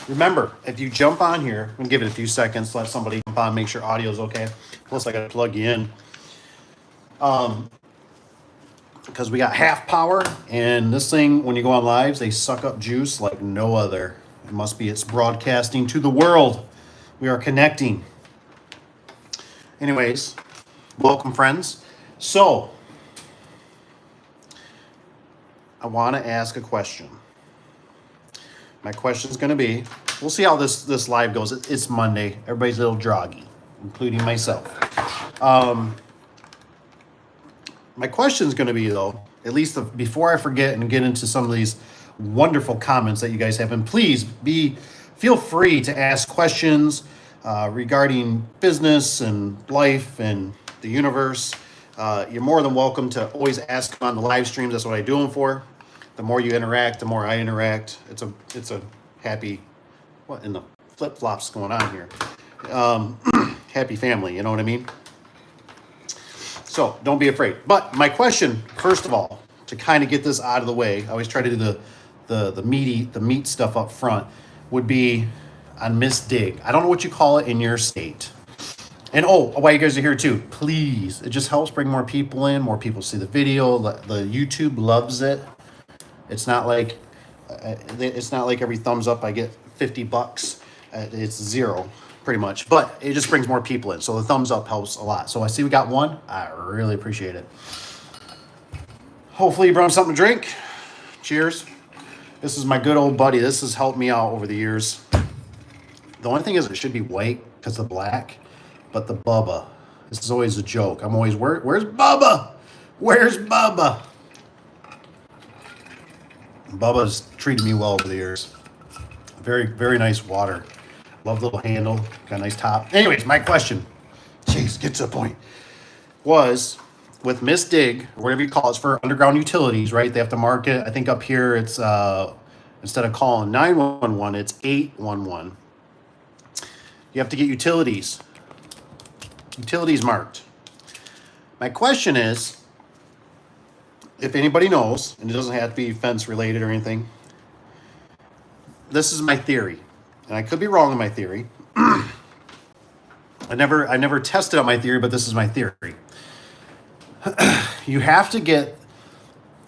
Remember, if you jump on here, I'm gonna give it a few seconds, let somebody jump on, make sure audio's okay. Plus, I gotta plug you in. Because we got half power, and this thing, when you go on lives, they suck up juice like no other. It must be it's broadcasting to the world. We are connecting. Anyways, welcome, friends. So, I want to ask a question. My question is going to be, we'll see how this live goes. It's Monday. Everybody's a little droggy, including myself. My question is going to be, though, at least before I forget and get into some of these wonderful comments that you guys have, and please feel free to ask questions regarding business and life and the universe. You're more than welcome to always ask on the live streams. That's what I do them for. The more you interact, the more I interact. It's a happy, what in the flip-flops going on here? Happy family, you know what I mean? So don't be afraid. But my question, first of all, to kind of get this out of the way, I always try to do the meat stuff up front, would be on Miss Dig. I don't know what you call it in your state. And while you guys are here too, please, it just helps bring more people in, more people see the video. The YouTube loves it. It's not like every thumbs up I get $50. It's zero, pretty much. But it just brings more people in. So the thumbs up helps a lot. So I see we got one. I really appreciate it. Hopefully you brought something to drink. Cheers. This is my good old buddy. This has helped me out over the years. The only thing is it should be white because of black. But the Bubba, this is always a joke. I'm always, where's Bubba? Where's Bubba? Bubba's treated me well over the years. Very, very nice water. Love the little handle. Got a nice top. Anyways, my question, jeez, get to the point, was with Miss Dig, or whatever you call it, it's for underground utilities, right? They have to mark it. I think up here it's, instead of calling 911, it's 811. You have to get utilities marked. My question is, if anybody knows, and it doesn't have to be fence related or anything, this is my theory, and I could be wrong in my theory. I never tested out my theory, but this is my theory. You want to get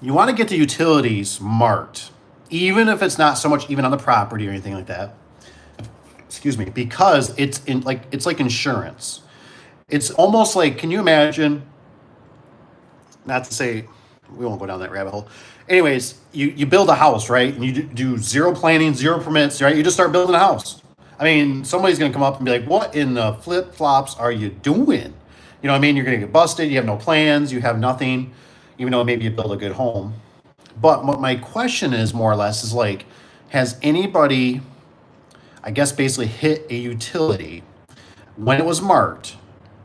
the utilities marked, even if it's not so much even on the property or anything like that. Excuse me, because it's like insurance. It's almost like, can you imagine, not to say, we won't go down that rabbit hole. Anyways, you build a house, right? And you do zero planning, zero permits, right? You just start building a house. I mean, somebody's going to come up and be like, what in the flip-flops are you doing? You know what I mean? You're going to get busted. You have no plans. You have nothing, even though maybe you build a good home. But what my question is more or less is like, has anybody, I guess, basically hit a utility when it was marked?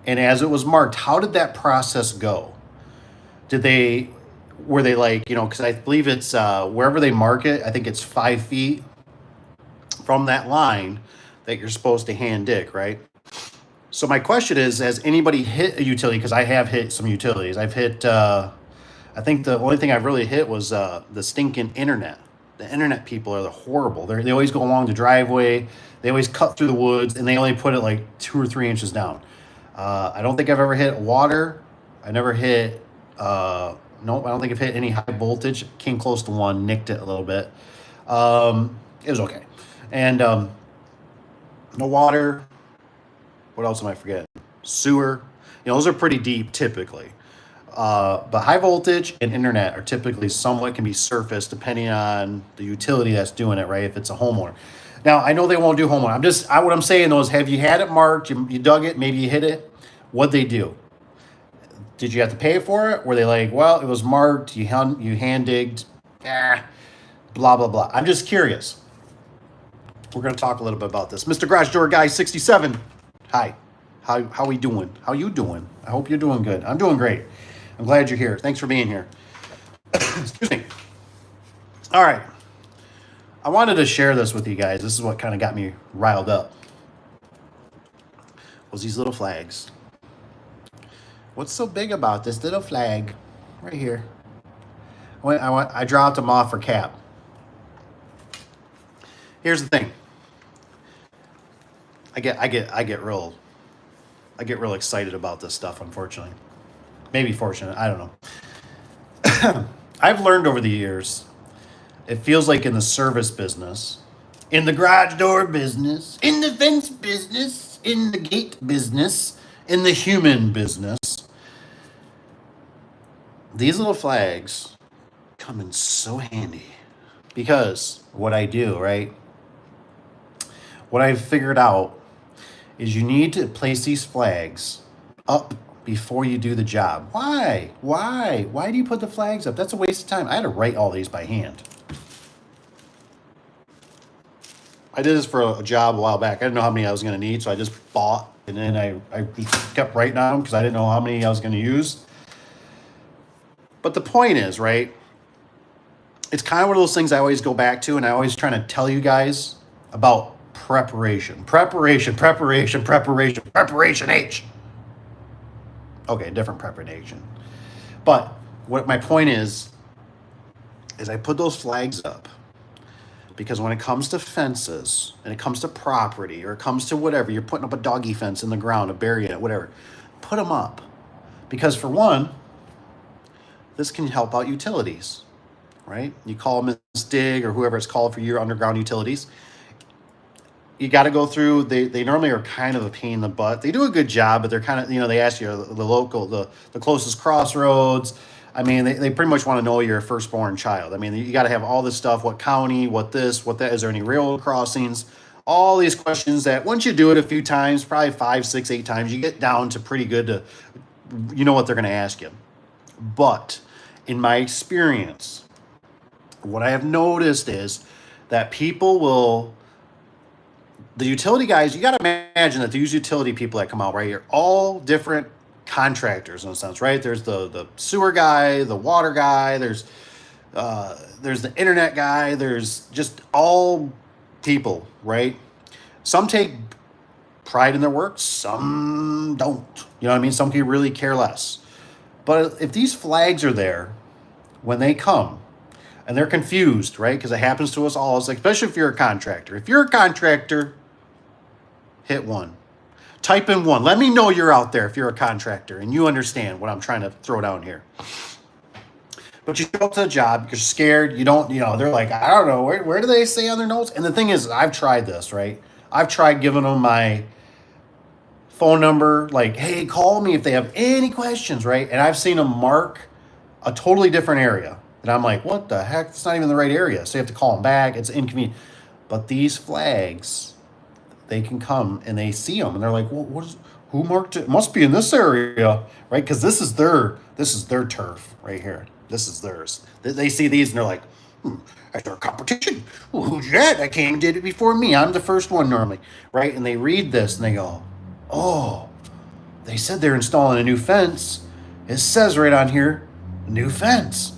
And as it was marked, how did that process go? Were they like, because I believe it's wherever they mark it, I think it's 5 feet from that line that you're supposed to hand dig, right? So my question is, has anybody hit a utility? Because I have hit some utilities. I've hit, I think the only thing I've really hit was the stinking internet. The internet people are horrible. They always go along the driveway. They always cut through the woods, and they only put it like 2 or 3 inches down. I don't think I've ever hit water. I never hit, nope, I don't think I've hit any high voltage. Came close to one, nicked it a little bit. It was okay. And no water. What else am I forgetting? Sewer. Those are pretty deep typically. But high voltage and internet are typically somewhat can be surfaced depending on the utility that's doing it, right? If it's a homeowner. Now, I know they won't do homeowner. What I'm saying though is, have you had it marked? You dug it, maybe you hit it. What'd they do? Did you have to pay for it? Were they like, well, it was marked, you hand digged, blah, blah, blah. I'm just curious. We're going to talk a little bit about this. Mr. Garage Door Guy 67. Hi. How we doing? How you doing? I hope you're doing good. I'm doing great. I'm glad you're here. Thanks for being here. Excuse me. All right. I wanted to share this with you guys. This is what kind of got me riled up. Was these little flags. What's so big about this little flag right here? I dropped them off for Cap. Here's the thing. I get real excited about this stuff, unfortunately. Maybe fortunate, I don't know. I've learned over the years, it feels like in the service business, in the garage door business, in the fence business, in the gate business, in the human business, these little flags come in so handy. Because what I do, right? What I've figured out is you need to place these flags up before you do the job. Why? Why? Why do you put the flags up? That's a waste of time. I had to write all these by hand. I did this for a job a while back. I didn't know how many I was going to need, so I just bought, and then I just kept writing on them because I didn't know how many I was going to use. But the point is, right? It's kind of one of those things I always go back to, and I always try to tell you guys about preparation. Preparation, preparation, preparation, preparation H. Okay, different preparation. But what my point is I put those flags up because when it comes to fences and it comes to property or it comes to whatever, you're putting up a doggy fence in the ground, a barrier, it, whatever, put them up. Because for one, this can help out utilities, right? You call them as dig or whoever it's called for your underground utilities. You got to go through, they normally are kind of a pain in the butt. They do a good job, but they're kind of, they ask you the closest crossroads. I mean, they pretty much want to know your firstborn child. I mean, you got to have all this stuff, what county, what this, what that, is there any railroad crossings? All these questions that once you do it a few times, probably 5, 6, 8 times, you get down to pretty good to, you know what they're going to ask you. But in my experience, what I have noticed is that people will, the utility guys, you got to imagine that these utility people that come out, right, are all different contractors in a sense, right? There's the sewer guy, the water guy, there's the internet guy, there's just all people, right? Some take pride in their work, some don't. You know what I mean? Some can really care less. But if these flags are there when they come and they're confused, right? Because it happens to us all, it's like, especially if you're a contractor. If you're a contractor, hit 1. Type in 1. Let me know you're out there if you're a contractor and you understand what I'm trying to throw down here. But you show up to the job, you're scared, you don't, they're like, I don't know, where do they say on their notes? And the thing is, I've tried this, right? I've tried giving them my phone number, like, hey, call me if they have any questions, right? And I've seen them mark a totally different area. And I'm like, what the heck? It's not even the right area. So you have to call them back. It's inconvenient. But these flags, they can come and they see them and they're like, well, who marked it? It must be in this area, right? Because this is their turf right here. This is theirs. They see these and they're like, that's our competition. Well, who's that? That came and did it before me. I'm the first one normally, right? And they read this and they go, oh, they said they're installing a new fence. It says right on here, new fence.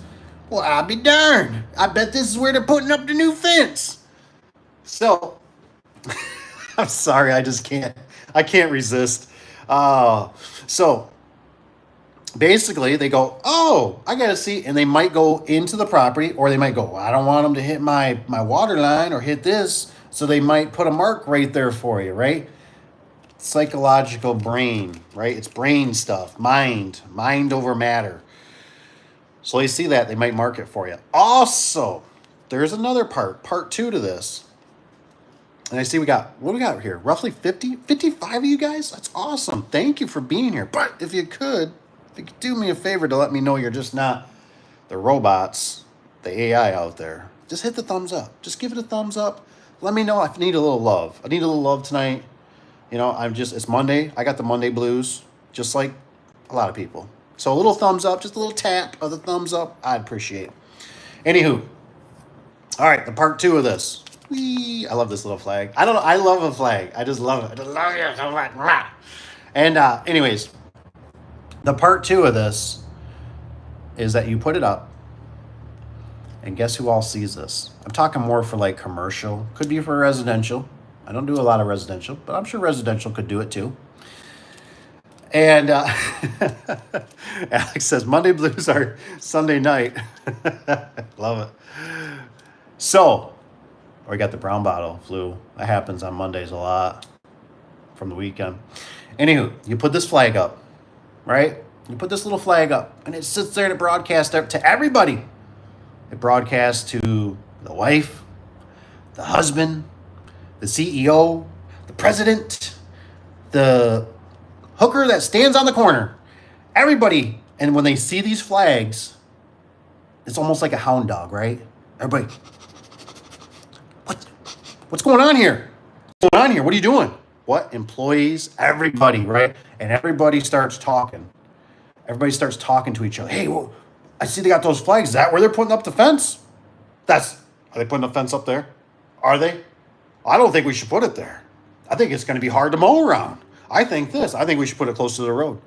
Well, I'll be darned. I bet this is where they're putting up the new fence. So, I'm sorry, I can't resist. So, basically, they go, oh, I got to see. And they might go into the property, or they might go, well, I don't want them to hit my water line or hit this. So they might put a mark right there for you, right? Psychological brain, right? It's brain stuff, mind over matter. So you see that, they might mark it for you. Also, there's another part 2 to this. And I see what do we got here? Roughly 55 of you guys? That's awesome. Thank you for being here. But if you could do me a favor to let me know you're just not the robots, the AI out there, just hit the thumbs up. Just give it a thumbs up. Let me know. I need a little love. I need a little love tonight. It's Monday. I got the Monday blues, just like a lot of people. So a little thumbs up, just a little tap of the thumbs up, I'd appreciate. Anywho, all right, the part 2 of this. Whee! I love this little flag. I don't know. I love a flag. I just love it. I just love it. And anyways, the part 2 of this is that you put it up, and guess who all sees this? I'm talking more for like commercial. Could be for residential. I don't do a lot of residential, but I'm sure residential could do it too. And Alex says, Monday blues are Sunday night. Love it. So, we got the brown bottle flu. That happens on Mondays a lot. from the weekend. Anywho, you put this flag up, right? You put this little flag up, and it sits there and it broadcasts to everybody. It broadcasts to the wife, the husband, the CEO, the president, the hooker that stands on the corner. Everybody. And when they see these flags, it's almost like a hound dog, right? Everybody, what's going on here? What's going on here? What are you doing? What? Employees, everybody, right? And everybody starts talking. Everybody starts talking to each other. Hey, well, I see they got those flags. Is that where they're putting up the fence? Are they putting the fence up there? Are they? I don't think we should put it there. I think it's going to be hard to mow around. I think we should put it close to the road.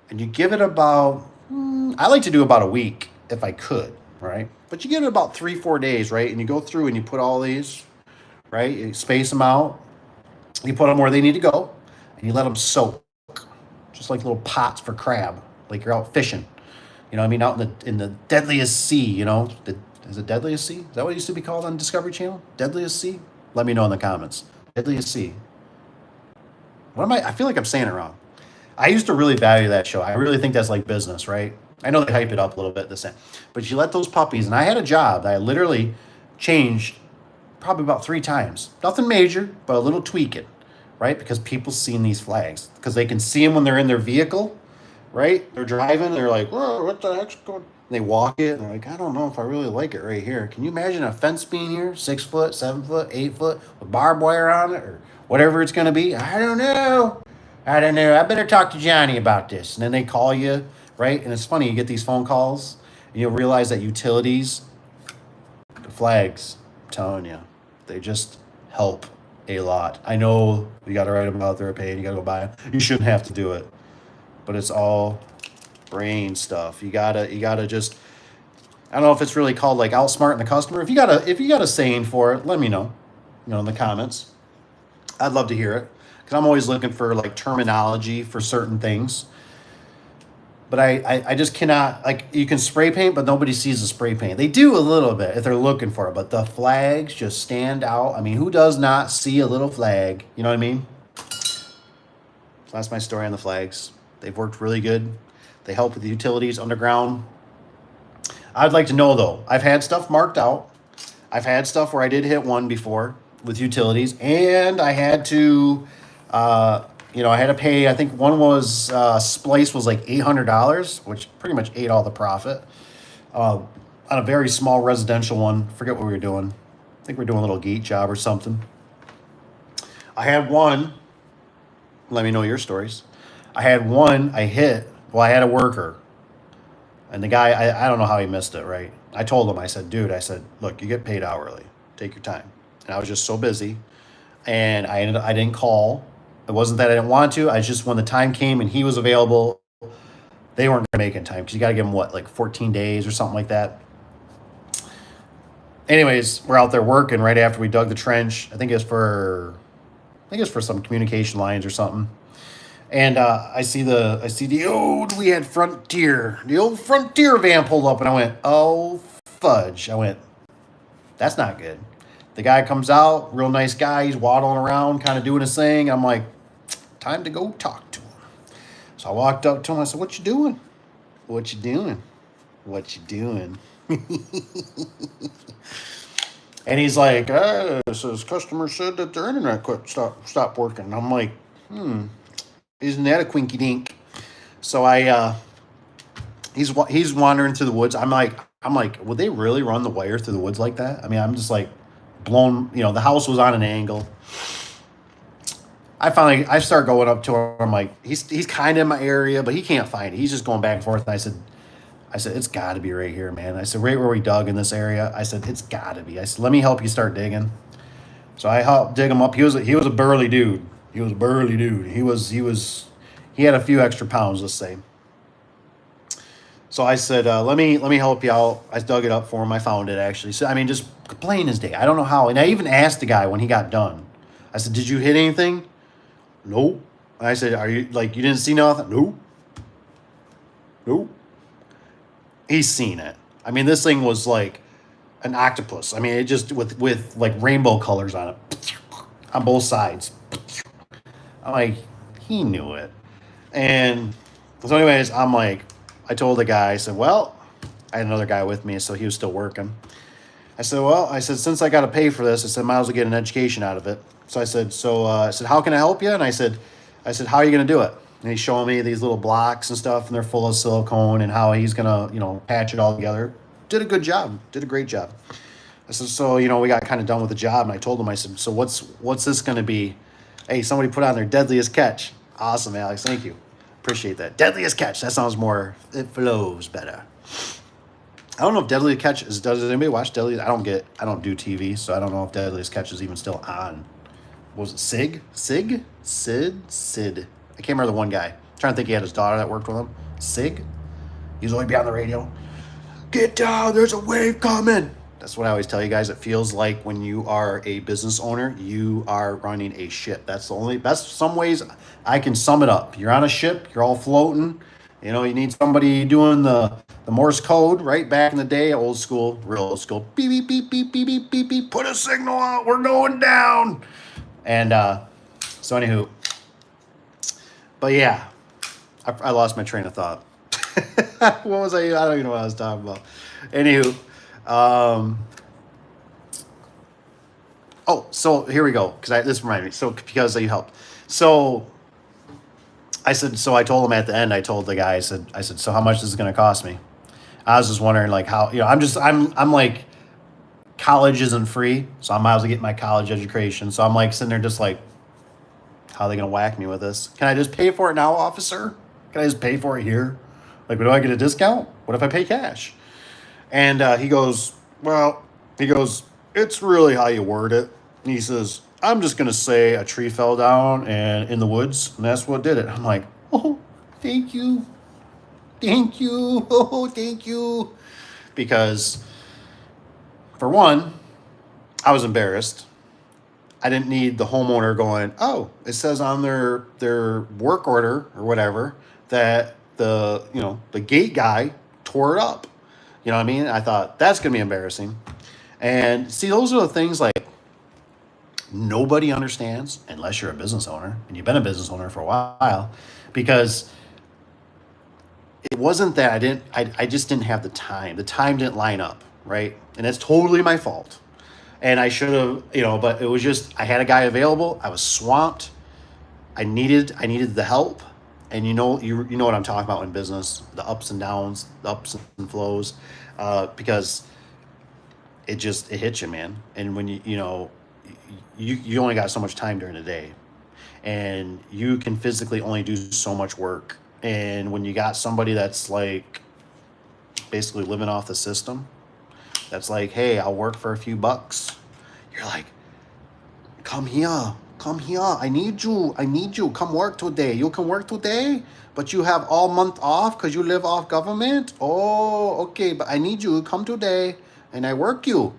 And you give it about, I like to do about a week if I could, right? But you give it about 3-4 days, right? And you go through and you put all these, right? You space them out. You put them where they need to go. And you let them soak. Just like little pots for crab. Like you're out fishing. You know what I mean? Out in the deadliest sea, you know? Is it deadliest sea? Is that what it used to be called on Discovery Channel? Deadliest sea? Let me know in the comments. Deadliest sea. I feel like I'm saying it wrong. I used to really value that show. I really think that's like business, right? I know they hype it up a little bit this time. But you let those puppies, and I had a job that I literally changed probably about 3 times. Nothing major, but a little tweaking, right? Because people seen these flags. Because they can see them when they're in their vehicle, right? They're driving, they're like, whoa, what the heck's going on? They walk it, and they're like, I don't know if I really like it right here. Can you imagine a fence being here? 6 foot, 7 foot, 8 foot, with barbed wire on it, or whatever it's going to be? I don't know. I better talk to Johnny about this. And then they call you, right? And it's funny, you get these phone calls, and you'll realize that utilities, the flags, I'm telling you, they just help a lot. I know you got to write them out, they're paid, you got to go buy them. You shouldn't have to do it. But it's all brain stuff. You gotta just, I don't know if it's really called like outsmarting the customer. If you got a saying for it, let me know, in the comments. I'd love to hear it. Because I'm always looking for like terminology for certain things. But I just cannot, like, you can spray paint, but nobody sees the spray paint. They do a little bit if they're looking for it, but the flags just stand out. I mean, who does not see a little flag? You know what I mean? So that's my story on the flags. They've worked really good. They help with the utilities, underground. I'd like to know, though, I've had stuff marked out. I've had stuff where I did hit one before with utilities, and I had to... I had to pay, I think one was, splice was like $800, which pretty much ate all the profit. On a very small residential one, forget what we were doing. I think we were doing a little gate job or something. I had one, let me know your stories. I had one, I had a worker. And the guy, I don't know how he missed it, right? I told him, I said, look, you get paid hourly. Take your time. And I was just so busy. And I didn't call. It wasn't that I didn't want to. I just, when the time came and he was available, they weren't going to make it in time because you got to give them, 14 days or something like that. Anyways, we're out there working right after we dug the trench. I think it's for some communication lines or something. And I see the old Frontier van pulled up, and I went, oh, fudge. I went, that's not good. The guy comes out, real nice guy. He's waddling around, kind of doing his thing. I'm like, time to go talk to him. So I walked up to him. I said, what you doing? What you doing? What you doing? And he's like, so his customer said that their internet stopped working. And I'm like, isn't that a quinky dink? So he's wandering through the woods. I'm like, would they really run the wire through the woods like that? I mean, I'm just like blown, the house was on an angle. I start going up to him. I'm like, he's kind of in my area, but he can't find it. He's just going back and forth. And I said, it's got to be right here, man. I said, right where we dug in this area. I said, it's got to be. I said, let me help you start digging. So I helped dig him up. He was a burly dude. He had a few extra pounds, let's say. So I said, let me help you out. I dug it up for him. I found it, actually. So, I mean, just plain as day. I don't know how. And I even asked the guy when he got done. I said, did you hit anything? Nope. I said, are you, you didn't see nothing? Nope. He's seen it. I mean, this thing was like an octopus. I mean, it just with rainbow colors on it. On both sides. I'm like, he knew it. And so, anyways, I'm like, I told the guy, I said, well, I had another guy with me, so he was still working. I said, well, I said, since I got to pay for this, I said, might as well get an education out of it. So I said, how can I help you? And I said, how are you going to do it? And he's showing me these little blocks and stuff, and they're full of silicone, and how he's going to, patch it all together. Did a good job. Did a great job. I said, so, we got kind of done with the job, and I told him, I said, so what's this going to be? Hey, somebody put on their deadliest catch. Awesome, Alex. Thank you. Appreciate that. Deadliest catch. That sounds more, it flows better. I don't know if Deadliest Catch does anybody watch Deadliest? I don't do TV, so I don't know if Deadliest Catch is even still on. What was it Sig? Sid? I can't remember the one guy. I'm trying to think he had his daughter that worked with him. Sig? He's always be on the radio. Get down, there's a wave coming. That's what I always tell you guys. It feels like when you are a business owner, you are running a ship. That's some ways I can sum it up. You're on a ship, you're all floating. You need somebody doing the Morse code, right? Back in the day, real old school. Beep, beep, beep, beep, beep, beep, beep, beep. Put a signal out, we're going down. And so anywho, but yeah, I lost my train of thought. What was I don't even know what I was talking about. Anywho, so here we go. This reminded me. So because you helped. So I told him at the end, I told the guy, I said, so how much is it going to cost me? I was just wondering, like, how, I'm like, college isn't free, so I might as well get my college education. So I'm like sitting there just like, how are they going to whack me with this? Can I just pay for it now, officer? Can I just pay for it here? Like, do I get a discount? What if I pay cash? And he goes, it's really how you word it. And he says, I'm just going to say a tree fell down and in the woods, and that's what did it. I'm like, oh, thank you. Oh, thank you. Because, for one, I was embarrassed. I didn't need the homeowner going, oh, it says on their work order or whatever that the gate guy tore it up. You know what I mean? I thought, that's going to be embarrassing. And see, those are the things like nobody understands unless you're a business owner and you've been a business owner for a while, because it wasn't that I just didn't have the time. The time didn't line up, right? And that's totally my fault. And I should have, but it was just, I had a guy available. I was swamped. I needed the help. And you know what I'm talking about in business, the ups and downs, the ups and flows, because it hits you, man. And when you only got so much time during the day, and you can physically only do so much work. And when you got somebody that's like basically living off the system, that's like, hey, I'll work for a few bucks. You're like, come here. I need you. Come work today. You can work today, but you have all month off because you live off government. Oh, okay. But I need you. Come today, and I work you.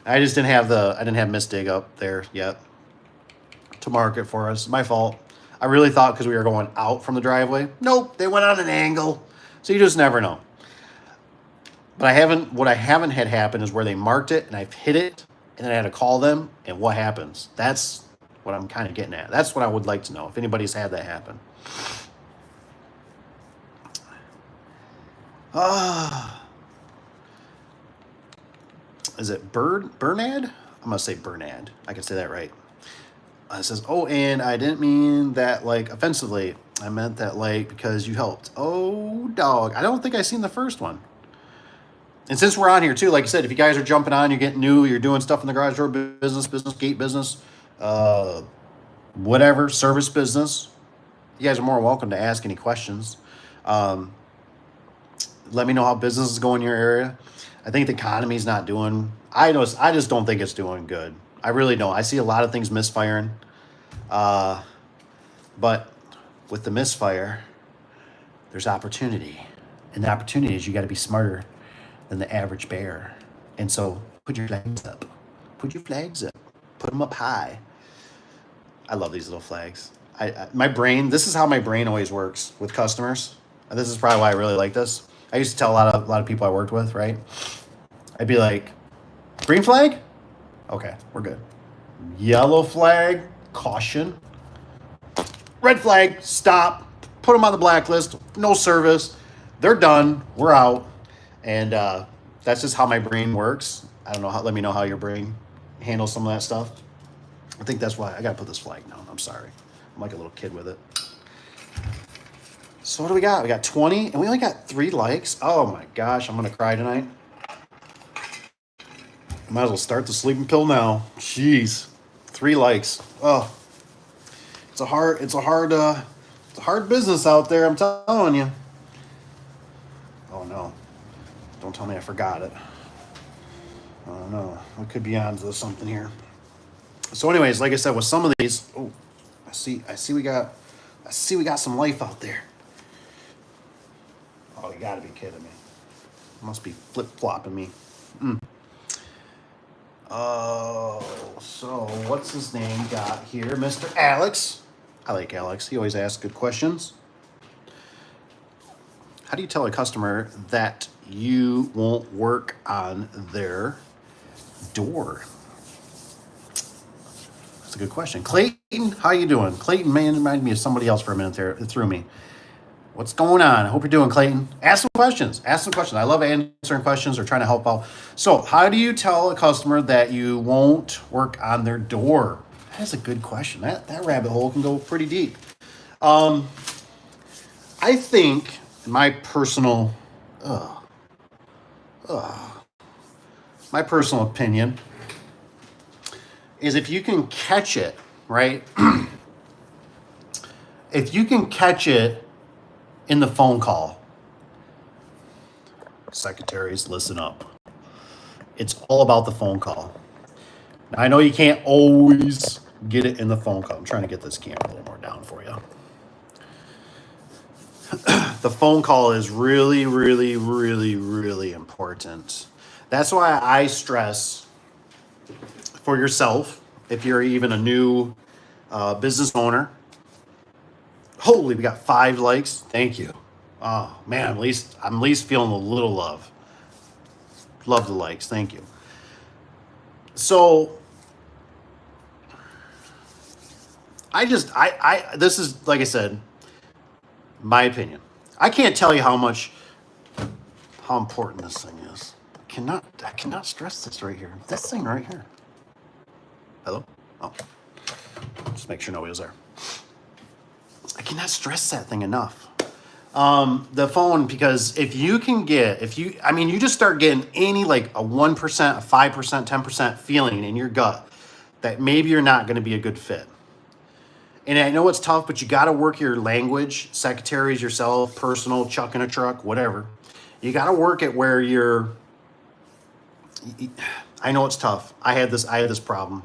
I didn't have Miss Dig up there yet to market for us. My fault. I really thought because we were going out from the driveway. Nope, they went on an angle. So you just never know. But what I haven't had happen is where they marked it and I've hit it and then I had to call them, and what happens? That's what I'm kind of getting at. That's what I would like to know if anybody's had that happen. Is it Bernad? I'm going to say Bernad. I can say that right. It says, oh, and I didn't mean that like offensively. I meant that like because you helped. Oh, dog. I don't think I seen the first one. And since we're on here too, like I said, if you guys are jumping on, you're getting new, you're doing stuff in the garage door business, gate business, whatever, service business, you guys are more welcome to ask any questions. Let me know how business is going in your area. I think the economy's not doing, I just don't think it's doing good. I really don't. I see a lot of things misfiring. But with the misfire, there's opportunity. And the opportunity is you got to be smarter than the average bear. And so put your flags up. Put them up high. I love these little flags. This is how my brain always works with customers. And this is probably why I really like this. I used to tell a lot of people I worked with, right? I'd be like, green flag? Okay, we're good. Yellow flag, caution. red flag, stop, put them on the blacklist, no service. They're done. We're out. And that's just how my brain works. I don't know. Let me know how your brain handles some of that stuff. I think that's why I got to put this flag down. I'm sorry. I'm like a little kid with it. So what do we got? We got 20 and we only got 3 likes. Oh my gosh, I'm going to cry tonight. Might as well start the sleeping pill now. Jeez. 3 likes. Oh. It's a hard business out there, I'm telling you. Oh no. Don't tell me I forgot it. Oh no. I could be on to something here. So anyways, like I said, with some of these, oh, I see we got some life out there. Oh, you gotta be kidding me. Must be flip-flopping me. Oh, so what's his name got here? Mr. Alex. I like Alex. He always asks good questions. How do you tell a customer that you won't work on their door? That's a good question. Clayton, how you doing? Clayton may remind me of somebody else for a minute there. It threw me. What's going on? I hope you're doing, Clayton. Ask some questions. I love answering questions or trying to help out. So how do you tell a customer that you won't work on their door? That's a good question. That rabbit hole can go pretty deep. I think my personal opinion is if you can catch it, right? If you can catch it in the phone call, secretaries, listen up. It's all about the phone call. Now, I know you can't always get it in the phone call. I'm trying to get this camera a little more down for you. The phone call is really, really, really, really important. That's why I stress for yourself, if you're even a new business owner. Holy, we got 5 likes. Thank you. Oh man, I'm at least feeling a little love. Love the likes. Thank you. So this is, like I said, my opinion. I can't tell you how important this thing is. I cannot stress this right here. This thing right here. Hello? Oh. Just make sure nobody was there. I cannot stress that thing enough. The phone, because you just start getting any like a 1%, a 5%, 10% feeling in your gut that maybe you're not going to be a good fit. And I know it's tough, but you got to work your language, secretaries, yourself, personal, chuck in a truck, whatever. You got to work it where I know it's tough. I had this problem.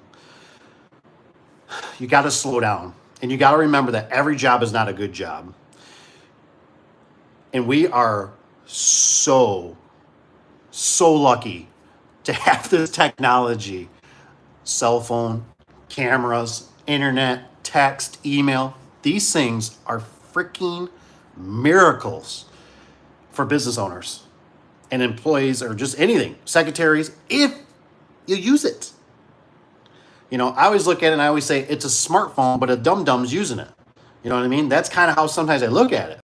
You got to slow down. And you got to remember that every job is not a good job. And we are so lucky to have this technology. Cell phone, cameras, internet, text, email. These things are freaking miracles for business owners and employees, or just anything, secretaries, if you use it. You know, I always look at it and I always say it's a smartphone, but a dum-dum's using it. You know what I mean? That's kind of how sometimes I look at it,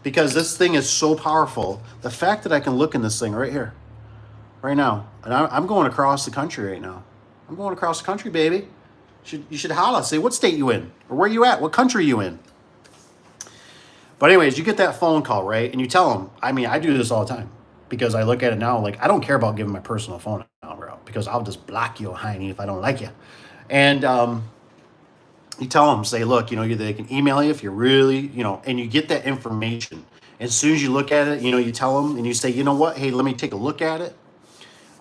because this thing is so powerful. The fact that I can look in this thing right here, right now, and I'm going across the country right now. I'm going across the country, baby. You should holla, say what state you in, or where you at, what country you in. But anyways, you get that phone call, right? And you tell them, I do this all the time, because I look at it now, like I don't care about giving my personal phone number out, because I'll just block you, Heine, if I don't like you. And you tell them, say, look, they can email you if you're really, and you get that information. As soon as you look at it, you tell them and you say, you know what? Hey, let me take a look at it.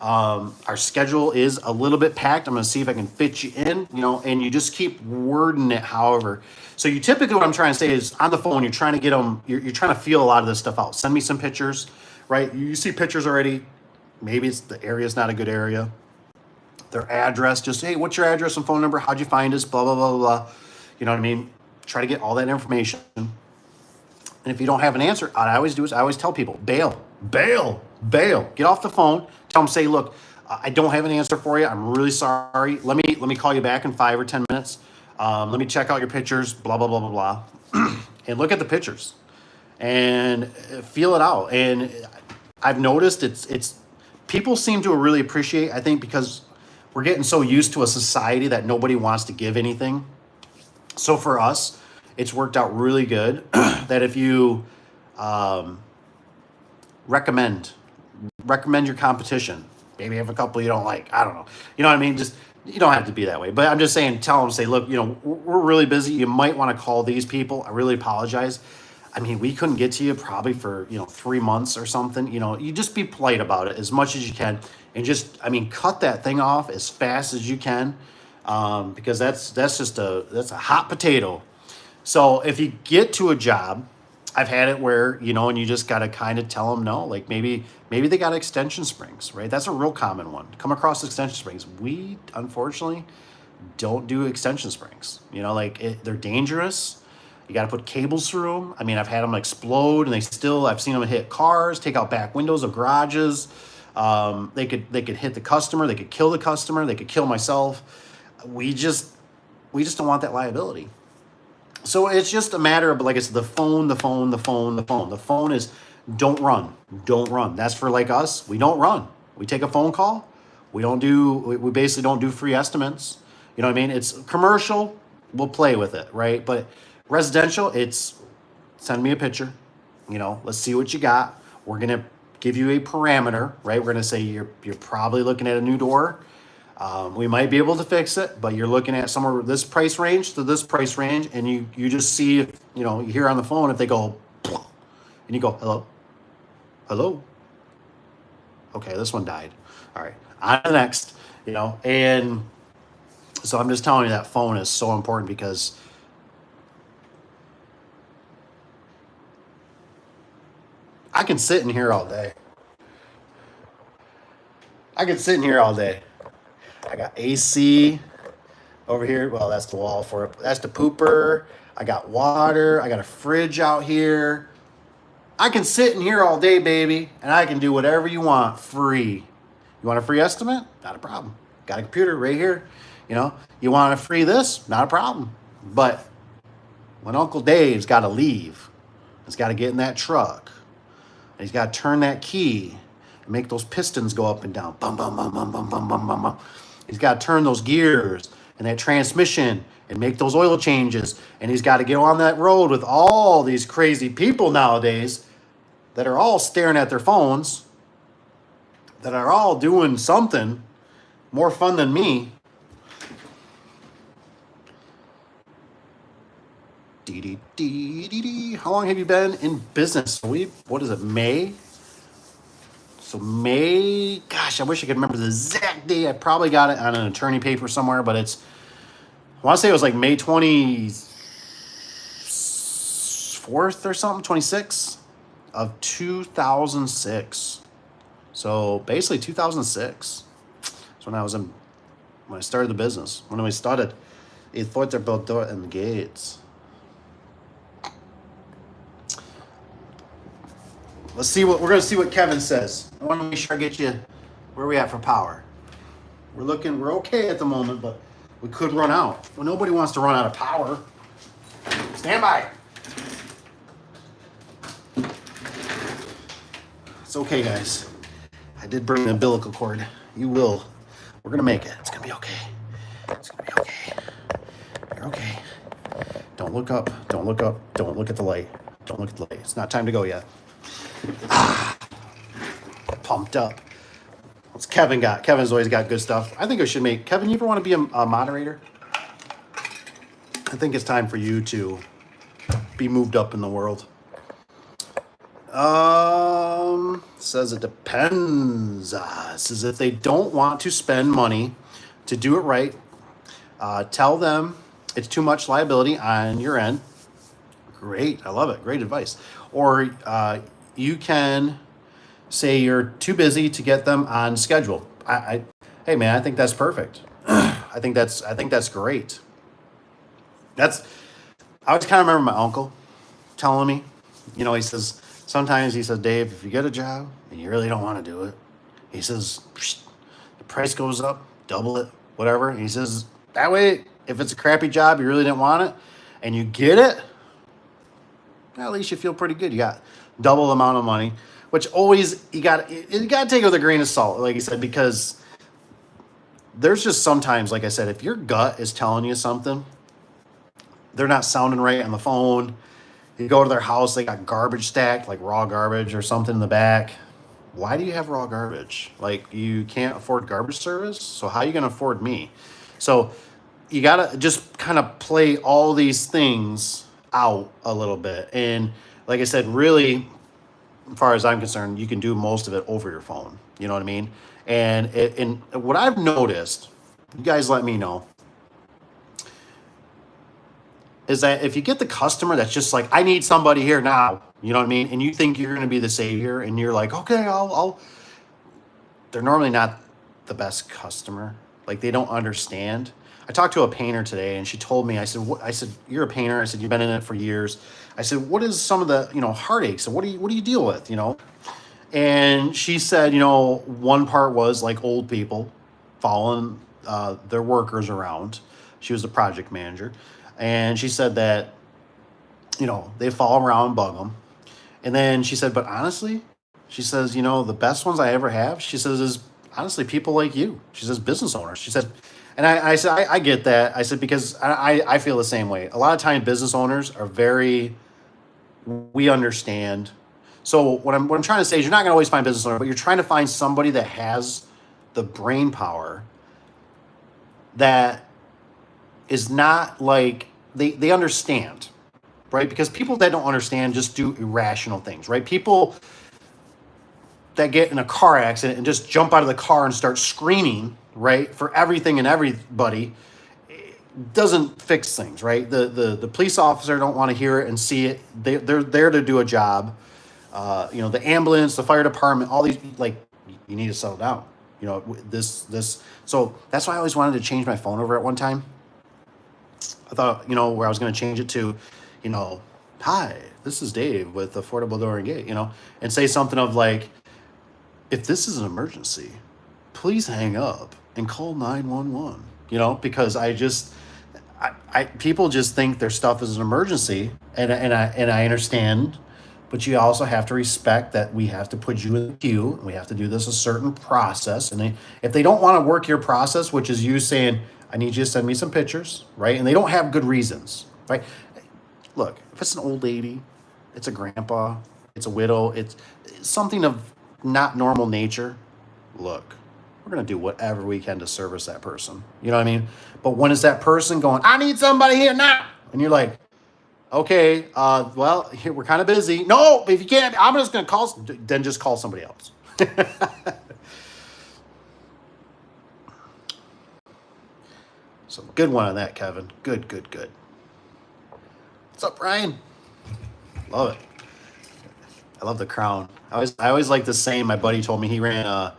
Our schedule is a little bit packed. I'm going to see if I can fit you in, and you just keep wording it however. So you typically, what I'm trying to say is on the phone, you're trying to get them, you're trying to feel a lot of this stuff out. Send me some pictures, right? You see pictures already. Maybe it's the area's not a good area. Their address, just, hey, what's your address and phone number? How'd you find us? Blah, blah, blah, blah. You know what I mean? Try to get all that information. And if you don't have an answer, what I always do is I always tell people, bail. Get off the phone. Tell them, say, look, I don't have an answer for you. I'm really sorry. Let me call you back in 5 or 10 minutes. Let me check out your pictures, blah, blah, blah, blah, blah. And look at the pictures and feel it out. And I've noticed it's people seem to really appreciate, I think, because we're getting so used to a society that nobody wants to give anything. So for us, it's worked out really good that if you recommend your competition, maybe have a couple you don't like, I don't know, you know what I mean? Just, you don't have to be that way, but I'm just saying, tell them, say, look, we're really busy, you might want to call these people, I really apologize. I mean, we couldn't get to you probably for 3 months or something. You just be polite about it as much as you can, and just, I mean, cut that thing off as fast as you can, because that's a hot potato. So if you get to a job, I've had it where, and you just got to kind of tell them no. Like maybe they got extension springs, right? That's a real common one. Come across extension springs. We, unfortunately, don't do extension springs. They're dangerous. You got to put cables through them. I mean, I've had them explode, and I've seen them hit cars, take out back windows of garages. They could hit the customer. They could kill the customer. They could kill myself. We just don't want that liability. So it's just a matter of, like I said, the phone. The phone is don't run. That's for like us. We don't run. We take a phone call. We basically don't do free estimates. You know what I mean? It's commercial. We'll play with it, right? But residential, it's send me a picture. Let's see what you got. We're going to give you a parameter, right? We're going to say you're probably looking at a new door. We might be able to fix it, but you're looking at somewhere this price range to this price range, and you just see if, you hear on the phone if they go, and you go, hello. Okay, this one died. All right, on to the next, and so I'm just telling you that phone is so important, because I can sit in here all day. I got AC over here. Well, that's the wall for it. That's the pooper. I got water. I got a fridge out here. I can sit in here all day, baby, and I can do whatever you want free. You want a free estimate? Not a problem. Got a computer right here. You want to free this? Not a problem. But when Uncle Dave's got to leave, he's got to get in that truck, and he's got to turn that key and make those pistons go up and down. Bum, bum, bum, bum, bum, bum, bum, bum, bum. He's got to turn those gears and that transmission and make those oil changes. And he's got to get on that road with all these crazy people nowadays that are all staring at their phones, that are all doing something more fun than me. How long have you been in business? What is it, May? So May, gosh, I wish I could remember the exact day. I probably got it on an attorney paper somewhere, but I want to say it was like May 24th or something, 26th of 2006. So basically 2006. So when I started the business, when we started, it thought about door and gates. We're going to see what Kevin says. I want to make sure I get you where we at for power. We're okay at the moment, but we could run out. Well, nobody wants to run out of power. Stand by. It's okay, guys. I did bring the umbilical cord. We're going to make it. It's going to be okay. It's going to be okay. You're okay. Don't look up. Don't look up. Don't look at the light. Don't look at the light. It's not time to go yet. Pumped up. What's Kevin got? Kevin's always got good stuff. I think I should make Kevin. You ever want to be a moderator? I think it's time for you to be moved up in the world. Says it depends. Says if they don't want to spend money to do it right, tell them it's too much liability on your end. Great, I love it. Great advice. Or you can say you're too busy to get them on schedule. Hey man, I think that's perfect. I think that's great. I always kind of remember my uncle telling me, he says, sometimes he says, Dave, if you get a job and you really don't want to do it, he says, the price goes up, double it, whatever. And he says, that way if it's a crappy job, you really didn't want it, and you get it, at least you feel pretty good. You got double the amount of money, which always you got to take it with a grain of salt, like you said, because there's just sometimes, like I said, if your gut is telling you something, they're not sounding right on the phone. You go to their house, they got garbage stacked, like raw garbage or something in the back. Why do you have raw garbage? Like, you can't afford garbage service, so how are you going to afford me? So you got to just kind of play all these things out a little bit. And like I said, really, as far as I'm concerned, you can do most of it over your phone. You know what I mean? And what I've noticed, you guys let me know, is that if you get the customer that's just like, I need somebody here now, you know what I mean? And you think you're going to be the savior, and you're like, okay, I'll. They're normally not the best customer. Like, they don't understand. I talked to a painter today, and she told me, I said, you're a painter. I said, you've been in it for years. I said, what is some of the, heartaches? And what do you deal with, And she said, one part was like old people following their workers around. She was the project manager. And she said that, they follow around and bug them. And then she said, but honestly, she says, the best ones I ever have, she says, is honestly people like you. She says, business owners. She said, and I said, I get that. I said, because I feel the same way. A lot of times business owners are we understand. So what I'm trying to say is, you're not going to always find business owner, but you're trying to find somebody that has the brain power that is not like, they understand, right? Because people that don't understand just do irrational things, right? People that get in a car accident and just jump out of the car and start screaming, right, for everything and everybody, doesn't fix things, right? The police officer don't want to hear it and see it. They're there to do a job. The ambulance, the fire department, all these, like, you need to settle down. This. So that's why I always wanted to change my phone over at one time. I thought, where I was going to change it to, hi, this is Dave with Affordable Door and Gate, and say something of like, if this is an emergency, please hang up and call 911, because people just think their stuff is an emergency, and I understand, but you also have to respect that we have to put you in the queue, and we have to do this a certain process. And if they don't want to work your process, which is you saying, I need you to send me some pictures, right? And they don't have good reasons, right? Look, if it's an old lady, it's a grandpa, it's a widow, it's something of not normal nature, look, we're going to do whatever we can to service that person. You know what I mean? But when it's that person going, I need somebody here now, and you're like, okay, well, here, we're kind of busy. No, if you can't, I'm just going to call, then just call somebody else. So good one on that, Kevin. Good. What's up, Brian? Love it. I love the crown. I always like the same. My buddy told me he ran a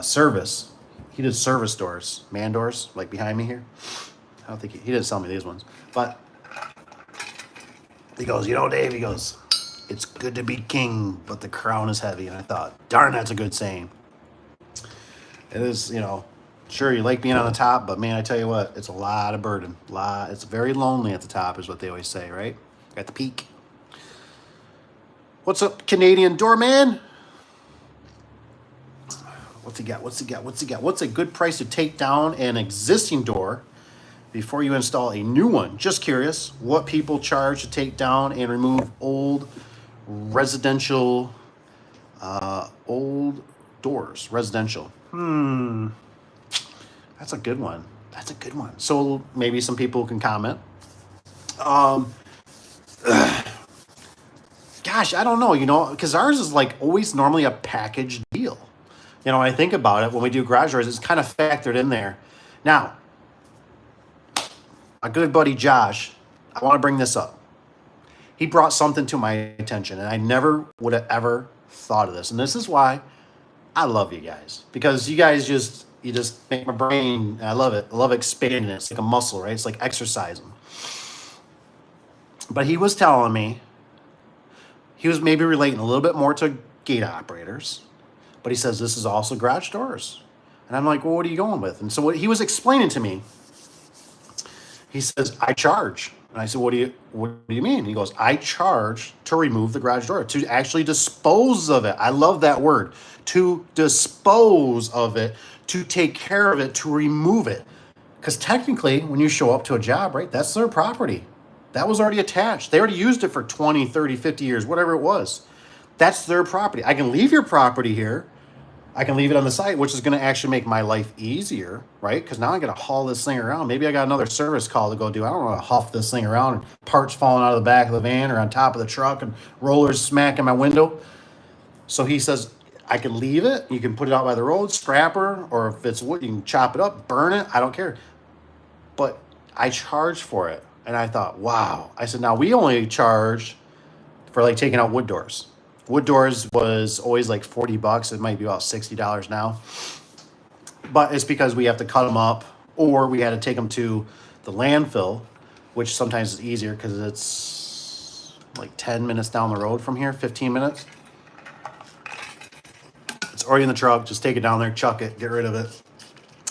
service. He did service doors, man doors, like behind me here. I don't think he didn't sell me these ones, but he goes, Dave, he goes, it's good to be king, but the crown is heavy. And I thought, darn, that's a good saying. It is, sure, you like being on the top, but man, I tell you what, it's a lot of burden. It's very lonely at the top, is what they always say, right? At the peak. What's up, Canadian doorman? What's he got? What's a good price to take down an existing door before you install a new one? Just curious what people charge to take down and remove old residential, old doors, residential. That's a good one. So maybe some people can comment. Gosh, I don't know, because ours is like always normally a package deal. I think about it when we do garage doors, it's kind of factored in there. Now, my good buddy Josh, I want to bring this up. He brought something to my attention, and I never would have ever thought of this. And this is why I love you guys, because you guys you just make my brain. I love it. I love expanding it. It's like a muscle, right? It's like exercising. But he was telling me, he was maybe relating a little bit more to gate operators, but he says this is also garage doors. And I'm like, well, what are you going with? And so what he was explaining to me He says, I charge. And I said, what do you mean? He goes, I charge to remove the garage door, to actually dispose of it. I love that word. To dispose of it, to take care of it, to remove it. Because technically, when you show up to a job, right, that's their property. That was already attached. They already used it for 20, 30, 50 years, whatever it was. That's their property. I can leave your property here. I can leave it on the site, which is going to actually make my life easier, right? Because now I got to haul this thing around. Maybe I got another service call to go do. I don't want to huff this thing around and parts falling out of the back of the van or on top of the truck and rollers smacking my window. So he says, I can leave it. You can put it out by the road, scrapper, or if it's wood, you can chop it up, burn it. I don't care. But I charge for it. And I thought, wow. I said, now we only charge for like taking out wood doors. Wood doors was always like $40. It might be about $60 now. But it's because we have to cut them up or we had to take them to the landfill, which sometimes is easier because it's like 10 minutes down the road from here, 15 minutes. It's already in the truck. Just take it down there, chuck it, get rid of it.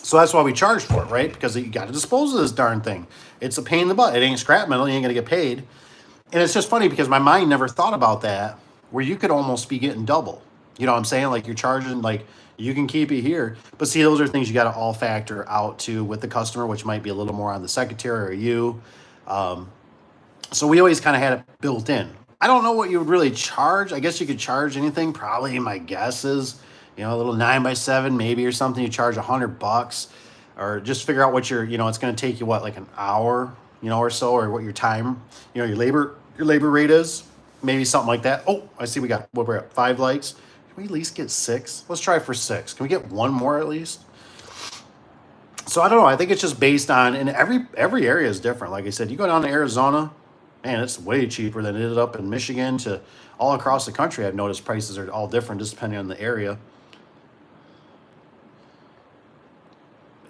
So that's why we charge for it, right? Because you got to dispose of this darn thing. It's a pain in the butt. It ain't scrap metal. You ain't going to get paid. And it's just funny because my mind never thought about that, where you could almost be getting double. You know what I'm saying? Like you're charging, like you can keep it here. But see, those are things you got to all factor out too with the customer, which might be a little more on the secretary or you. So we always kind of had it built in. I don't know what you would really charge. I guess you could charge anything. Probably my guess is, a little 9x7 maybe or something. You charge $100 or just figure out what it's going to take you like an hour, or so, or what your time, your labor rate is. Maybe something like that. Oh, I see what we're at 5 likes. Can we at least get 6? Let's try for 6. Can we get one more at least? So I don't know. I think it's just based on, and every area is different. Like I said, you go down to Arizona, man, it's way cheaper than it is up in Michigan to all across the country. I've noticed prices are all different just depending on the area.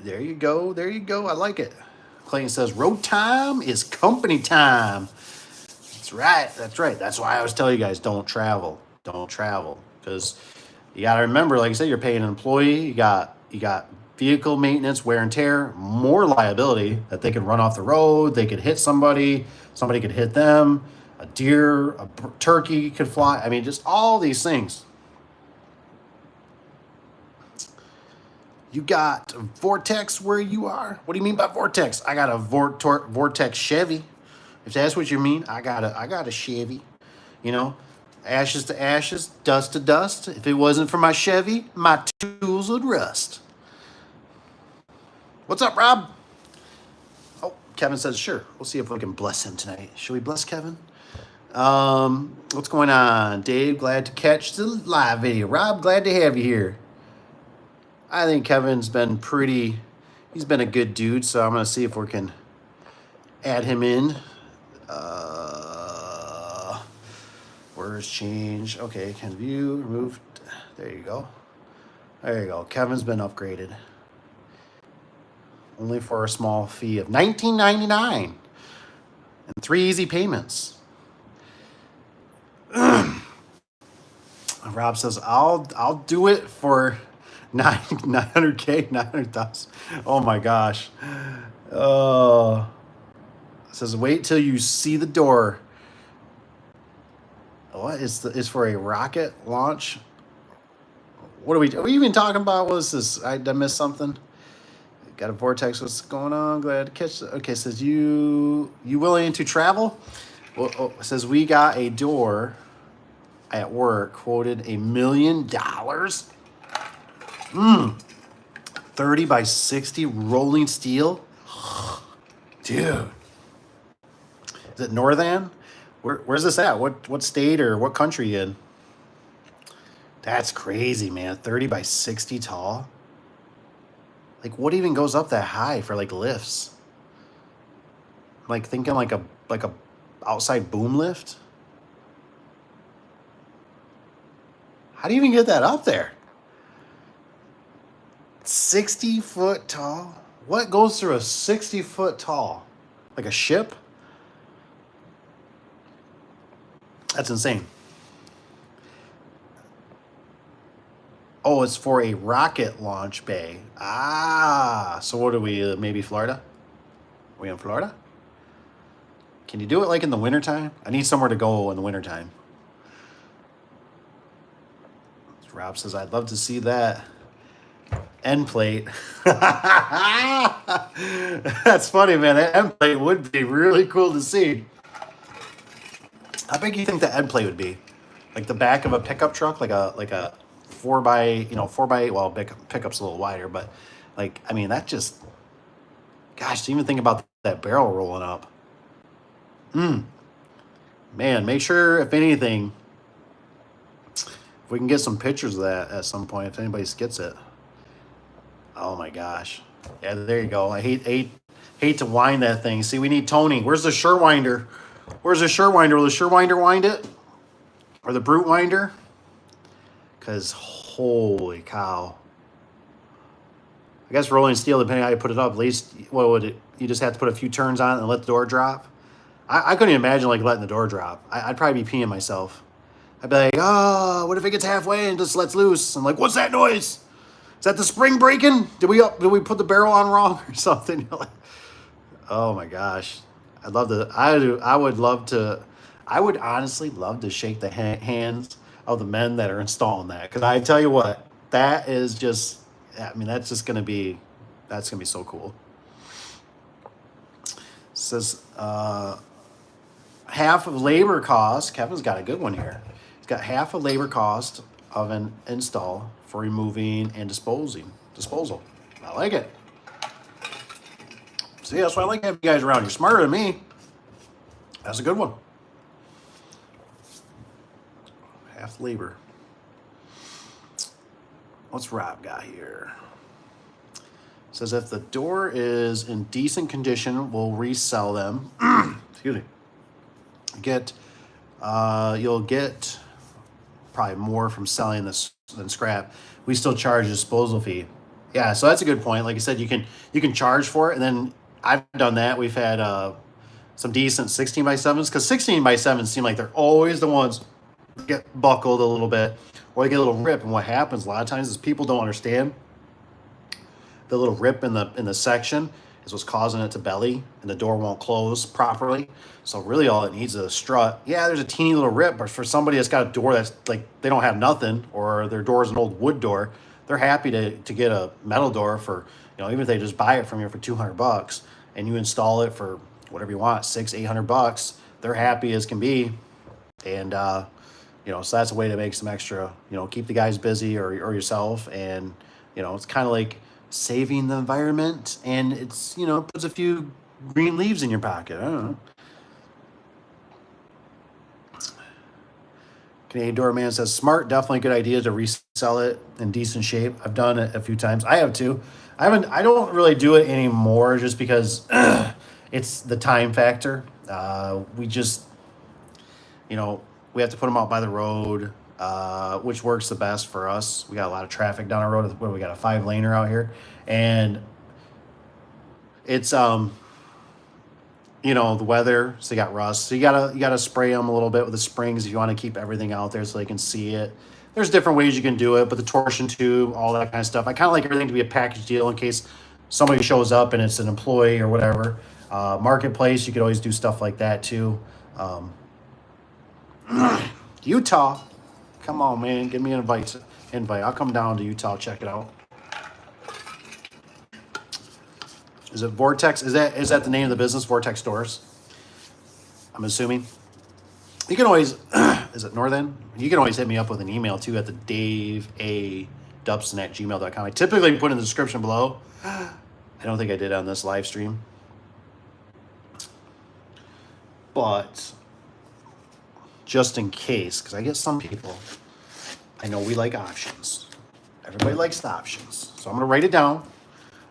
There you go. There you go. I like it. Clayton says, road time is company time. That's right. That's right. That's why I always tell you guys, don't travel. Don't travel. Because you got to remember, like I said, you're paying an employee. You got vehicle maintenance, wear and tear, more liability that they could run off the road. They could hit somebody. Somebody could hit them. A deer, a turkey could fly. I mean, just all these things. You got Vortex where you are? What do you mean by Vortex? I got a Vortex Chevy. If that's what you mean, I got a Chevy. Ashes to ashes, dust to dust. If it wasn't for my Chevy, my tools would rust. What's up, Rob? Oh, Kevin says, sure. We'll see if we can bless him tonight. Should we bless Kevin? What's going on? Dave, glad to catch the live video. Rob, glad to have you here. I think Kevin's been he's been a good dude, so I'm going to see if we can add him in. Where's change? Okay, can view, remove. There you go. There you go. Kevin's been upgraded. Only for a small fee of $19.99 and 3 easy payments. Rob says, I'll do it for 900K, 900,000. Oh my gosh. It says, wait till you see the door. What is for a rocket launch? What are we even talking about? What is this? I missed something. Got a Vortex. What's going on? Glad to catch it. Okay, it says you willing to travel? Well, it says we got a door at work quoted $1 million. 30 by 60 rolling steel. Dude. Is it Northern? Where's this at? What state or what country in? That's crazy, man. 30 by 60 tall. Like, what even goes up that high for like lifts? Like thinking like a outside boom lift. How do you even get that up there? 60 foot tall? What goes through a 60 foot tall? Like a ship? That's insane. Oh, it's for a rocket launch bay. Ah, so what are we, maybe Florida? We in Florida? Can you do it like in the wintertime? I need somewhere to go in the wintertime. Rob says, I'd love to see that end plate. That's funny, man. That end plate would be really cool to see. How big do you think the end plate would be? Like the back of a pickup truck, like a 4x8. Well, pickup's a little wider, but like, I mean, that just, gosh, to even think about that barrel rolling up. Man, make sure, if anything, if we can get some pictures of that at some point, if anybody gets it. Oh my gosh. Yeah, there you go. I hate to wind that thing. See, we need Tony. Where's the Surewinder? Where's the Surewinder? Will the Surewinder wind it? Or the Brute Winder? Because holy cow. I guess rolling steel, depending on how you put it up, at least, what would it, you just have to put a few turns on it and let the door drop? I couldn't even imagine like letting the door drop. I'd probably be peeing myself. I'd be like, oh, what if it gets halfway and just lets loose? I'm like, what's that noise? Is that the spring breaking? Did we put the barrel on wrong or something? Oh my gosh. I'd love to, I would honestly love to shake the hands of the men that are installing that. Cause I tell you what, that is just, I mean, that's going to be so cool. It says, half of labor cost. Kevin's got a good one here. He's got half of labor cost of an install for removing and disposal. I like it. See, that's why I like having you guys around. You're smarter than me. That's a good one. Half labor. What's Rob got here? Says if the door is in decent condition, we'll resell them. Excuse me. You'll get probably more from selling this than scrap. We still charge a disposal fee. Yeah, so that's a good point. Like I said, you can charge for it, and then I've done that. We've had some decent 16x7s, because 16x7s seem like they're always the ones that get buckled a little bit or they get a little rip. And what happens a lot of times is people don't understand the little rip in the section is what's causing it to belly, and the door won't close properly. So really all it needs is a strut. Yeah, there's a teeny little rip, but for somebody that's got a door that's like they don't have nothing, or their door is an old wood door, they're happy to get a metal door for, even if they just buy it from you for $200 and you install it for whatever you want, $600-800, they're happy as can be. And so that's a way to make some extra, keep the guys busy or yourself. And it's kind of like saving the environment, and it's puts a few green leaves in your pocket. I don't know. Canadian Doorman says, smart, definitely a good idea to resell it in decent shape. I've done it a few times. I have too. I don't really do it anymore just because it's the time factor. We just, we have to put them out by the road, which works the best for us. We got a lot of traffic down our road. We got a 5-laner out here, and it's the weather, so you got rust, so you gotta spray them a little bit with the springs if you want to keep everything out there so they can see it. There's different ways you can do it, but the torsion tube, all that kind of stuff, I kind of like everything to be a package deal in case somebody shows up and it's an employee or whatever. Marketplace, you could always do stuff like that too. Utah, come on, man, give me an invite. I'll come down to Utah, check it out. Is it Vortex? Is that the name of the business, Vortex Stores? I'm assuming. You can always, is it Northern? You can always hit me up with an email too at the daveadubson@gmail.com. I typically put in the description below. I don't think I did on this live stream. But just in case, because I get some people, I know we like options. Everybody likes the options. So I'm going to write it down.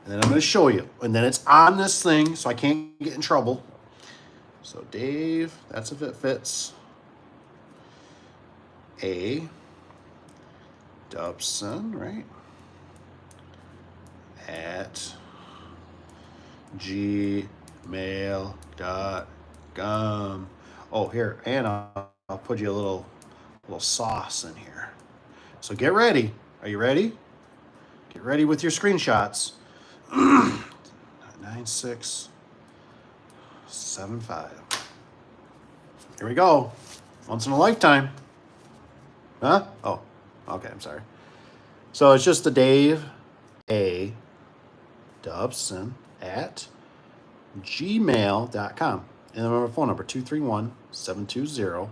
And then I'm going to show you. And then it's on this thing, so I can't get in trouble. So Dave, that's if it fits. A. Dubson, right? At gmail.com. Oh, here. And I'll put you a little sauce in here. So get ready. Are you ready? Get ready with your screenshots. 96 75. Here we go. Once in a lifetime. Huh? Oh, okay, I'm sorry. So it's just the Dave A. Dobson at gmail.com. And then our phone number, 231-720-9675.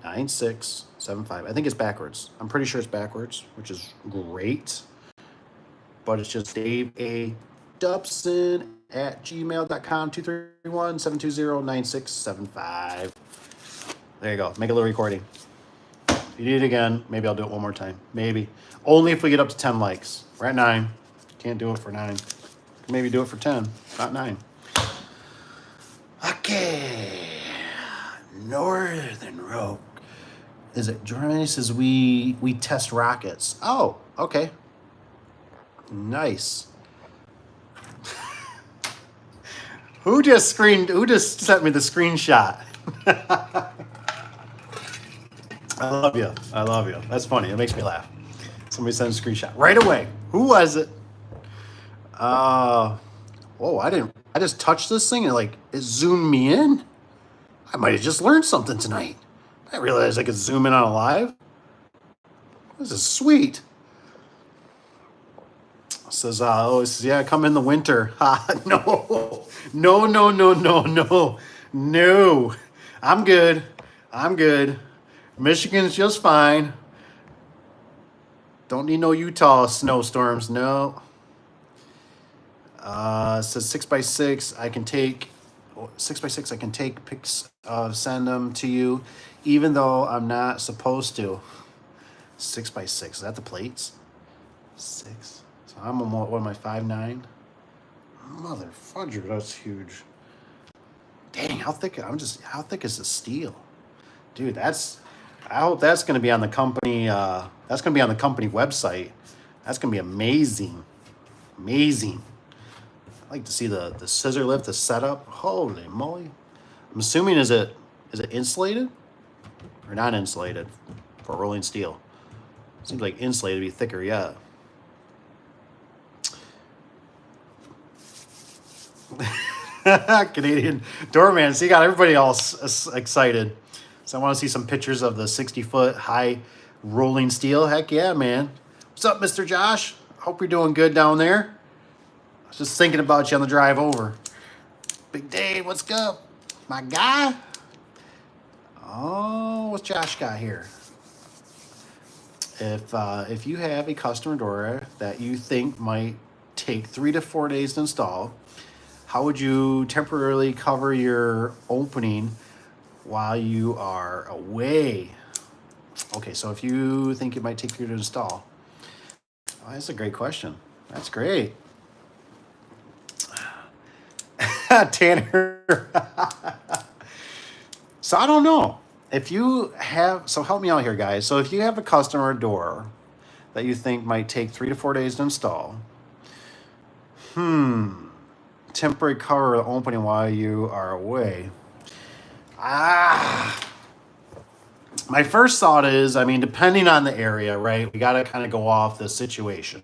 I think it's backwards. I'm pretty sure it's backwards, which is great. But it's just Dave A. Dobson at gmail.com, 231-720-9675. There you go. Make a little recording. If you need it again, maybe I'll do it one more time. Maybe. Only if we get up to 10 likes. We're at 9. Can't do it for 9. Maybe do it for 10, not 9. Okay. Northern Rope. Is it Germany? Says we test rockets. Oh, okay. Nice. Who just sent me the screenshot? I love you. That's funny. It makes me laugh. Somebody sent a screenshot right away. Who was it? I just touched this thing and it zoomed me in. I might have just learned something tonight. I realized I could zoom in on a live. This is sweet. It says, yeah, come in the winter. No. I'm good. Michigan's just fine. Don't need no Utah snowstorms. No. It says 6x6. I can take 6x6. I can take pics, send them to you, even though I'm not supposed to. 6x6. Is that the plates? 6. So I'm on what am I 5'9"? Mother fudger, that's huge. Dang, how thick is the steel? Dude, I hope that's gonna be on the company website. That's gonna be amazing. Amazing. I like to see the scissor lift, the setup. Holy moly. I'm assuming is it insulated or not insulated for rolling steel? Seems like insulated would be thicker yet. Canadian doorman. So you got everybody all excited. So I want to see some pictures of the 60-foot high rolling steel. Heck yeah, man. What's up, Mr. Josh? Hope you're doing good down there. I was just thinking about you on the drive over. Big Dave, what's up? My guy? Oh, what's Josh got here? If you have a customer door that you think might take 3 to 4 days to install, how would you temporarily cover your opening while you are away? Okay, so if you think it might take you to install, that's a great question. That's great. Tanner. So I don't know. So help me out here, guys. So if you have a customer door that you think might take 3 to 4 days to install, temporary cover the opening while you are away. My first thought is, depending on the area, right? We got to kind of go off the situation.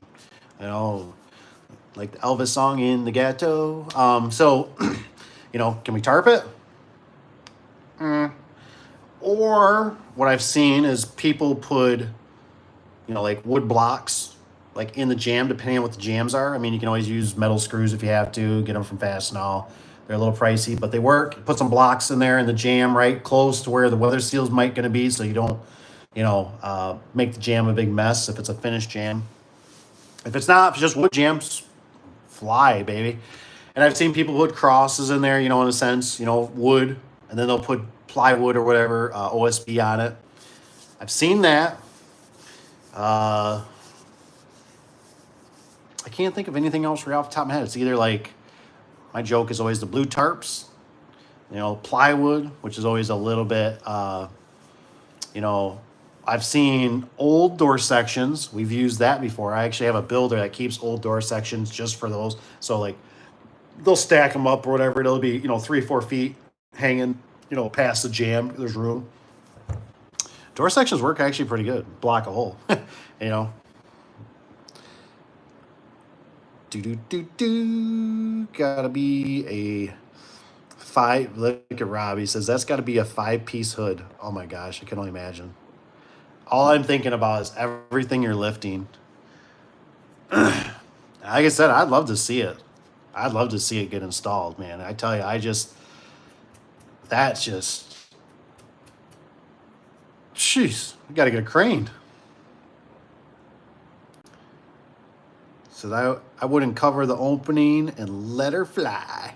Like the Elvis song, In the Ghetto. So, can we tarp it? Or what I've seen is people put, like wood blocks, like in the jam, depending on what the jams are. You can always use metal screws if you have to, get them from Fastenal. They're a little pricey, but they work. Put some blocks in there in the jam, right close to where the weather seals might going to be, so you don't, make the jam a big mess if it's a finished jam. If it's not, if it's just wood jams, fly, baby. And I've seen people put crosses in there, in a sense, wood, and then they'll put plywood or whatever, OSB on it. I've seen that. I can't think of anything else right off the top of my head. It's either like, my joke is always the blue tarps, plywood, which is always a little bit, I've seen old door sections. We've used that before. I actually have a builder that keeps old door sections just for those. So like they'll stack them up or whatever. It'll be, 3 or 4 feet hanging, past the jam. There's room. Door sections work actually pretty good. Block a hole, Gotta be a 5. Look at Rob. He says that's got to be a 5-piece hood. Oh my gosh, I can only imagine. All I'm thinking about is everything you're lifting. Like I said, I'd love to see it. I'd love to see it get installed, man. I tell you, that's just, jeez, we got to get a crane. So I wouldn't cover the opening and let her fly.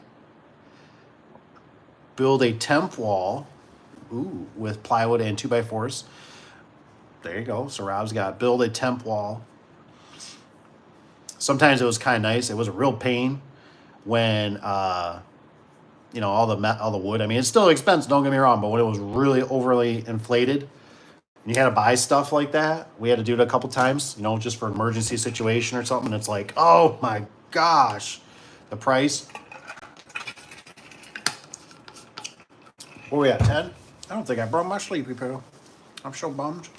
Build a temp wall, with plywood and 2x4s. There you go. So Rob's got build a temp wall. Sometimes it was kind of nice. It was a real pain when all the wood. I mean, it's still expensive. Don't get me wrong, but when it was really overly inflated, and you had to buy stuff like that, we had to do it a couple times. Just for emergency situation or something. It's like, oh my gosh, the price. Where we at, 10? I don't think I brought my sleepy pill. I'm so bummed.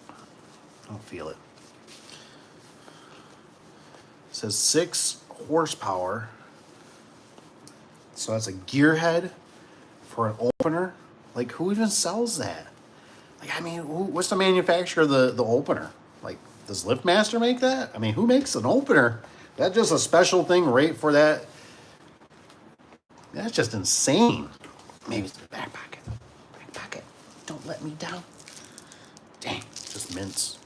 I don't feel it. It says 6 horsepower. So that's a gear head for an opener. Like, who even sells that? Like, I mean, what's the manufacturer of the opener? Like, does LiftMaster make that? I mean, who makes an opener? That's just a special thing right for that. That's just insane. Maybe it's the back pocket. Back pocket. Don't let me down. Dang, just mints.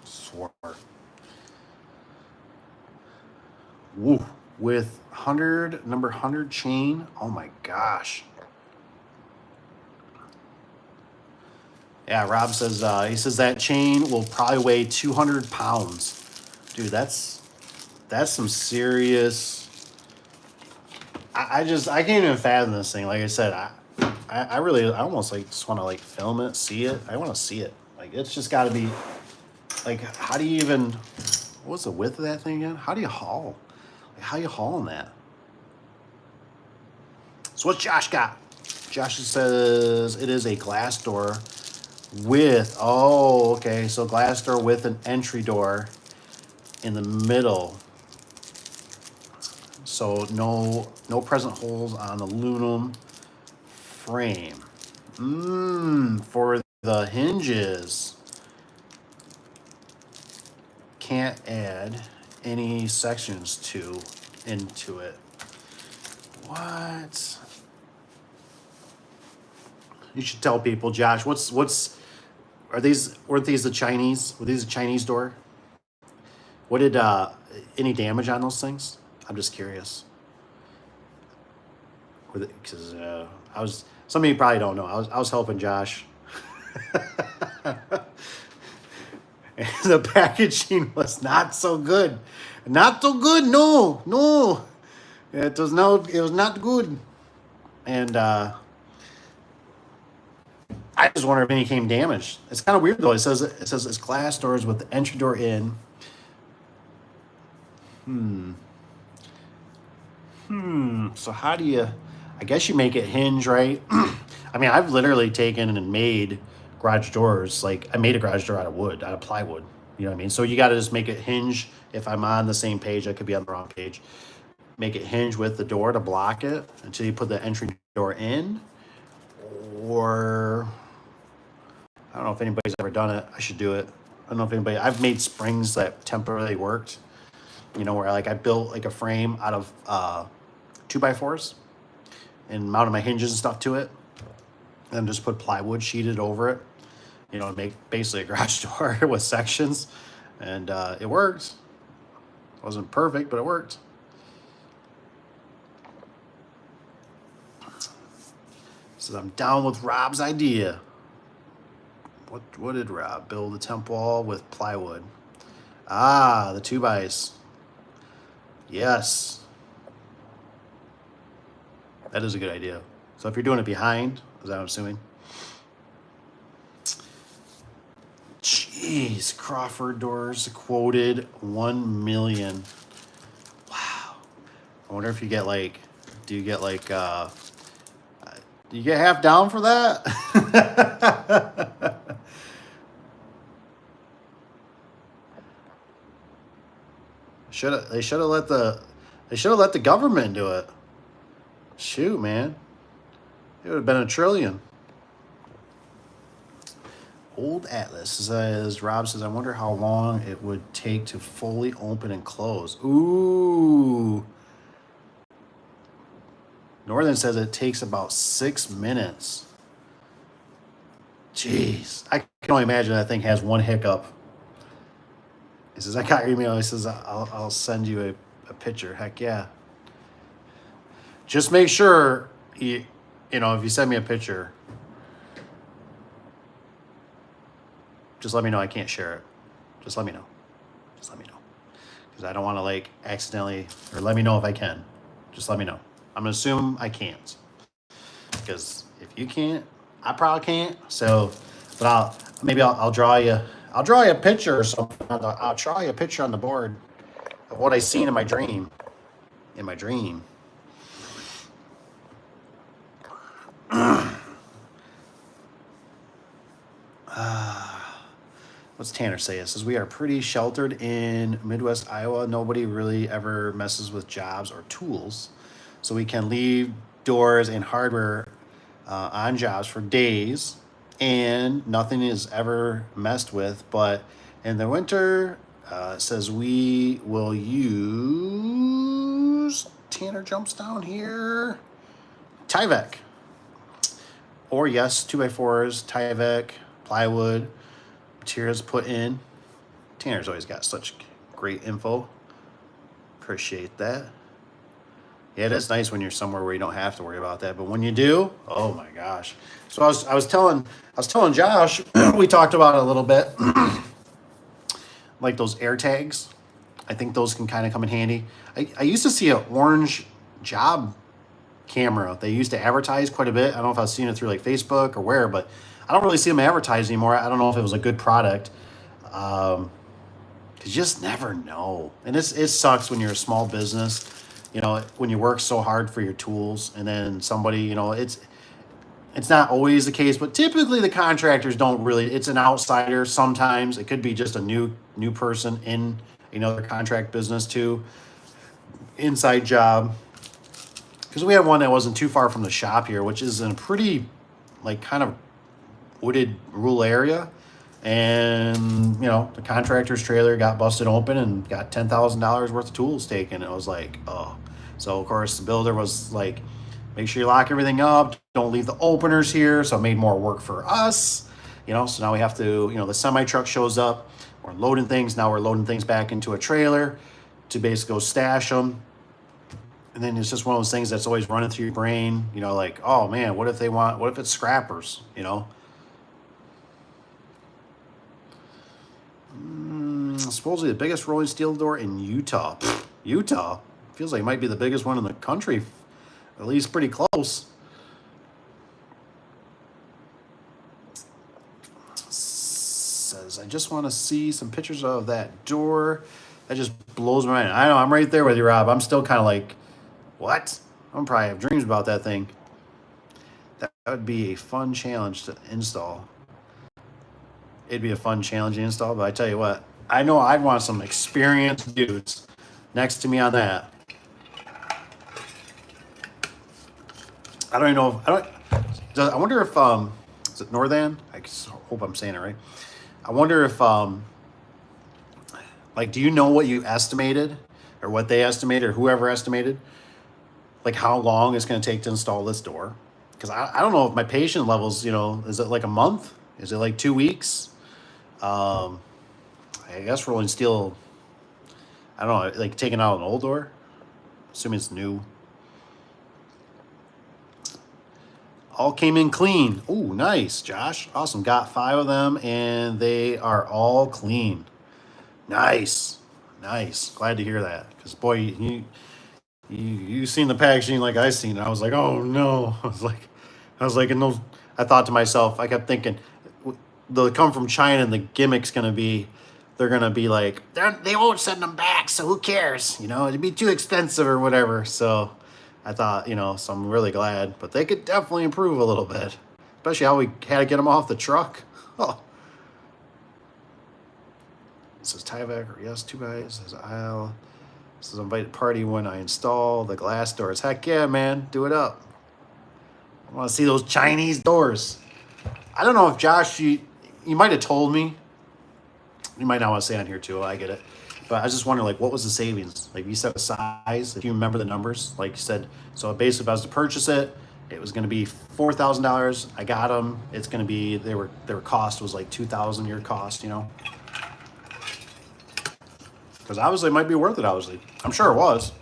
Swore. Woo. With number 100 chain. Oh my gosh. Yeah, Rob says, he says that chain will probably weigh 200 pounds. Dude, that's some serious. I can't even fathom this thing. Like I said, I almost just want to film it, see it. I want to see it. Like, it's just got to be, like, how do you even, what's the width of that thing again? How do you haul? Like, how you hauling that? So what's Josh got? Josh says it is a glass door with, so glass door with an entry door in the middle. So no present holes on aluminum frame. For the hinges. Can't add any sections into it. What? You should tell people, Josh, weren't these the Chinese? Were these a Chinese door? What did any damage on those things? I'm just curious. Because some of you probably don't know. I was helping Josh. And the packaging was not so good. Not so good, no. It was not good. And I just wonder if any came damaged. It's kind of weird though. It says it's glass doors with the entry door in. So how do you, I guess you make it hinge, right? I mean, I've literally taken and made garage doors. Like, I made a garage door out of plywood. You know what I mean? So you got to just make it hinge. If I'm on the same page, I could be on the wrong page. Make it hinge with the door to block it until you put the entry door in. Or, I don't know if anybody's ever done it. I should do it. I don't know if I've made springs that temporarily worked. Where I built a frame out of 2x4s and mounted my hinges and stuff to it, and just put plywood sheeted over it, make basically a garage door with sections, and it worked. It wasn't perfect, but it worked. So I'm down with Rob's idea. What did Rob build? A temp wall with plywood. The 2x. Yes. That is a good idea. So if you're doing it behind, is that what I'm assuming? Jeez, Crawford doors quoted $1 million. Wow. I wonder if you get do you get half down for that? They should have let the They should have let the government do it. Shoot, man. It would have been a trillion. Old Atlas says, Rob says, I wonder how long it would take to fully open and close. Ooh. Northern says it takes about 6 minutes. Jeez. I can only imagine that thing has one hiccup. He says, I got your email. He says, I'll send you a picture. Heck yeah. Just make sure, if you send me a picture, just let me know I can't share it. Just let me know. Just let me know. Because I don't want to accidentally, or let me know if I can. Just let me know. I'm going to assume I can't. Because if you can't, I probably can't. So, but I'll draw you a picture or something. I'll draw you a picture on the board of what I seen in my dream. In my dream. What's Tanner say? It says, we are pretty sheltered in Midwest Iowa. Nobody really ever messes with jobs or tools. So we can leave doors and hardware on jobs for days and nothing is ever messed with. But in the winter, it says we will use, Tanner jumps down here, Tyvek. Or yes, 2x4s, Tyvek, plywood, materials put in. Tanner's always got such great info. Appreciate that. Yeah, it is nice when you're somewhere where you don't have to worry about that. But when you do, oh my gosh. So I was telling Josh, we talked about it a little bit. Like those air tags. I think those can kind of come in handy. I used to see an orange job camera. They used to advertise quite a bit. I don't know if I've seen it through Facebook or where, but I don't really see them advertised anymore. I don't know if it was a good product. Because you just never know. And it sucks when you're a small business, when you work so hard for your tools and then somebody, it's not always the case, but typically the contractors don't really, it's an outsider. Sometimes it could be just a new person in another contract business too. Inside job. Because we had one that wasn't too far from the shop here, which is in a pretty, kind of wooded rural area. And, the contractor's trailer got busted open and got $10,000 worth of tools taken. It was like, oh. So, of course, the builder was like, make sure you lock everything up. Don't leave the openers here. So it made more work for us. So now we have to, the semi-truck shows up. We're loading things. Now we're loading things back into a trailer to basically go stash them. And then it's just one of those things that's always running through your brain, oh man, what if it's scrappers, Supposedly the biggest rolling steel door in Utah. Utah? Feels like it might be the biggest one in the country, at least pretty close. Says, I just want to see some pictures of that door. That just blows my mind. I know, I'm right there with you, Rob. I'm still kind of like, what? I'm probably have dreams about that thing. That would be a fun challenge to install. It'd be a fun challenge to install, but I tell you what, I know I'd want some experienced dudes next to me on that. I don't even know if, I wonder if, is it Northern? I hope I'm saying it right. I wonder if, do you know what you estimated or what they estimated or whoever estimated? How long it's going to take to install this door? Because I don't know if my patient levels, is it a month? Is it 2 weeks? I guess rolling steel, I don't know, taking out an old door? Assuming it's new. All came in clean. Ooh, nice, Josh. Awesome. Got 5 of them, and they are all clean. Nice. Glad to hear that. Because, boy, you seen the packaging like I seen it. I was like, oh no. I was like, and those. I thought to myself, I kept thinking, they'll come from China, and the gimmick's gonna be, they're gonna be like, they won't send them back, so who cares? It'd be too expensive or whatever. So I thought, so I'm really glad, but they could definitely improve a little bit, especially how we had to get them off the truck. Oh. It says Tyvek, or yes, 2 guys. It says aisle. This is invite party when I install the glass doors. Heck yeah, man. Do it up. I want to see those Chinese doors. I don't know if Josh, you might have told me. You might not want to say on here too. I get it. But I was just wondering, like, what was the savings? Like, you said a size. If you remember the numbers, like you said, so basically, if I was to purchase it, it was going to be $4,000. I got them. It's going to be their cost was like $2,000 your cost. You know, because obviously it might be worth it. Obviously, I'm sure it was.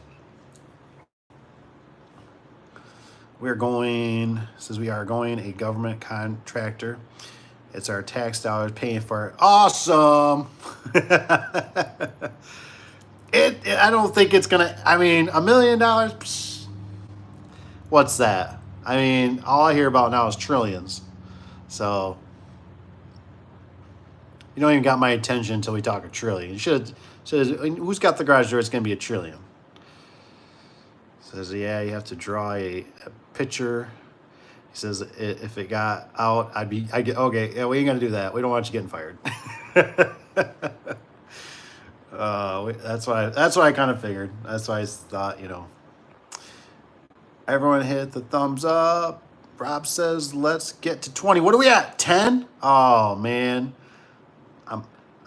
We are going. Says we are going a government contractor. It's our tax dollars paying for it. Awesome. I don't think it's gonna. I mean, $1 million. What's that? I mean, all I hear about now is trillions. So you don't even got my attention until we talk a trillion. You should. Who's got the garage door? It's gonna be $1 trillion. Says yeah, you have to draw a picture. He says if it got out, I'd get okay. Yeah, we ain't gonna do that. We don't want you getting fired. That's what I kind of figured. That's why I thought, everyone hit the thumbs up. Rob says, let's get to 20. What are we at? 10? Oh man.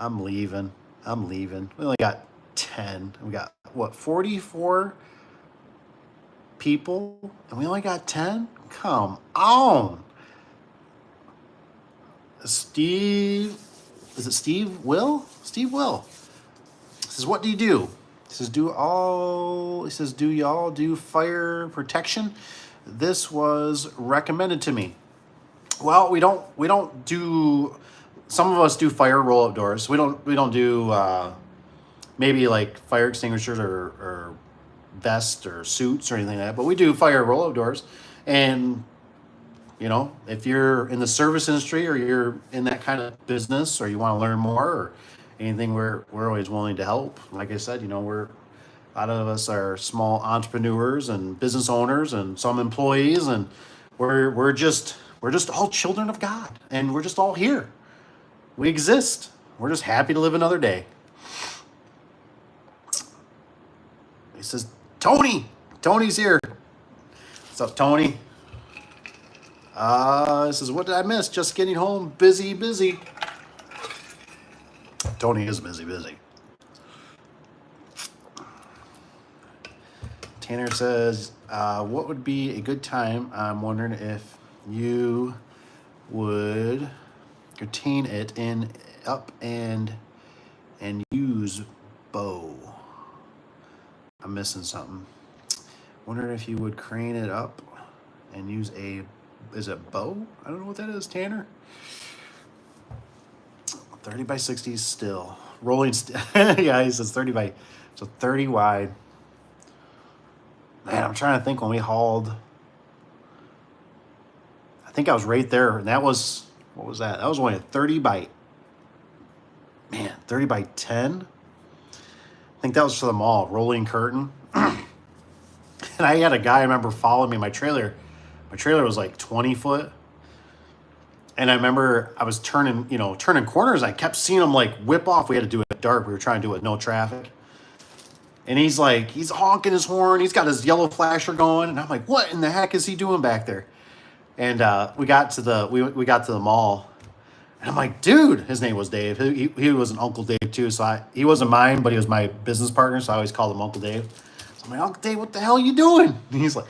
I'm leaving. We only got 10. We got what, 44 people? And we only got 10? Come on. Steve, is it Steve Will? Steve Will. Says, what do you do? He says, do y'all do fire protection? This was recommended to me. Well, we don't do, some of us do fire roll-up doors. We don't do maybe like fire extinguishers or vests or suits or anything like that, but we do fire roll-up doors. And if you're in the service industry or you're in that kind of business or you want to learn more or anything, we're always willing to help. Like I said, a lot of us are small entrepreneurs and business owners and some employees, and we're just all children of God, and we're just all here. We exist. We're just happy to live another day. He says, Tony's here. What's up, Tony? This is what did I miss? Just getting home. Busy. Tony is busy. Tanner says, what would be a good time? I'm wondering if you would retain it in up and use bow. I'm missing something. Wondering if you would crane it up and use is it bow? I don't know what that is, Tanner. 30 by 60 still. Rolling yeah, he says 30 wide. Man, I'm trying to think when we hauled. I think I was right there, and that was, what was that? That was only a 30 by 10. I think that was for the mall, rolling curtain. And I had a guy, I remember, following me in my trailer. My trailer was like 20 foot. And I remember I was turning corners. I kept seeing him like whip off. We had to do it dark. We were trying to do it with no traffic. And he's honking his horn. He's got his yellow flasher going. And I'm like, what in the heck is he doing back there? And we got to the mall. And I'm like, dude, his name was Dave. He was an Uncle Dave too. So he wasn't mine, but he was my business partner. So I always called him Uncle Dave. So I'm like, Uncle Dave, what the hell are you doing? And he's like,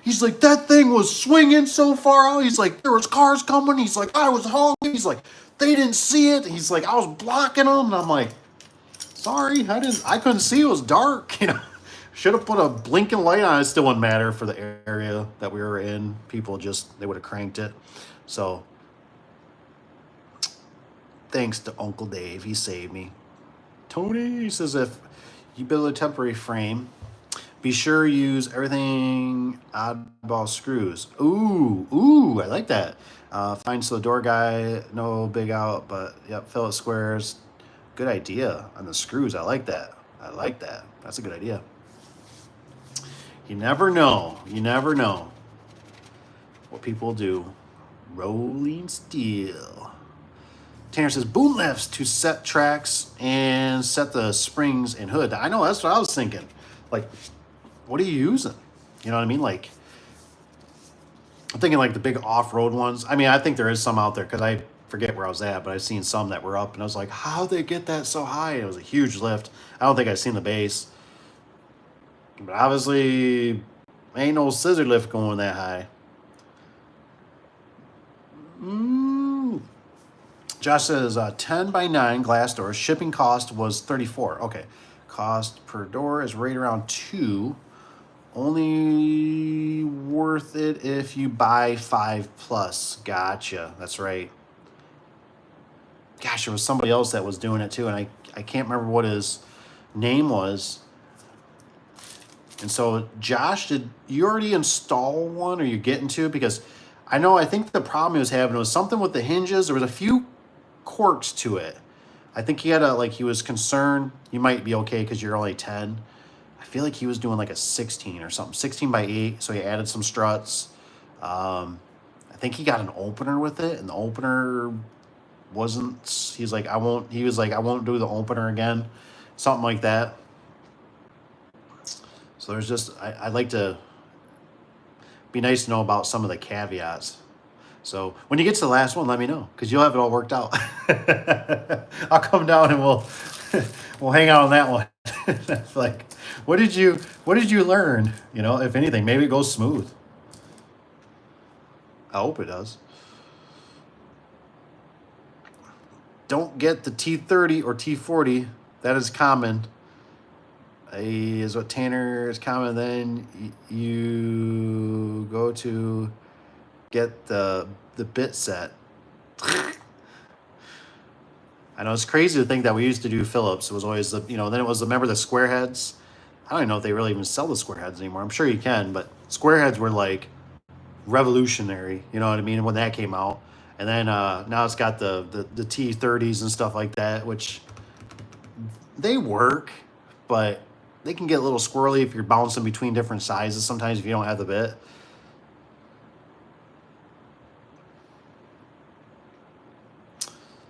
he's like, that thing was swinging so far out. He's like, there was cars coming. He's like, I was honking. He's like, they didn't see it. He's like, I was blocking them. And I'm like, sorry, I couldn't see. It was dark. Should have put a blinking light on. It still wouldn't matter for the area that we were in. People they would have cranked it. So thanks to Uncle Dave. He saved me. Tony says, if you build a temporary frame, be sure to use everything oddball screws. Ooh, I like that. Find the door guy, no big out, but yep, fill it squares. Good idea on the screws. I like that. That's a good idea. You never know what people do. Rolling steel. Tanner says boom lifts to set tracks and set the springs and hood. I know, that's what I was thinking. Like, what are you using? You know what I mean? Like, I'm thinking like the big off-road ones. I mean, I think there is some out there because I forget where I was at, but I've seen some that were up, and I was like, how'd they get that so high? It was a huge lift. I don't think I've seen the base, but obviously, ain't no scissor lift going that high. Josh says 10 by 9 glass doors. Shipping cost was 34. Okay, cost per door is right around 2. Only worth it if you buy 5 plus. Gotcha. That's right. Gosh, there was somebody else that was doing it too, and I can't remember what his name was. And so, Josh, did you already install one, or you getting to? Because I think the problem he was having was something with the hinges. There was a few quirks to it. I think he had he was concerned you might be okay because you're only 10. I feel like he was doing like a 16 or something, 16 by 8. So he added some struts. I think he got an opener with it, and the opener wasn't. He was like, I won't do the opener again, something like that. So there's just, I'd like to be nice to know about some of the caveats. So when you get to the last one, let me know, because you'll have it all worked out. I'll come down and we'll hang out on that one. Like, what did you learn? You know, if anything, maybe it goes smooth. I hope it does. Don't get the T30 or T40. That is common. Is what Tanner is common. Then you go to get the bit set. I know it's crazy to think that we used to do Phillips. It was always then it was remember the square heads. I don't even know if they really even sell the square heads anymore. I'm sure you can, but square heads were like revolutionary. You know what I mean? When that came out, and then now it's got the T30s and stuff like that, which they work, but they can get a little squirrely if you're bouncing between different sizes sometimes if you don't have the bit.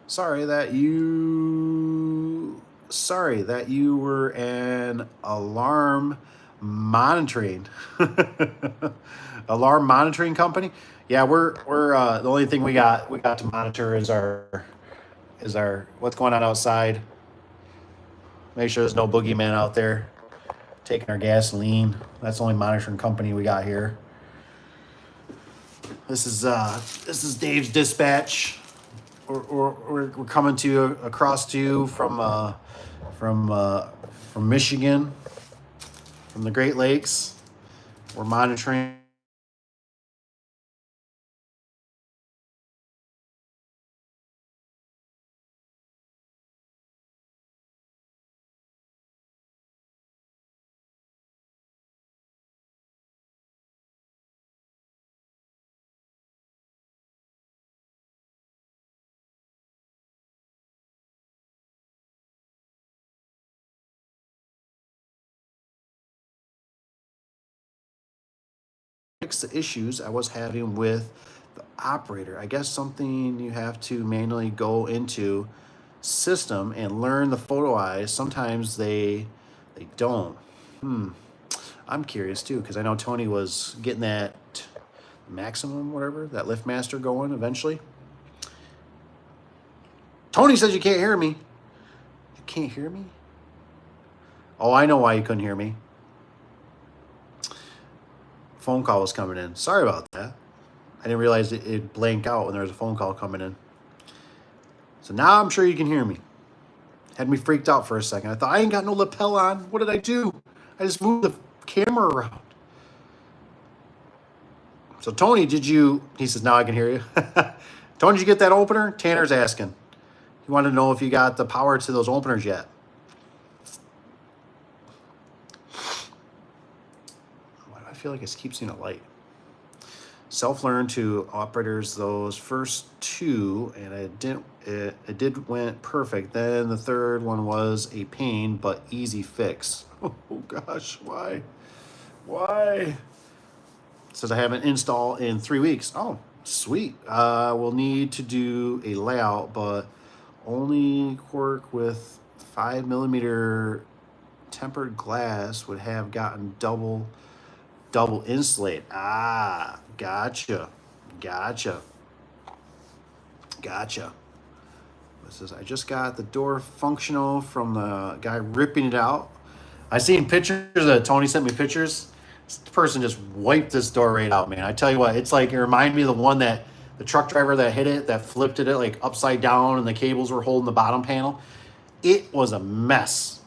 Sorry that you were an alarm monitoring company. Yeah, we're the only thing we got to monitor is our what's going on outside. Make sure there's no boogeyman out there taking our gasoline. That's the only monitoring company we got here. This is Dave's dispatch. We're coming to you across to you from Michigan, from the Great Lakes. We're monitoring. Fix the issues I was having with the operator. I guess something you have to manually go into system and learn the photo eyes. Sometimes they don't. I'm curious too, because I know Tony was getting that maximum, whatever, that LiftMaster going eventually. Tony says you can't hear me. You can't hear me? Oh, I know why you couldn't hear me. Phone call was coming in. Sorry about that. I didn't realize it'd blank out when there was a phone call coming in. So now I'm sure you can hear me. Had me freaked out for a second. I thought, I ain't got no lapel on. What did I do? I just moved the camera around. So Tony, he says, now I can hear you. Tony, did you get that opener? Tanner's asking. He wanted to know if you got the power to those openers yet. Why do I feel like I keep seeing a light? Self-learn to operators those first two, and it did went perfect. Then the third one was a pain, but easy fix. Oh gosh, why? It says I have an install in 3 weeks. Oh, sweet. We'll need to do a layout, but Only cork with 5 millimeter tempered glass would have gotten double insulate. Ah, gotcha. It says I just got the door functional from the guy ripping it out. I seen pictures that Tony sent me pictures. This person just wiped this door right out, man. I tell you what, it's like it reminded me of the one that the truck driver that hit it, that flipped it like upside down, and the cables were holding the bottom panel. It was a mess.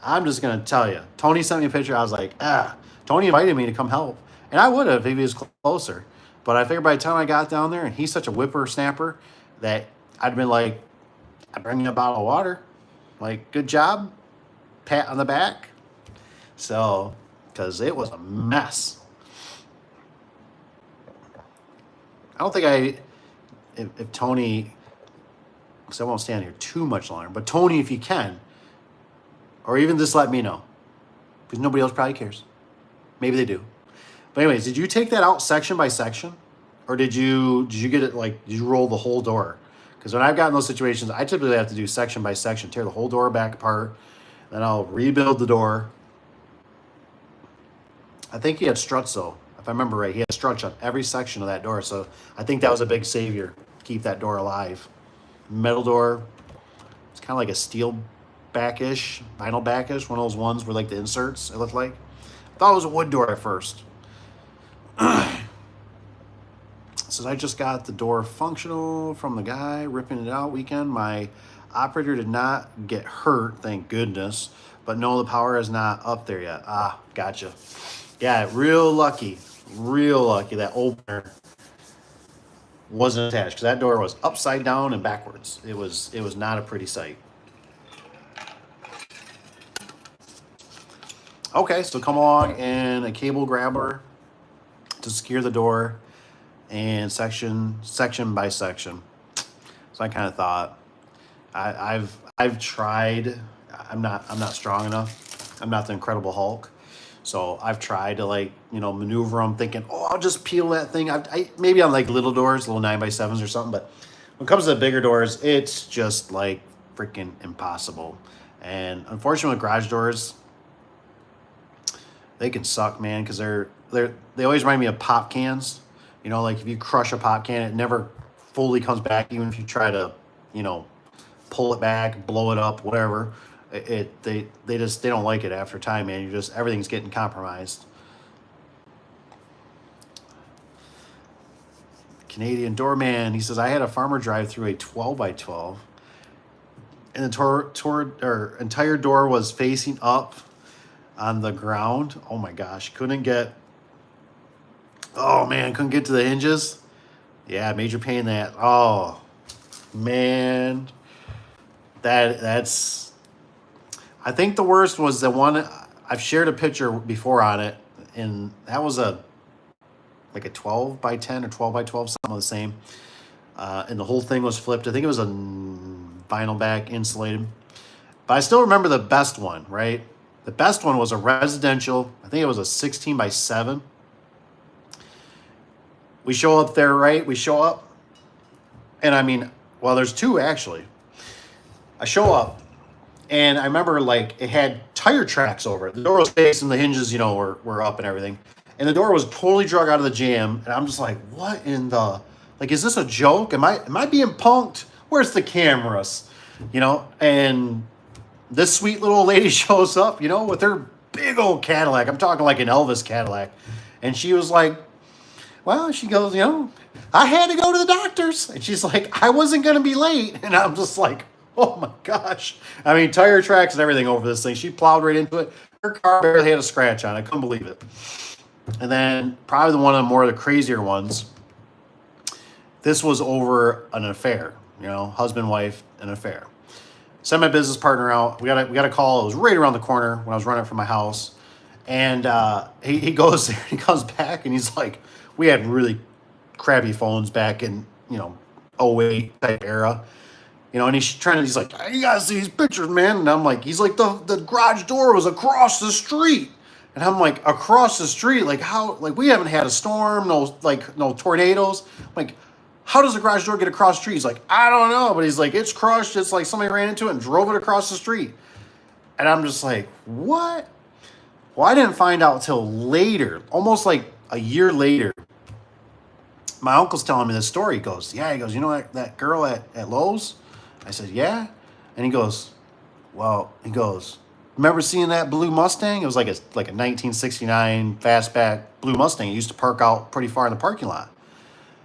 I'm just gonna tell you. Tony sent me a picture. I was like, ah. Tony invited me to come help, and I would have if he was closer. But I figured by the time I got down there, and he's such a whippersnapper that I'd been like, I bring you a bottle of water. Like, good job, pat on the back. So, because it was a mess. I don't think if Tony, because I won't stand here too much longer, but Tony, if you can, or even just let me know, because nobody else probably cares. Maybe they do. But anyways, did you take that out section by section, or did you get it like, did you roll the whole door? Because when I've gotten those situations, I typically have to do section by section, tear the whole door back apart, then I'll rebuild the door. I think he had struts though, if I remember right. He had struts on every section of that door, so I think that was a big savior to keep that door alive. Metal door, it's kind of like a steel backish, vinyl backish, one of those ones where like the inserts, it looked like. I thought it was a wood door at first. Says I just got the door functional from the guy ripping it out weekend. My operator did not get hurt, thank goodness, but no, the power is not up there yet. Ah, gotcha. Yeah, real lucky that opener wasn't attached, because that door was upside down and backwards. It was not a pretty sight. Okay, so come along and a cable grabber to secure the door, and section by section. So I kind of thought, I've tried. I'm not strong enough. I'm not the Incredible Hulk. So I've tried to maneuver them, thinking, oh, I'll just peel that thing. I maybe on like little doors, little 9x7s or something. But when it comes to the bigger doors, it's just like freaking impossible. And unfortunately, with garage doors, they can suck, man, because they always remind me of pop cans. Like if you crush a pop can, it never fully comes back, even if you try to, pull it back, blow it up, whatever. They don't like it after time, man. Everything's getting compromised. Canadian doorman, he says, I had a farmer drive through a 12x12, and the entire door was facing up on the ground. Oh my gosh, couldn't get to the hinges. Yeah, major pain that. Oh man, that's. I think the worst was the one. I've shared a picture before on it, and that was a 12x10 or 12x12, something the same. And the whole thing was flipped. I think it was a vinyl back insulated. But I still remember the best one, right? The best one was a residential. I think it was a 16x7. We show up there, right? We show up. And I mean, well, there's two actually. I show up, and I remember it had tire tracks over it. The door was facing, the hinges, were up and everything. And the door was totally drug out of the jam. And I'm just like, what in the, is this a joke? Am I being punked? Where's the cameras? And this sweet little lady shows up, with her big old Cadillac. I'm talking like an Elvis Cadillac. And she was like, well, she goes, I had to go to the doctor's. And she's like, I wasn't going to be late. And I'm just like, oh my gosh. I mean, tire tracks and everything over this thing. She plowed right into it. Her car barely had a scratch on it. I couldn't believe it. And then probably one of the crazier ones, this was over an affair, husband, wife, an affair. Sent my business partner out. We got a call. It was right around the corner when I was running from my house. And he goes there, he comes back, and he's like, we had really crappy phones back in, 08 type era. And he's like, you gotta see these pictures, man. And I'm like, he's like, the garage door was across the street. And I'm like, across the street? Like how, we haven't had a storm, no tornadoes. I'm like, how does the garage door get across the street? He's like, I don't know. But he's like, it's crushed. It's like somebody ran into it and drove it across the street. And I'm just like, what? Well, I didn't find out till later, almost like a year later. My uncle's telling me this story. He goes, yeah. He goes, you know that girl at Lowe's? I said, yeah. And he goes, well, remember seeing that blue Mustang? It was like a 1969 fastback blue Mustang. It used to park out pretty far in the parking lot.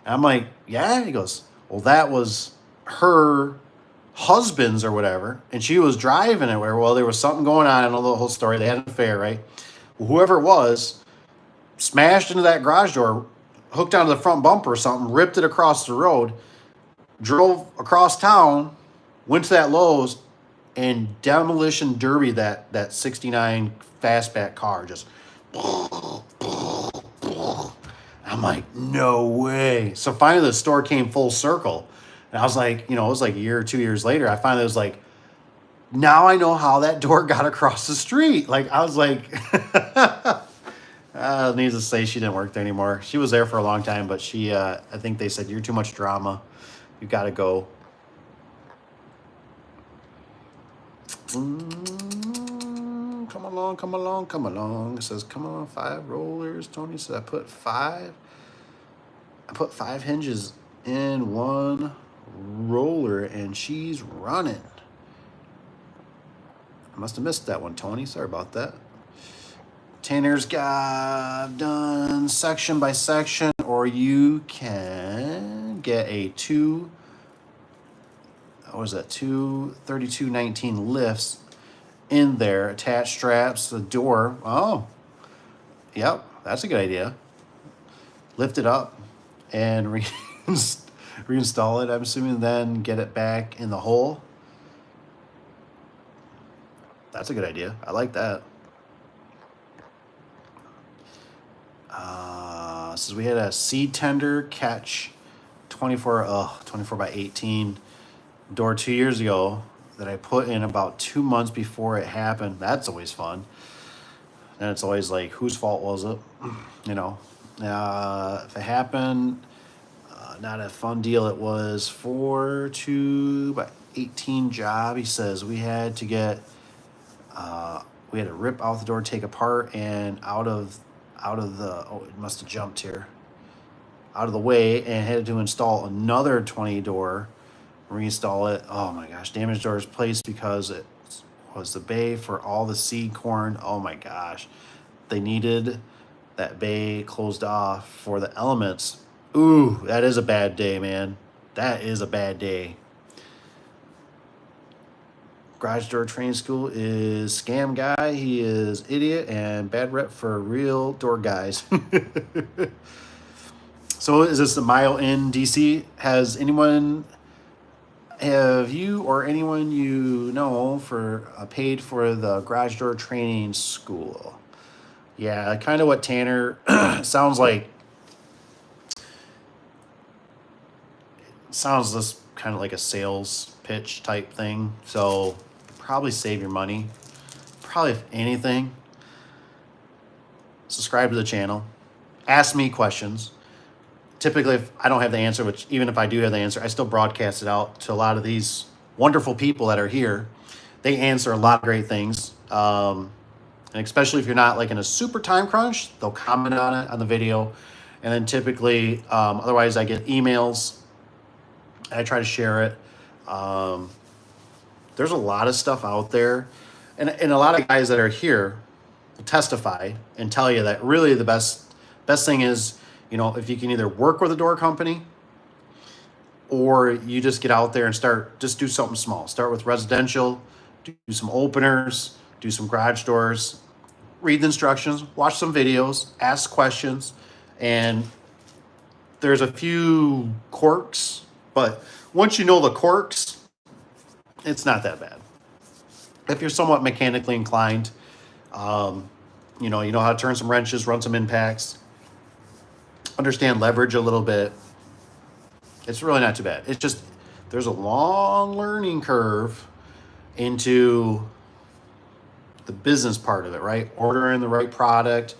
And I'm like, yeah. He goes, well, that was her husband's or whatever, and she was driving it. Well, there was something going on. I know the whole story. They had an affair, right? Well, whoever it was smashed into that garage door, hooked onto the front bumper or something, ripped it across the road, drove across town, went to that Lowe's, and demolition derby that 69 fastback car. Just, I'm like, no way. So finally the store came full circle. And I was like, it was like a year or 2 years later, I finally was like, now I know how that door got across the street. Like, I was like, needless to say, she didn't work there anymore. She was there for a long time, but she, I think they said, you're too much drama. You got to go. Come along. It says, come on, 5 rollers. Tony said, I put 5 hinges in 1 roller and she's running. I must have missed that one, Tony. Sorry about that. Tanner's got done section by section, or you can get a 3219 lifts in there, attached straps, the door. Oh, yep, that's a good idea. Lift it up and reinstall it, I'm assuming, then get it back in the hole. That's a good idea. I like that. Says we had a seed tender catch 24 by 18 door 2 years ago that I put in about 2 months before it happened. That's always fun. And it's always like, whose fault was it? If it happened, not a fun deal. It was 2 by 18 job. He says we had to rip out the door, take apart, and out of the, it must have jumped here, out of the way, and had to install another 20 door, reinstall it. Oh my gosh, damaged doors placed because it was the bay for all the seed corn. Oh my gosh, they needed that bay closed off for the elements. Ooh, that is a bad day, man. That is a bad day. Garage door training school is scam guy. He is idiot and bad rep for real door guys. So is this the mile in DC? Have you or anyone you know paid for the garage door training school? Yeah, kind of what Tanner sounds like. Sounds just kind of like a sales pitch type thing. So probably save your money. Probably, if anything, subscribe to the channel. Ask me questions. Typically, if I don't have the answer, which even if I do have the answer, I still broadcast it out to a lot of these wonderful people that are here. They answer a lot of great things. And especially if you're not like in a super time crunch, they'll comment on it on the video. And then typically, otherwise I get emails. I try to share it. There's a lot of stuff out there. And a lot of guys that are here will testify and tell you that really the best thing is, if you can either work with a door company or you just get out there and just do something small. Start with residential, do some openers, do some garage doors, read the instructions, watch some videos, ask questions. And there's a few quirks, but once you know the quirks, it's not that bad. If you're somewhat mechanically inclined, you know how to turn some wrenches, run some impacts, understand leverage a little bit, it's really not too bad. It's just there's a long learning curve into the business part of it, right? Ordering the right product,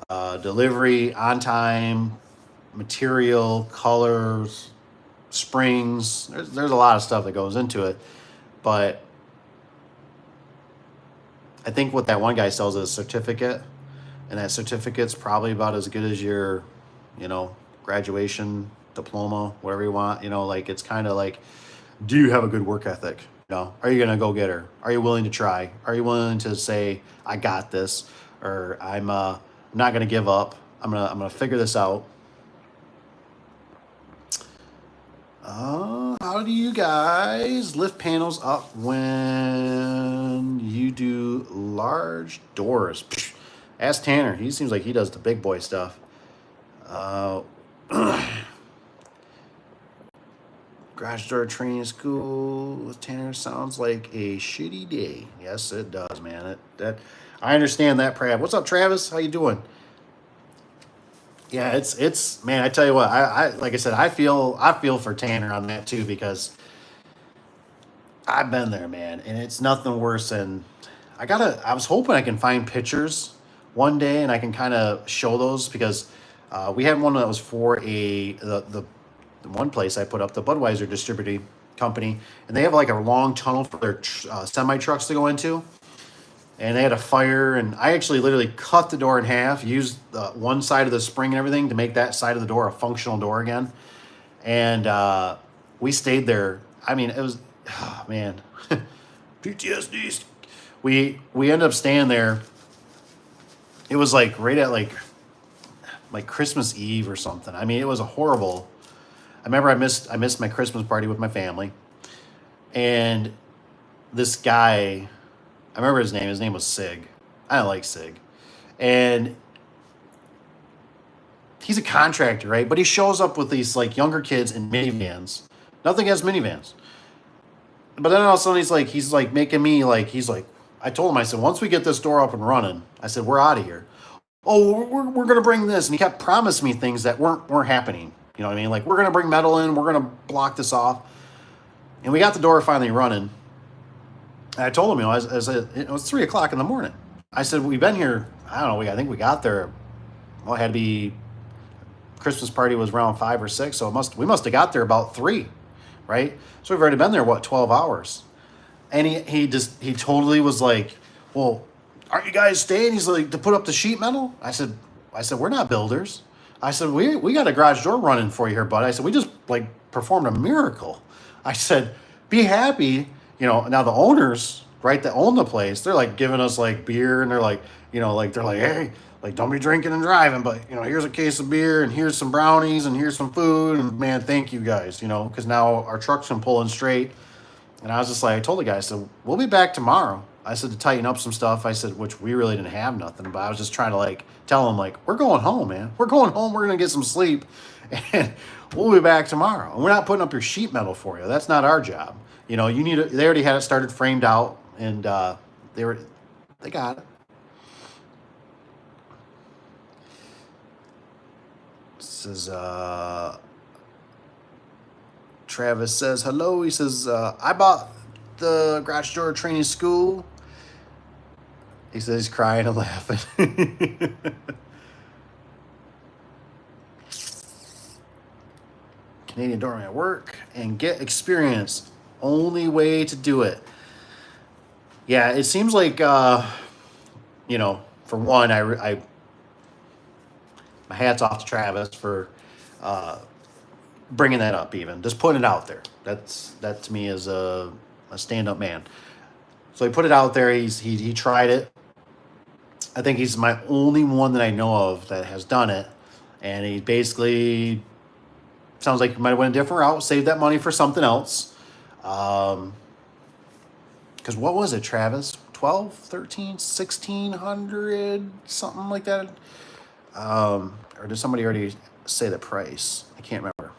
delivery on time, material, colors, springs. There's a lot of stuff that goes into it, but I think what that one guy sells is a certificate, and that certificate's probably about as good as your, you know, graduation diploma, whatever you want. You know, like it's kind of like, do you have a good work ethic? You know, are you gonna go get her? Are you willing to try? Are you willing to say, I got this, or I'm not gonna give up. I'm gonna figure this out. How do you guys lift panels up when you do large doors? Psh, ask Tanner. He seems like he does the big boy stuff. Uh, Garage door training school with Tanner sounds like a shitty day. Yes, it does, man. That I understand that, Prav. What's up, Travis? How you doing? Yeah, it's man. I tell you what, I like I said, I feel for Tanner on that too because I've been there, man, and it's nothing worse than I was hoping I can find pictures one day and I can kind of show those because we had one that was for the one place I put up, the Budweiser distributing company, and they have like a long tunnel for their semi trucks to go into. And they had a fire, and I actually literally cut the door in half, used one side of the spring and everything to make that side of the door a functional door again. And we stayed there. I mean, it was, oh, man, PTSD. We ended up staying there. It was like right at like Christmas Eve or something. I mean, it was a horrible. I remember I missed my Christmas party with my family, and this guy. I remember his name. His name was Sig. I don't like Sig. And he's a contractor, right? But he shows up with these like younger kids in minivans. Nothing against minivans. But then all of a sudden he's like making me like, he's like, I told him, I said, once we get this door up and running, I said, we're out of here. Oh, we're going to bring this. And he kept promising me things that weren't happening. You know what I mean? Like, we're going to bring metal in. We're going to block this off. And we got the door finally running. And I told him, you know, I said, it was 3 o'clock in the morning. I said, we've been here, I don't know, I think we got there, well, it had to be, Christmas party was around 5 or 6, so we must have got there about 3, right? So we've already been there, 12 hours? And he totally was like, well, aren't you guys staying? He's like, to put up the sheet metal? I said, we're not builders. I said, we got a garage door running for you here, bud. I said, we just like performed a miracle. I said, be happy. You know, now the owners, right, that own the place, they're like giving us like beer, and they're like, you know, like they're like, hey, like don't be drinking and driving, but you know, here's a case of beer and here's some brownies and here's some food, and man, thank you guys, you know, because now our trucks can pull in straight. And I was just like, I told the guy, I said, we'll be back tomorrow. I said to tighten up some stuff. I said, which we really didn't have nothing, but I was just trying to like tell him like, we're going home, man. We're going home. We're gonna get some sleep, and we'll be back tomorrow. And we're not putting up your sheet metal for you. That's not our job. You know, they already had it started framed out, and they got it. This is Travis says hello. He says I bought the garage door training school. He says he's crying and laughing. Canadian doorman at work and get experience. Only way to do it. Yeah, it seems like, you know, for one, I my hat's off to Travis for bringing that up. Even just putting it out there. That to me is a stand-up man. So he put it out there. He tried it. I think he's my only one that I know of that has done it, and he basically sounds like he might have went a different route, saved that money for something else. Because what was it, Travis? 12, 13, 1600, something like that? Or did somebody already say the price? I can't remember.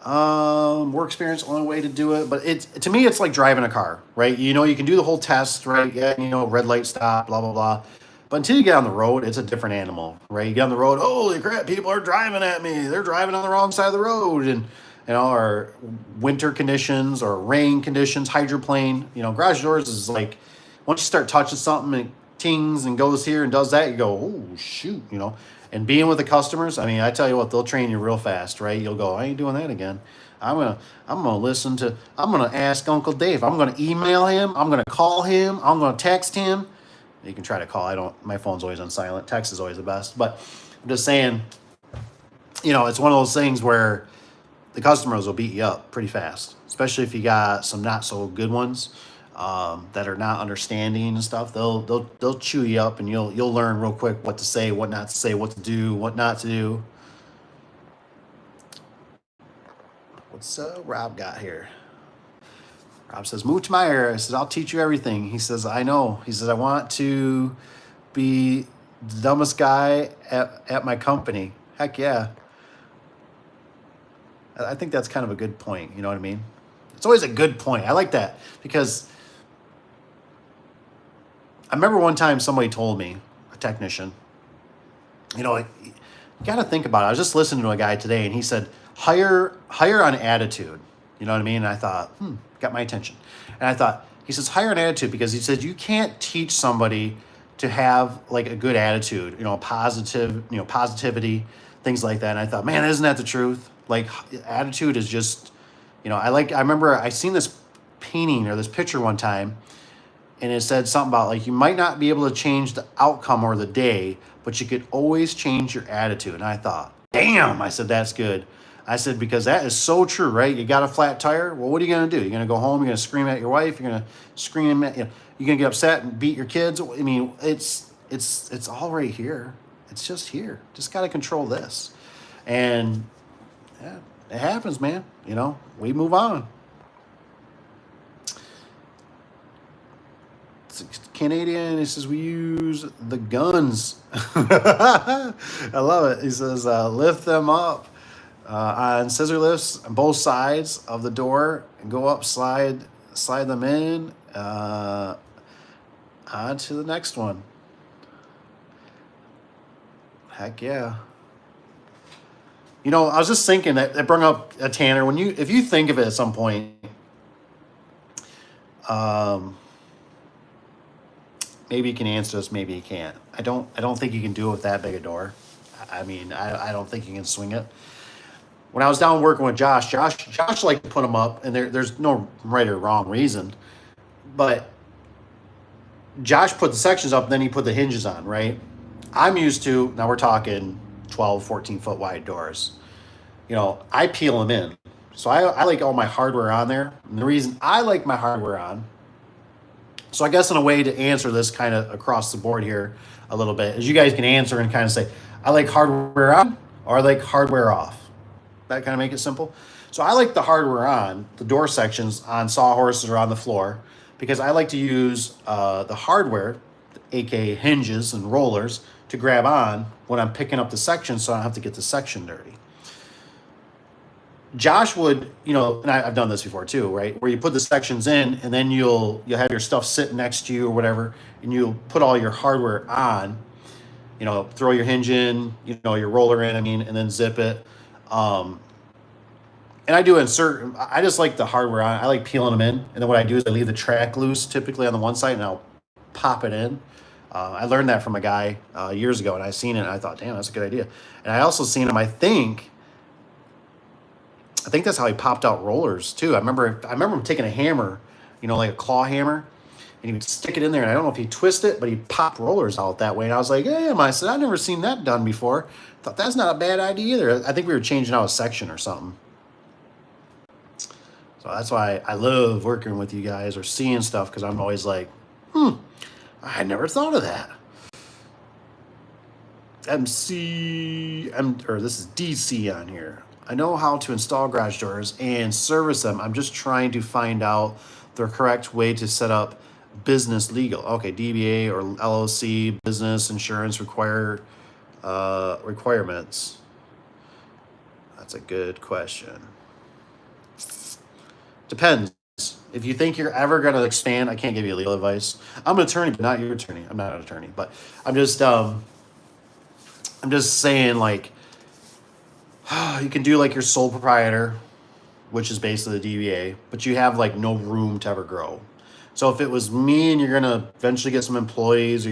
Work experience, only way to do it. But to me, it's like driving a car, right? You know, you can do the whole test, right? Yeah, you know, red light stop, blah, blah, blah. But until you get on the road, it's a different animal, right? You get on the road, holy crap, people are driving at me. They're driving on the wrong side of the road. And, you know, or winter conditions or rain conditions, hydroplane. You know, garage doors is like, once you start touching something, tings and goes here and does that, you go, oh shoot, you know. And being with the customers, I mean, I tell you what, they'll train you real fast, right? You'll go, I ain't doing that again. I'm gonna ask Uncle Dave. I'm gonna email him. I'm gonna call him. I'm gonna text him. You can try to call. I don't. My phone's always on silent. Text is always the best. But I'm just saying, you know, it's one of those things where the customers will beat you up pretty fast, especially if you got some not so good ones that are not understanding and stuff. They'll chew you up, and you'll learn real quick what to say, what not to say, what to do, what not to do. What's Rob got here? Rob says, move to my area. He says, I'll teach you everything. He says, I know. He says, I want to be the dumbest guy at my company. Heck yeah. I think that's kind of a good point. You know what I mean? It's always a good point. I like that because I remember one time somebody told me, a technician, you know, you got to think about it. I was just listening to a guy today and he said, hire on attitude. You know what I mean? And I thought, got my attention. And I thought, he says, hire an attitude because he said, you can't teach somebody to have like a good attitude, you know, positivity, things like that. And I thought, man, isn't that the truth? Like attitude is just, you know, I remember I seen this painting or this picture one time and it said something about like, you might not be able to change the outcome or the day, but you could always change your attitude. And I thought, damn, I said, that's good. I said, because that is so true, right? You got a flat tire. Well, what are you going to do? You're going to go home. You're going to scream at your wife. You're going to scream at, you know, you're going to get upset and beat your kids. I mean, it's all right here. It's just here. Just got to control this. And yeah, it happens, man. You know, we move on. It's Canadian. He says, we use the guns. I love it. He says, lift them up. On scissor lifts on both sides of the door and go up, slide them in, on to the next one. Heck yeah. You know, I was just thinking that brought up a Tanner. If you think of it at some point, maybe you can answer this, maybe you can't. I don't think you can do it with that big a door. I mean, I don't think you can swing it. When I was down working with Josh liked to put them up, and there's no right or wrong reason, but Josh put the sections up, and then he put the hinges on, right? I'm used to, now we're talking 12, 14 foot wide doors. You know, I peel them in. So I like all my hardware on there. And the reason I like my hardware on, so I guess in a way to answer this kind of across the board here a little bit, is you guys can answer and kind of say, I like hardware on or I like hardware off. That kind of make it simple. So I like the hardware on, the door sections on sawhorses or on the floor, because I like to use the hardware, aka hinges and rollers, to grab on when I'm picking up the section so I don't have to get the section dirty. Josh would, you know, and I've done this before too, right? Where you put the sections in and then you'll have your stuff sitting next to you or whatever, and you'll put all your hardware on, you know, throw your hinge in, you know, your roller in, and then zip it. And I do insert, I just like the hardware on. I like peeling them in. And then what I do is I leave the track loose typically on the one side and I'll pop it in. I learned that from a guy years ago, and I seen it and I thought, damn, that's a good idea. And I also seen him, I think that's how he popped out rollers too. I remember him taking a hammer, you know, like a claw hammer, and he would stick it in there. And I don't know if he twist it, but he popped rollers out that way. And I was like, damn, I said, I've never seen that done before. Thought that's not a bad idea either. I think we were changing out a section or something. So that's why I love working with you guys or seeing stuff, because I'm always like, I never thought of that. This is DC on here. I know how to install garage doors and service them. I'm just trying to find out the correct way to set up business legal. Okay, DBA or LLC, business insurance requirements. That's a good question. Depends. If you think you're ever going to expand, I can't give you legal advice. I'm an attorney, but not your attorney. I'm not an attorney, but I'm just saying, like, you can do like your sole proprietor, which is basically the DBA, but you have like no room to ever grow. So if it was me and you're going to eventually get some employees, or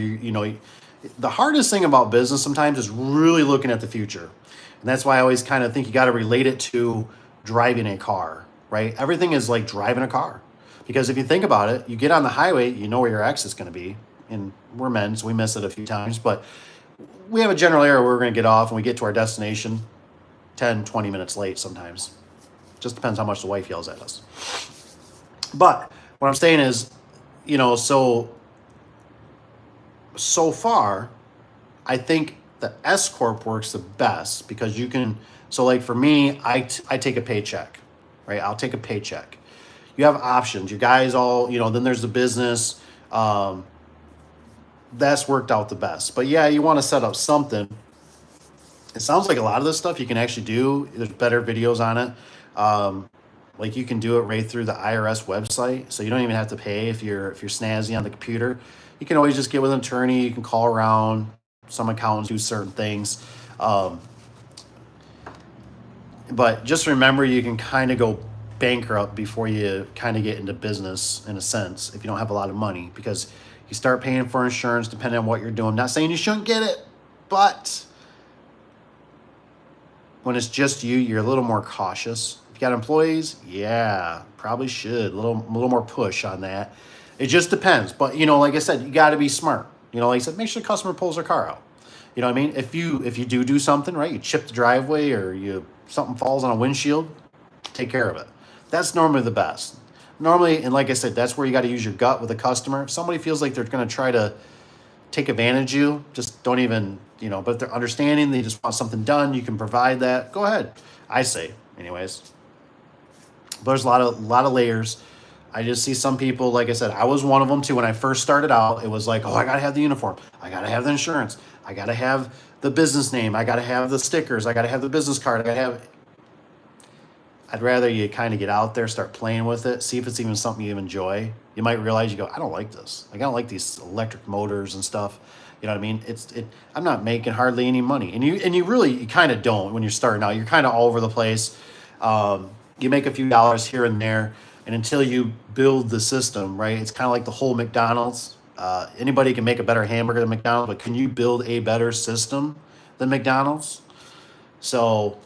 the hardest thing about business sometimes is really looking at the future. And that's why I always kind of think you got to relate it to driving a car, right? Everything is like driving a car. Because if you think about it, you get on the highway, you know where your exit's going to be. And we're men, so we miss it a few times. But we have a general area where we're going to get off and we get to our destination 10, 20 minutes late sometimes. Just depends how much the wife yells at us. But what I'm saying is, so far, I think the S Corp works the best because you can, so like for me, I take a paycheck, right? I'll take a paycheck. You have options. You guys all, then there's the business. That's worked out the best. But yeah, you want to set up something. It sounds like a lot of this stuff you can actually do. There's better videos on it. Like you can do it right through the IRS website, so you don't even have to pay if you're snazzy on the computer. You can always just get with an attorney. You can call around. Some accountants do certain things, but just remember you can kind of go bankrupt before you kind of get into business in a sense if you don't have a lot of money, because you start paying for insurance depending on what you're doing. I'm not saying you shouldn't get it, but when it's just you, you're a little more cautious. If you got employees, yeah, probably should. A little more push on that. It just depends. But, like I said, you got to be smart. Like I said, make sure the customer pulls their car out. You know what I mean? If you do something, right, you chip the driveway or something falls on a windshield, take care of it. That's normally the best. Normally, and like I said, that's where you got to use your gut with a customer. If somebody feels like they're going to try to take advantage of you, just don't even, but if they're understanding, they just want something done, you can provide that, go ahead, I say, anyways. But there's a lot of layers. I just see some people, like I said, I was one of them too. When I first started out, it was like, oh, I got to have the uniform. I got to have the insurance. I got to have the business name. I got to have the stickers. I got to have the business card. I got to have. I'd rather you kind of get out there, start playing with it, see if it's even something you enjoy. You might realize you go, I don't like this. Like, I don't like these electric motors and stuff. You know what I mean? I'm not making hardly any money. And you kind of don't when you're starting out. You're kind of all over the place. You make a few dollars here and there. And until you build the system, right? It's kind of like the whole McDonald's. Anybody can make a better hamburger than McDonald's, but can you build a better system than McDonald's? So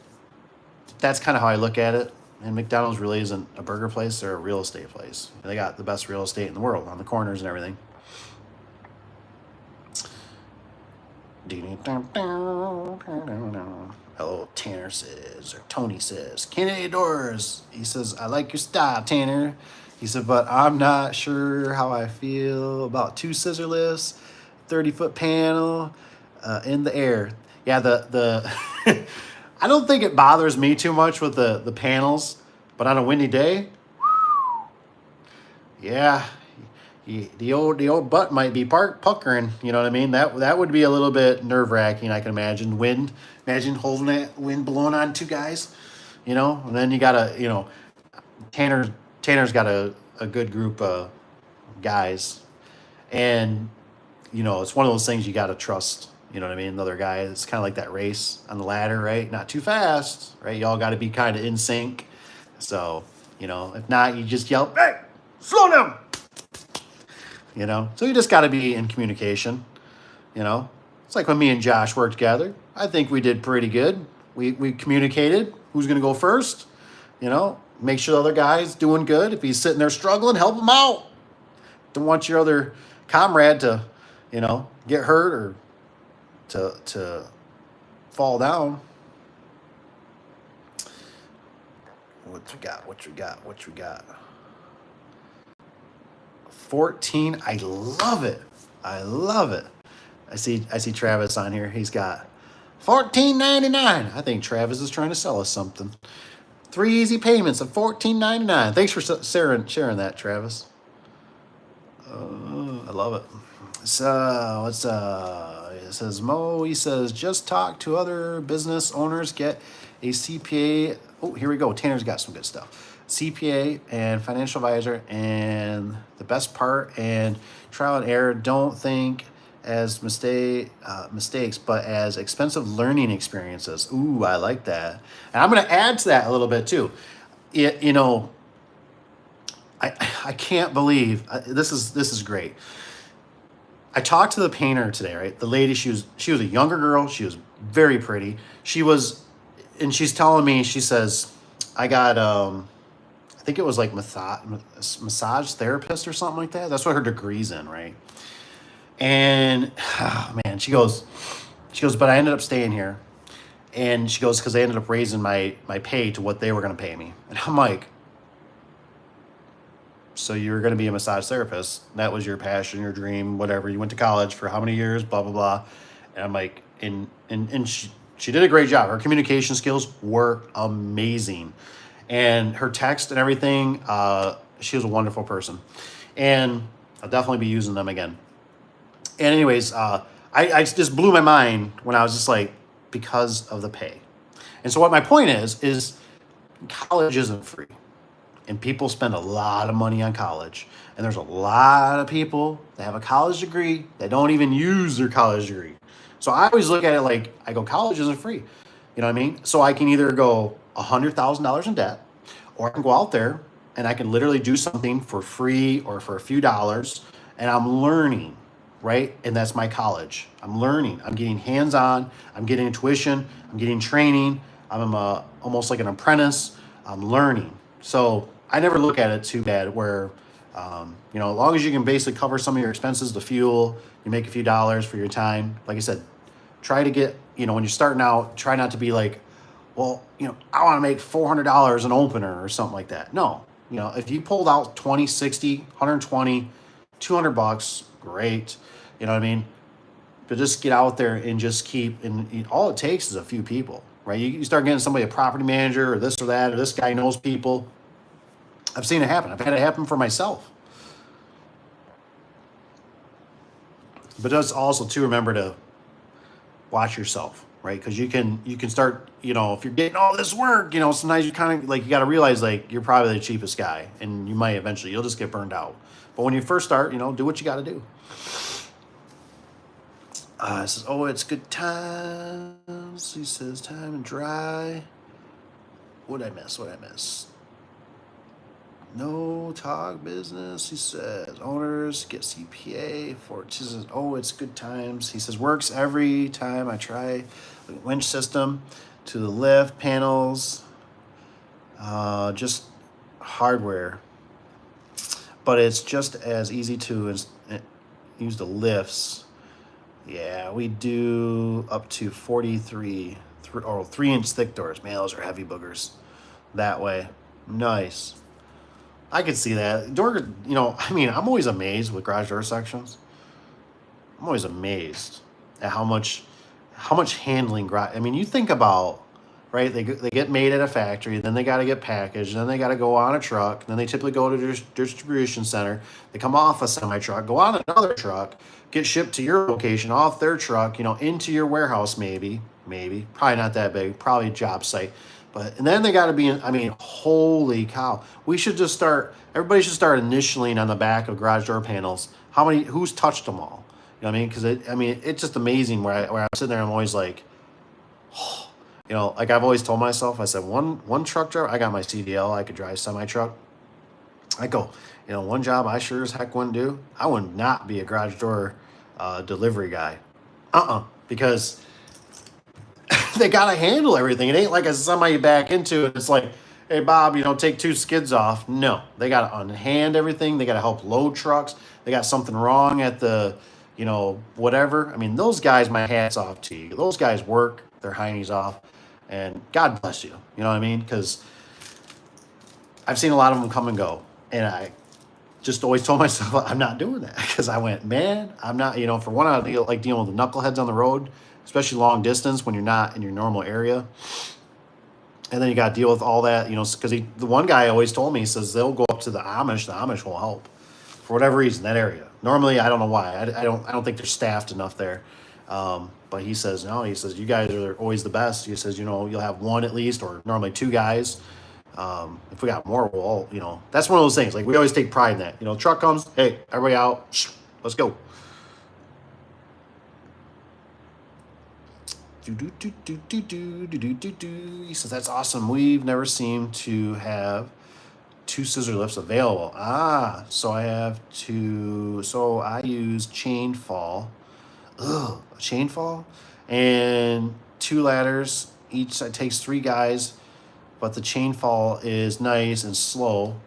that's kind of how I look at it. And McDonald's really isn't a burger place, they're a real estate place. They got the best real estate in the world on the corners and everything. Hello, Tanner says, or Tony says, Kennedy Doors. He says, I like your style, Tanner. He said, but I'm not sure how I feel about 2 scissor lifts, 30-foot panel in the air. Yeah, the I don't think it bothers me too much with the panels, but on a windy day, yeah, the old butt might be puckering. You know what I mean? That would be a little bit nerve-wracking, I can imagine. Imagine holding that wind blowing on 2 guys, and then you got Tanner's got a good group of guys, and it's one of those things you got to trust. You know what I mean? Another guy. It's kind of like that race on the ladder, right? Not too fast, right? Y'all got to be kind of in sync. So, if not, you just yell, hey, slow down. So you just got to be in communication. It's like when me and Josh worked together. I think we did pretty good. We communicated who's going to go first. Make sure the other guy's doing good. If he's sitting there struggling, help him out. Don't want your other comrade to, get hurt or to fall down. What you got? 14. I love it. I see Travis on here. He's got $14.99. I think Travis is trying to sell us something. 3 easy payments of $14.99. Thanks for sharing that, Travis. I love it. So it says Mo. He says just talk to other business owners, get a CPA. Oh, here we go. Tanner's got some good stuff. CPA and financial advisor, and the best part, and trial and error. Don't think as mistakes, but as expensive learning experiences. Ooh, I like that. And I'm going to add to that a little bit too. I can't believe this is great. I talked to the painter today, right? The lady, she was a younger girl. She was very pretty. She was, and she's telling me, she says, I got I think it was like massage therapist or something like that. That's what her degree's in, right? And oh, man, she goes, but I ended up staying here, and she goes because they ended up raising my pay to what they were going to pay me, and I'm like, so you're going to be a massage therapist? That was your passion, your dream, whatever. You went to college for how many years? Blah blah blah. And I'm like, and she did a great job. Her communication skills were amazing, and her text and everything. She was a wonderful person, and I'll definitely be using them again. And anyways, I just blew my mind when I was just like, because of the pay. And so what my point is college isn't free, and people spend a lot of money on college. And there's a lot of people that have a college degree that don't even use their college degree. So I always look at it like, I go, college isn't free. You know what I mean? So I can either go $100,000 in debt, or I can go out there and I can literally do something for free or for a few dollars, and I'm learning, right? And that's my college. I'm learning. I'm getting hands on. I'm getting tuition. I'm getting training. I'm almost like an apprentice. I'm learning. So I never look at it too bad. Where as long as you can basically cover some of your expenses, the fuel, you make a few dollars for your time. Like I said, try to get, when you're starting out, try not to be like, well, I want to make $400 an opener or something like that. No, if you pulled out 20, 60, 120, 200 bucks, great. You know what I mean? But just get out there and just keep, and all it takes is a few people, right? You start getting somebody, a property manager or this or that, or this guy knows people. I've seen it happen. I've had it happen for myself. But just also to remember to watch yourself, right? Because you can start, if you're getting all this work, sometimes you kind of like, you got to realize like you're probably the cheapest guy, and you might eventually, you'll just get burned out. But when you first start, do what you got to do. It says, oh, it's good times. He says, time and dry. What'd I miss? No talk business. He says, owners get CPA for, he says, oh, it's good times. He says, works every time I try the winch system to the lift panels, just hardware. But it's just as easy to use the lifts. Yeah, we do up to 43 or 3-inch thick doors. Man, those are heavy boogers. That way. Nice. I could see that. I'm always amazed with garage door sections. I'm always amazed at how much handling you think about, right? They get made at a factory, then they got to get packaged, then they got to go on a truck, then they typically go to distribution center. They come off a semi truck, go on another truck, get shipped to your location off their truck, into your warehouse, maybe, probably not that big, probably a job site. And then they got to be, holy cow. Everybody should start initialing on the back of garage door panels. Who's touched them all? You know what I mean? Because it's just amazing where I'm sitting there, I'm always like, like I've always told myself, I said, one truck driver, I got my CDL, I could drive semi truck. I go, one job I sure as heck wouldn't do, I would not be a garage door delivery guy. Because they got to handle everything. It ain't like a semi you back into it. It's like, hey, Bob, take 2 skids off. No, they got to unhand everything. They got to help load trucks. They got something wrong at the, whatever. Those guys, my hat's off to you. Those guys work their heinies off, and God bless you. You know what I mean? Because I've seen a lot of them come and go, and I just always told myself I'm not doing that, because I went, man, I'm not, for one, I like dealing with the knuckleheads on the road, especially long distance when you're not in your normal area. And then you got to deal with all that, because the one guy always told me, he says, they'll go up to the Amish will help for whatever reason, that area. Normally, I don't know why. I don't think they're staffed enough there. But he says, no, you guys are always the best. He says, you'll have one at least, or normally 2 guys. If we got more, we'll all, that's one of those things. Like, we always take pride in that. Truck comes, hey, everybody out, let's go. He says, that's awesome. We've never seemed to have 2 scissor lifts available. So I use chain fall. Ugh, a chain fall? And 2 ladders. Each it takes 3 guys, but the chain fall is nice and slow.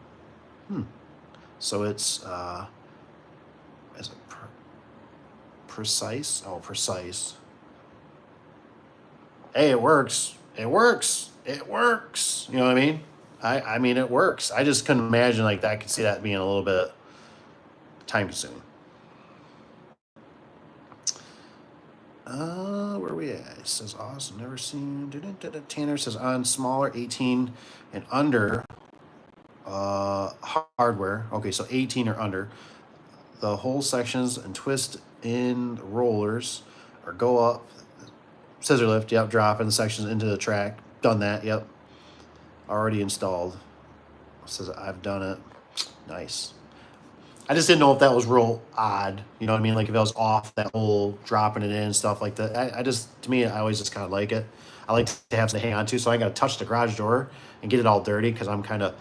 So it's is it precise? Oh, precise. Hey, it works. It works. It works. You know what I mean? I mean, it works. I just couldn't imagine like that. I could see that being a little bit time consuming. Where are we at? It says awesome. Never seen. Tanner says on smaller 18 and under hardware. Okay, so 18 or under. The whole sections and twist in rollers or go up. Scissor lift, yep, dropping the sections into the track. Done that, yep. Already installed. Says I've done it. Nice. I just didn't know if that was real odd. You know what I mean? Like if it was off, that whole dropping it in and stuff like that. I just, to me, I always just kind of like it. I like to have something to hang on to, so I got to touch the garage door and get it all dirty because I'm kind of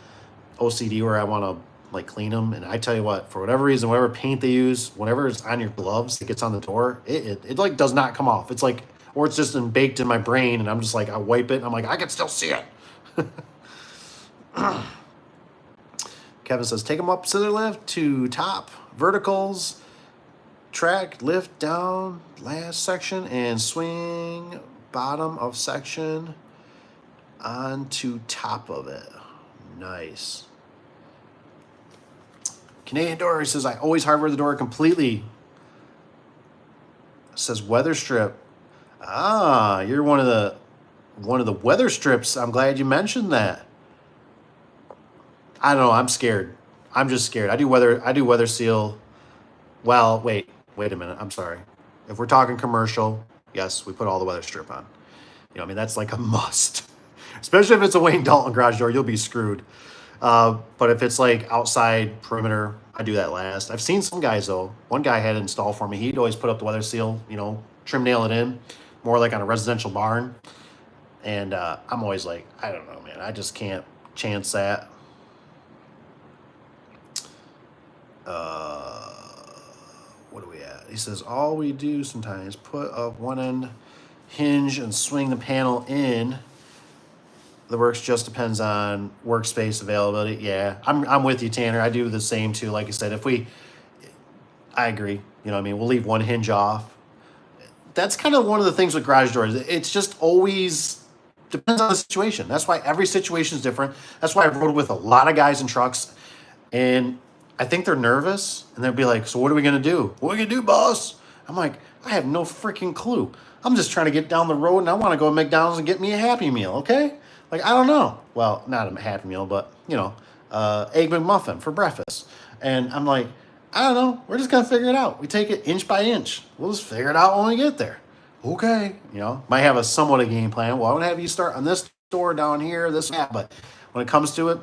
OCD where I want to like clean them. And I tell you what, for whatever reason, whatever paint they use, whenever it's on your gloves, it gets on the door, it like does not come off. It's like, or it's just baked in my brain, and I'm just like, I wipe it, and I'm like, I can still see it. Kevin says, take them up scissor lift to top, verticals, track, lift down, last section, and swing bottom of section onto top of it. Nice. Canadian Door says, I always hardware the door completely. Says weather strip. You're one of the weather strips. I'm glad you mentioned that. I don't know. I'm scared. I'm just scared. I do weather seal. Well, wait a minute. I'm sorry. If we're talking commercial, yes, we put all the weather strip on. You know, I mean, that's like a must. Especially if it's a Wayne Dalton garage door, you'll be screwed. But if it's like outside perimeter, I do that last. I've seen some guys though. One guy had it installed for me. He'd always put up the weather seal, you know, trim nail it in, more like on a residential barn. And I'm always like, I don't know, man. I just can't chance that. What are we at? He says, all we do sometimes put up one end hinge and swing the panel in. The works just depends on workspace availability. Yeah, I'm with you, Tanner. I do the same too. Like I said, I agree. You know what I mean? We'll leave one hinge off. That's kind of one of the things with garage doors. It's just always depends on the situation. That's why every situation is different. That's why I've rode with a lot of guys in trucks, and I think they're nervous, and they'll be like, so what are we going to do? What are we going to do, boss? I'm like, I have no freaking clue. I'm just trying to get down the road, and I want to go to McDonald's and get me a Happy Meal, okay? Like, I don't know. Well, not a Happy Meal, but, you know, Egg McMuffin for breakfast. And I'm like, I don't know. We're just going to figure it out. We take it inch by inch. We'll just figure it out when we get there. Okay. You know, might have a somewhat a game plan. Well, I'm going to have you start on this door down here, this, that. But when it comes to it,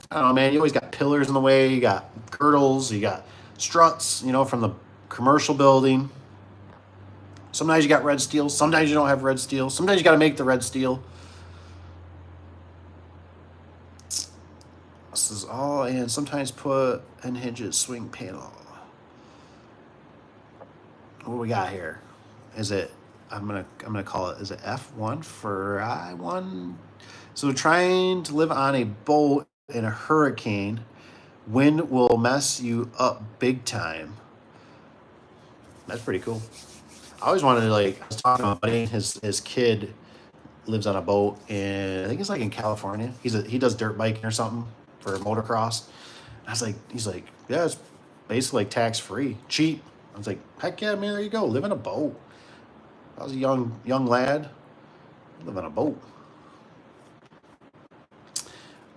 I don't know, man. You always got pillars in the way. You got girdles. You got struts, you know, from the commercial building. Sometimes you got red steel. Sometimes you don't have red steel. Sometimes you got to make the red steel. This is all, and sometimes put end hinges, swing panel. What we got here? Is it? I'm gonna call it. Is it F1 for I1? So trying to live on a boat in a hurricane, wind will mess you up big time. That's pretty cool. I always wanted to I was talking to my buddy, his kid lives on a boat in, I think it's like in California. He does dirt biking or something for motocross. I was like, he's like, yeah, it's basically like tax free, cheap. I was like, heck yeah, man, there you go, live in a boat. I was a young lad, live on a boat.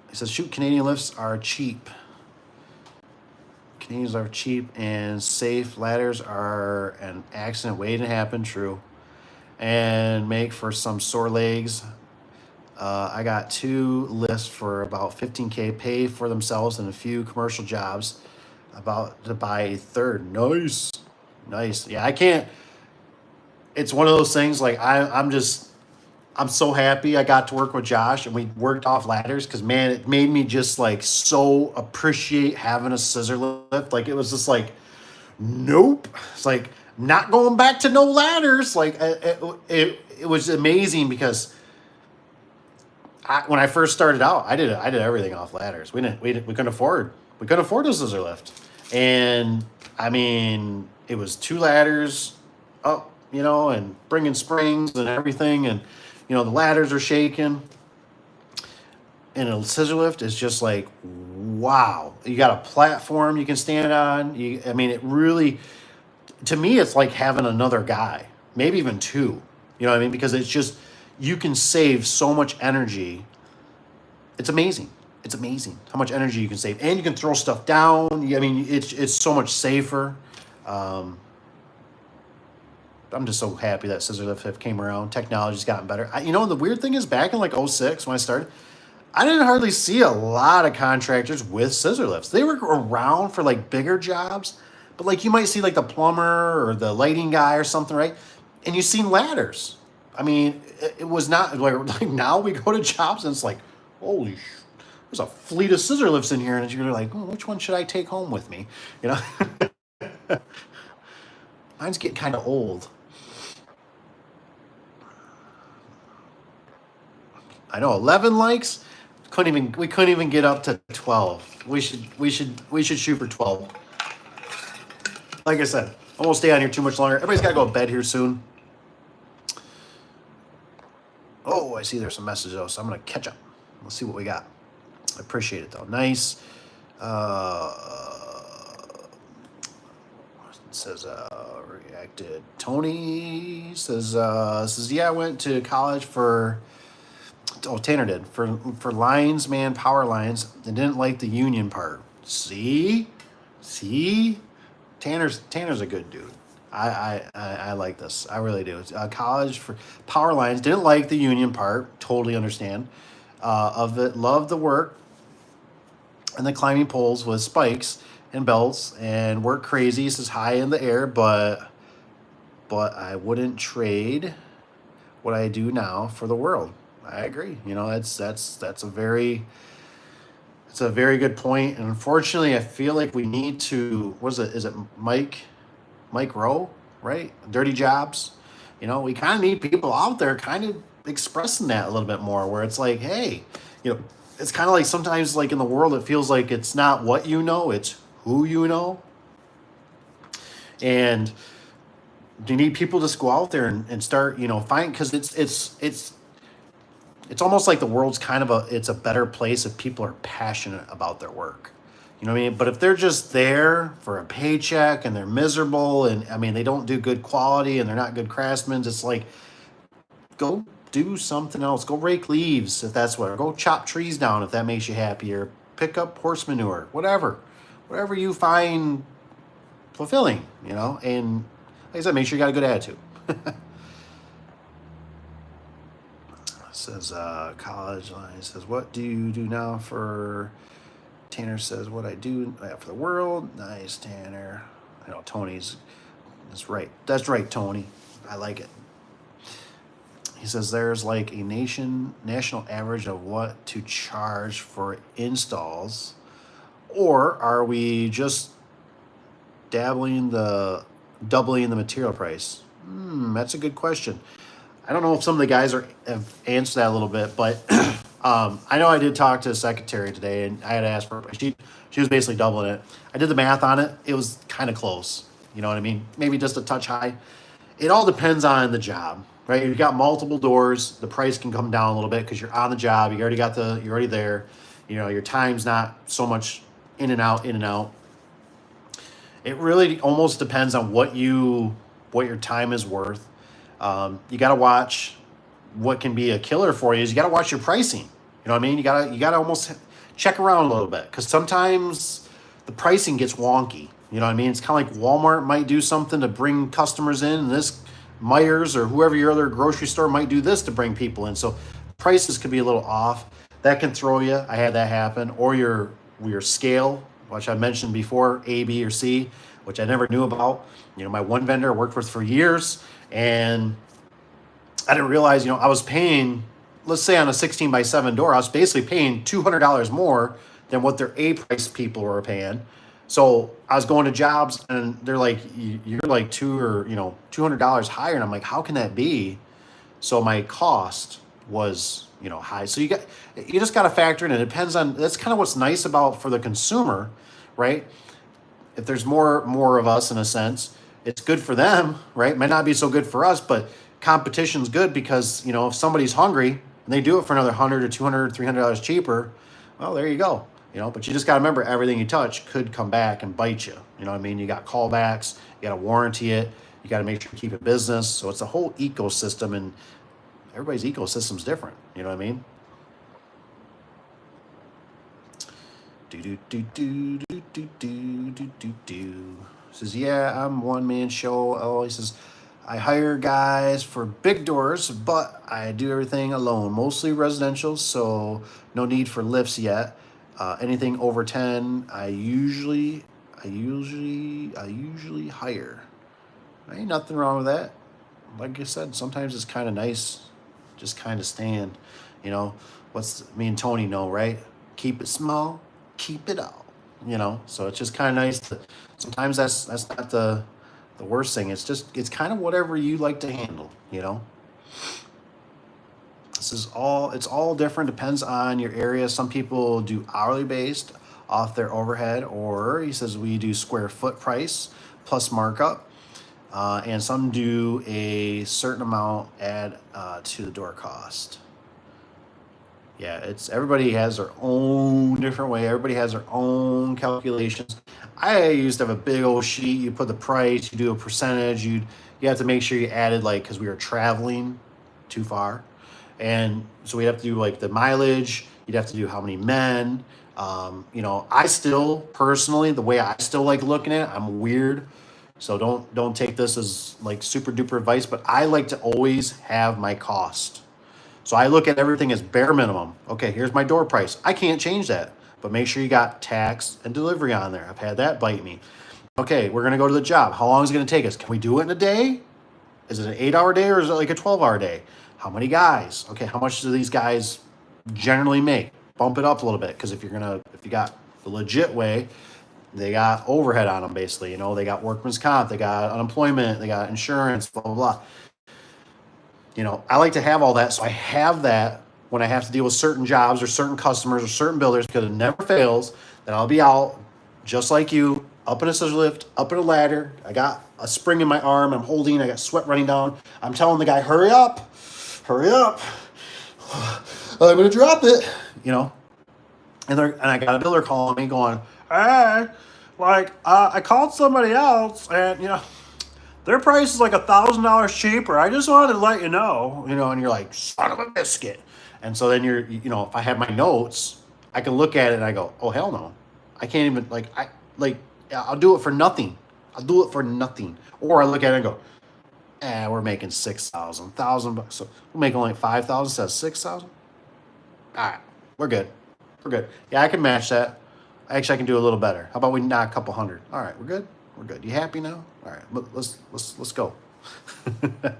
He says, shoot, Canadian lifts are cheap. Canadians are cheap and safe. Ladders are an accident waiting to happen, true. And make for some sore legs. I got 2 lists for about $15K, pay for themselves and a few commercial jobs. About to buy a third. Nice. Yeah, I can't. It's one of those things like I'm just, I'm so happy I got to work with Josh and we worked off ladders because man, it made me just like so appreciate having a scissor lift. Like it was just like, nope. It's like not going back to no ladders. Like it was amazing because when I first started out, I did everything off ladders. We couldn't afford a scissor lift, and I mean it was two ladders up, and bringing springs and everything, and the ladders are shaking, and a scissor lift is just like wow. You got a platform you can stand on. I mean, it really to me it's like having another guy, maybe even two. You know what I mean? Because it's just you can save so much energy. It's amazing. It's amazing how much energy you can save, and you can throw stuff down. I mean, it's so much safer. Um, I'm just so happy that scissor lift came around. Technology's gotten better. The weird thing is, back in like '06 when I started, I didn't hardly see a lot of contractors with scissor lifts. They were around for like bigger jobs, but like you might see like the plumber or the lighting guy or something, right? And you've seen ladders. I mean, it was not like now we go to jobs and it's like, holy, there's a fleet of scissor lifts in here, and you're like, which one should I take home with me? You know, mine's getting kind of old. I know 11 likes. We couldn't even get up to 12. We should shoot for 12. Like I said, I won't stay on here too much longer. Everybody's got to go to bed here soon. Oh, I see there's some messages though, so I'm gonna catch up. Let's see what we got. I appreciate it though. Nice. It says reacted. Tony says yeah, I went to college for. Oh, Tanner did for lines, man, power lines. And didn't like the union part. See, Tanner's a good dude. I like this. I really do. College for power lines. Didn't like the union part. Totally understand. Of it, loved the work and the climbing poles with spikes and belts and work crazy. This is high in the air, but I wouldn't trade what I do now for the world. I agree. That's a very it's a very good point. And unfortunately, I feel like we need to. What is it? Is it Mike Rowe? Right? Dirty jobs. We kind of need people out there kind of expressing that a little bit more. Where it's like, hey, it's kind of like sometimes like in the world, it feels like it's not what you know, it's who you know. And you need people to just go out there and start, find because it's almost like the world's kind of it's a better place if people are passionate about their work. You know what I mean? But if they're just there for a paycheck and they're miserable and I mean they don't do good quality and they're not good craftsmen, it's like go do something else. Go rake leaves if that's what, or go chop trees down if that makes you happy, or pick up horse manure, whatever you find fulfilling, And like I said, make sure you got a good attitude. Says college line says, what do you do now for? Tanner says, what I do for the world. Nice, Tanner. I know Tony's. That's right. That's right, Tony. I like it. He says there's like a national average of what to charge for installs, or are we just doubling the material price? That's a good question. I don't know if some of the guys have answered that a little bit, but I know I did talk to the secretary today, and I had asked for she was basically doubling it. I did the math on it; it was kind of close. You know what I mean? Maybe just a touch high. It all depends on the job, right? If you've got multiple doors, the price can come down a little bit because you're on the job. You're already there. Your time's not so much in and out, in and out. It really almost depends on what your time is worth. You got to watch what can be a killer for you is you got to watch your pricing. You know what I mean? You got to almost check around a little bit because sometimes the pricing gets wonky. You know what I mean? It's kind of like Walmart might do something to bring customers in, and this Myers or whoever your other grocery store might do this to bring people in. So prices could be a little off. That can throw you. I had that happen. Or your scale, which I mentioned before, A, B, or C, which I never knew about. My one vendor I worked with for years, and I didn't realize, I was paying, let's say on a 16 by 7 door, I was basically paying $200 more than what their A price people were paying. So I was going to jobs and they're like, you're like $200 higher. And I'm like, how can that be? So my cost was, high. So you just got to factor in. It depends on, that's kind of what's nice about for the consumer, right? If there's more of us in a sense, it's good for them, right? Might not be so good for us, but competition's good because, if somebody's hungry and they do it for another 100 or 200 or $300 cheaper, well, there you go. But you just got to remember everything you touch could come back and bite you. You know what I mean? You got callbacks, you got to warranty it, you got to make sure you keep it business. So it's a whole ecosystem, and everybody's ecosystem's different. You know what I mean? Says, yeah, I'm one man show. Oh, he says, I hire guys for big doors, but I do everything alone, mostly residential, so no need for lifts yet. Anything over 10, I usually hire. Ain't nothing wrong with that. Like I said, sometimes it's kind of nice, just kind of stand. What's me and Tony know, right? Keep it small, keep it all. So it's just kind of nice to. Sometimes that's not the worst thing. It's kind of whatever you like to handle. It's all different, depends on your area. Some people do hourly based off their overhead, or he says we do square foot price plus markup, and some do a certain amount add to the door cost. Yeah, everybody has their own different way. Everybody has their own calculations. I used to have a big old sheet. You put the price, you do a percentage. You have to make sure you added, because we were traveling too far, and so we have to do the mileage. You'd have to do how many men. I still personally, the way I still like looking at it, I'm weird, so don't take this as super duper advice. But I like to always have my cost. So I look at everything as bare minimum. Okay, here's my door price. I can't change that, but make sure you got tax and delivery on there. I've had that bite me. Okay, we're gonna go to the job. How long is it gonna take us? Can we do it in a day? Is it an 8-hour day or is it a 12-hour day? How many guys? Okay, how much do these guys generally make? Bump it up a little bit, because if you got the legit way, they got overhead on them basically. They got workman's comp, they got unemployment, they got insurance, blah blah blah. I like to have all that, so I have that when I have to deal with certain jobs or certain customers or certain builders, because it never fails. Then I'll be out, just like you, up in a scissor lift, up in a ladder. I got a spring in my arm. I'm holding. I got sweat running down. I'm telling the guy, hurry up. I'm going to drop it, And I got a builder calling me going, hey, I called somebody else and, their price is $1,000 cheaper. I just wanted to let you know, and you're like, son of a biscuit. And so then if I have my notes, I can look at it and I go, oh, hell no. I can't even, I'll do it for nothing. Or I look at it and go, we're making $1,000. So we'll make only $5,000 instead of $6,000. All right, we're good. Yeah, I can match that. Actually, I can do a little better. How about we knock a couple hundred? All right, we're good. You happy now? All right, let's go. It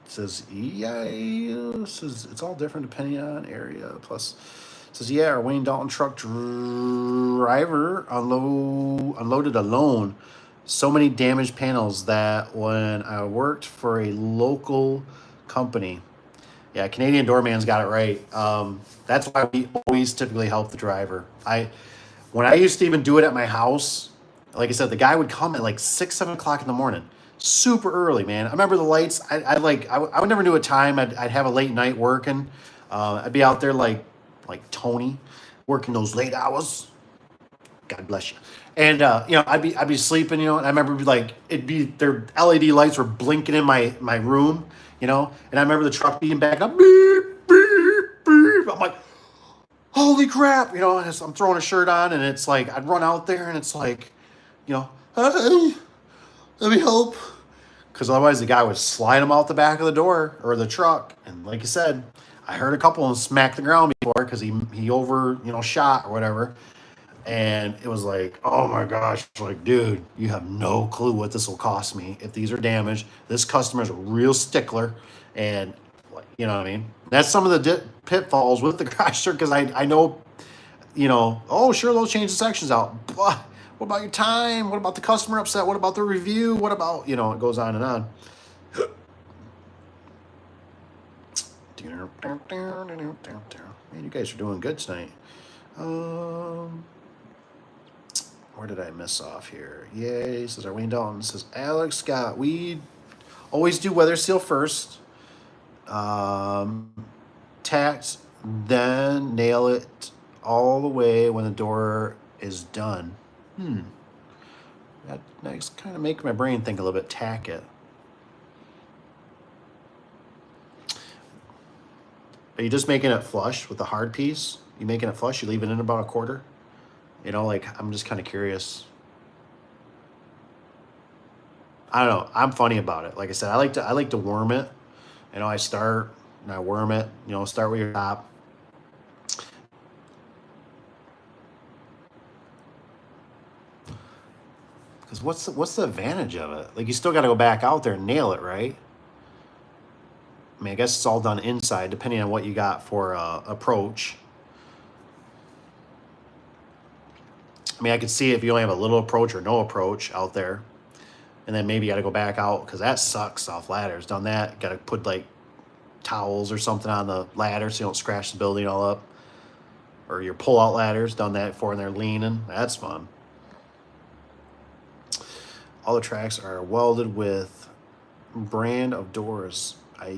says, it's all different depending on area. Plus, it says, our Wayne Dalton truck driver unloaded alone so many damaged panels that when I worked for a local company. Yeah, Canadian Doorman's got it right. That's why we always typically help the driver. When I used to even do it at my house, like I said, the guy would come at 6, 7 o'clock in the morning, super early, man. I remember the lights. I would never do a time. I'd have a late night working. I'd be out there like Tony, working those late hours. God bless you. And I'd be sleeping, and I remember their LED lights were blinking in my room, and I remember the truck being back up, beep, beep, beep. I'm like, holy crap, as I'm throwing a shirt on, and it's I'd run out there and it's hey, let me help. Because otherwise the guy would slide him out the back of the door or the truck. And like I said, I heard a couple of them smack the ground before because he over, shot or whatever. And it was like, oh my gosh, like, dude, you have no clue what this will cost me if these are damaged. This customer's a real stickler. And, like, you know what I mean? That's some of the pitfalls with the garage store, because I know, oh, sure, they'll change the sections out. But what about your time? What about the customer upset? What about the review? What about, it goes on and on. Man, you guys are doing good tonight. Where did I miss off here? Yay, says Arlene Dalton. Says Alex Scott, we always do weather seal first. Tax, then nail it all the way when the door is done. That's kind of making my brain think a little bit. Tack it. Are you just making it flush with the hard piece? You making it flush? You leave it in about a quarter? I'm just kind of curious. I don't know. I'm funny about it. Like I said, I like to worm it. I start and I worm it. Start with your top. Because what's the advantage of it? Like, you still got to go back out there and nail it, right? I mean, I guess it's all done inside, depending on what you got for approach. I mean, I could see if you only have a little approach or no approach out there, and then maybe you got to go back out, because that sucks off ladders. Done that, got to put like towels or something on the ladder so you don't scratch the building all up. Or your pull-out ladders, done that before, and they're leaning. That's fun. All the tracks are welded with brand of doors I've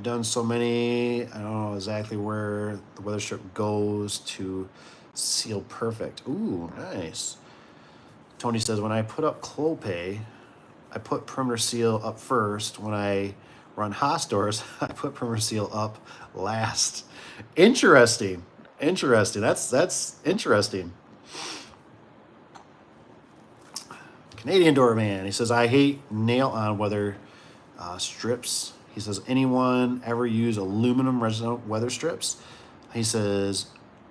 done so many, I don't know exactly where the weather strip goes to seal perfect. Ooh, nice. Tony says, when I put up Clopay, I put perimeter seal up first. When I run Haas doors, I put perimeter seal up last. Interesting. That's interesting. Canadian Doorman, he says, I hate nail-on weather strips. He says, anyone ever use aluminum resonant weather strips? He says,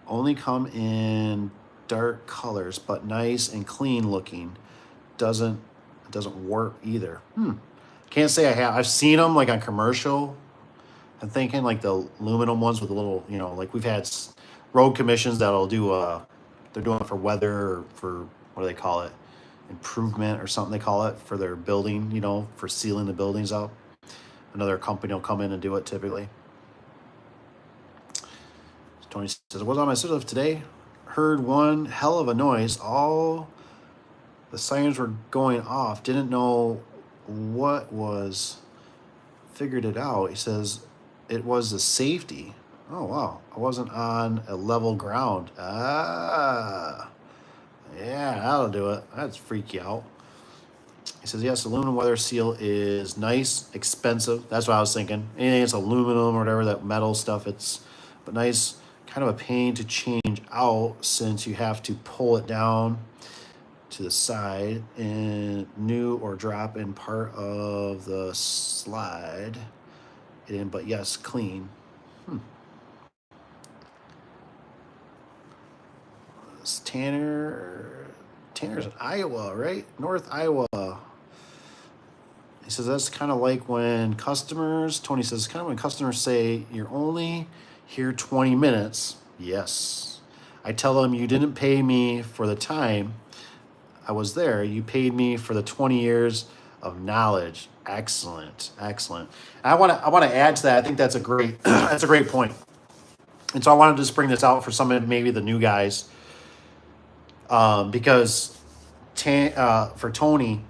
only come in dark colors, but nice and clean looking. Doesn't warp either. Can't say I have. I've seen them like on commercial. I'm thinking like the aluminum ones with a little, like we've had road commissions that'll do, they're doing it for weather, or for, what do they call it? Improvement or something they call it, for their building, for sealing the buildings up. Another company will come in and do it typically. Tony says, I was on my sit-ups today, heard one hell of a noise. All the sirens were going off. Didn't know what was. Figured it out. He says it was the safety. Oh, wow. I wasn't on a level ground. Yeah, that'll do it. That's freak you out. He says, yes, aluminum weather seal is nice, expensive. That's what I was thinking. Anything that's aluminum or whatever, that metal stuff, but nice, kind of a pain to change out since you have to pull it down to the side and new or drop in part of the slide in, but yes, clean. It's Tanner's in Iowa, right? North Iowa. He says that's kind of like when customers, Tony says, kind of when customers say, you're only here 20 minutes. Yes. I tell them, you didn't pay me for the time I was there. You paid me for the 20 years of knowledge. Excellent. I want to add to that. I think that's a great point. And so I wanted to just bring this out for some of maybe the new guys, because for Tony,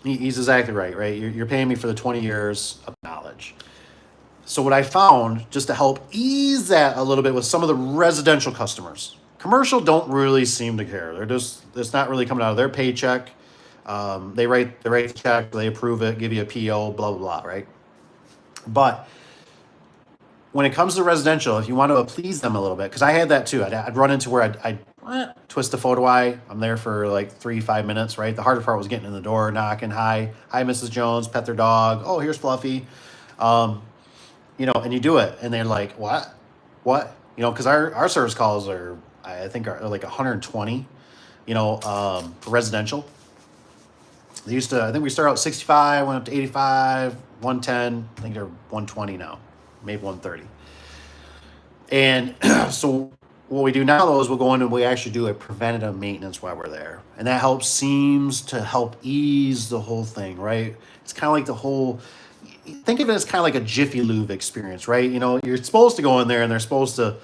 he's exactly right? You're paying me for the 20 years of knowledge. So what I found, just to help ease that a little bit, with some of the residential customers, commercial don't really seem to care. It's not really coming out of their paycheck. They write the check, they approve it, give you a PO, blah, blah, blah, right? But when it comes to residential, if you want to please them a little bit, because I had that too. I'd run into where I'd twist a photo eye. I'm there for like 3-5 minutes, right? The harder part was getting in the door, knocking, hi, Mrs. Jones, pet their dog. Oh, here's Fluffy. And you do it. And they're like, what? Because our service calls are I think are like 120, for residential. They used to, I think we started out 65, went up to 85, 110. I think they're 120 now, maybe 130. And so what we do now though is we'll go in and we actually do a preventative maintenance while we're there. And that seems to help ease the whole thing, right? It's kind of like the whole, think of it as kind of like a Jiffy Lube experience, right? You're supposed to go in there and they're supposed to,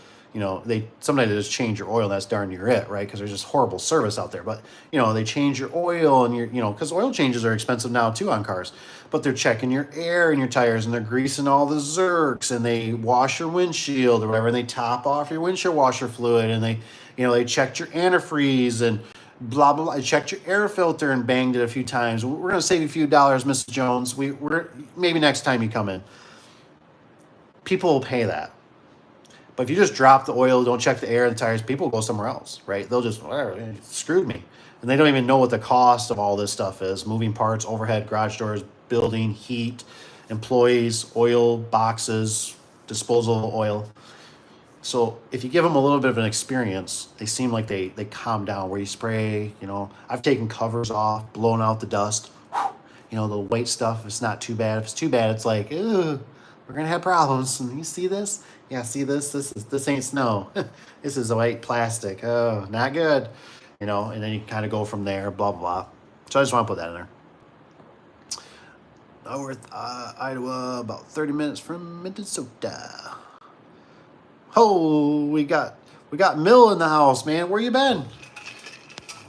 sometimes they just change your oil. And that's darn near it, right? Because there's just horrible service out there. But they change your oil and because oil changes are expensive now too on cars. But they're checking your air in your tires and they're greasing all the zerks and they wash your windshield or whatever and they top off your windshield washer fluid and they checked your antifreeze and blah blah blah. I checked your air filter and banged it a few times. We're gonna save you a few dollars, Mrs. Jones. We're maybe next time you come in. People will pay that. But if you just drop the oil, don't check the air and the tires, people will go somewhere else, right? They'll just, whatever, screwed me. And they don't even know what the cost of all this stuff is. Moving parts, overhead, garage doors, building, heat, employees, oil, boxes, disposal of oil. So if you give them a little bit of an experience, they seem like they calm down where you spray, I've taken covers off, blown out the dust, the white stuff, it's not too bad. If it's too bad, it's like, ooh, we're going to have problems. And you see this? Yeah, see this? This ain't snow. This is white plastic. Oh, not good. And then you kind of go from there, blah, blah, blah. So I just want to put that in there. North Iowa, about 30 minutes from Minnesota. Oh, we got Mill in the house, man. Where you been?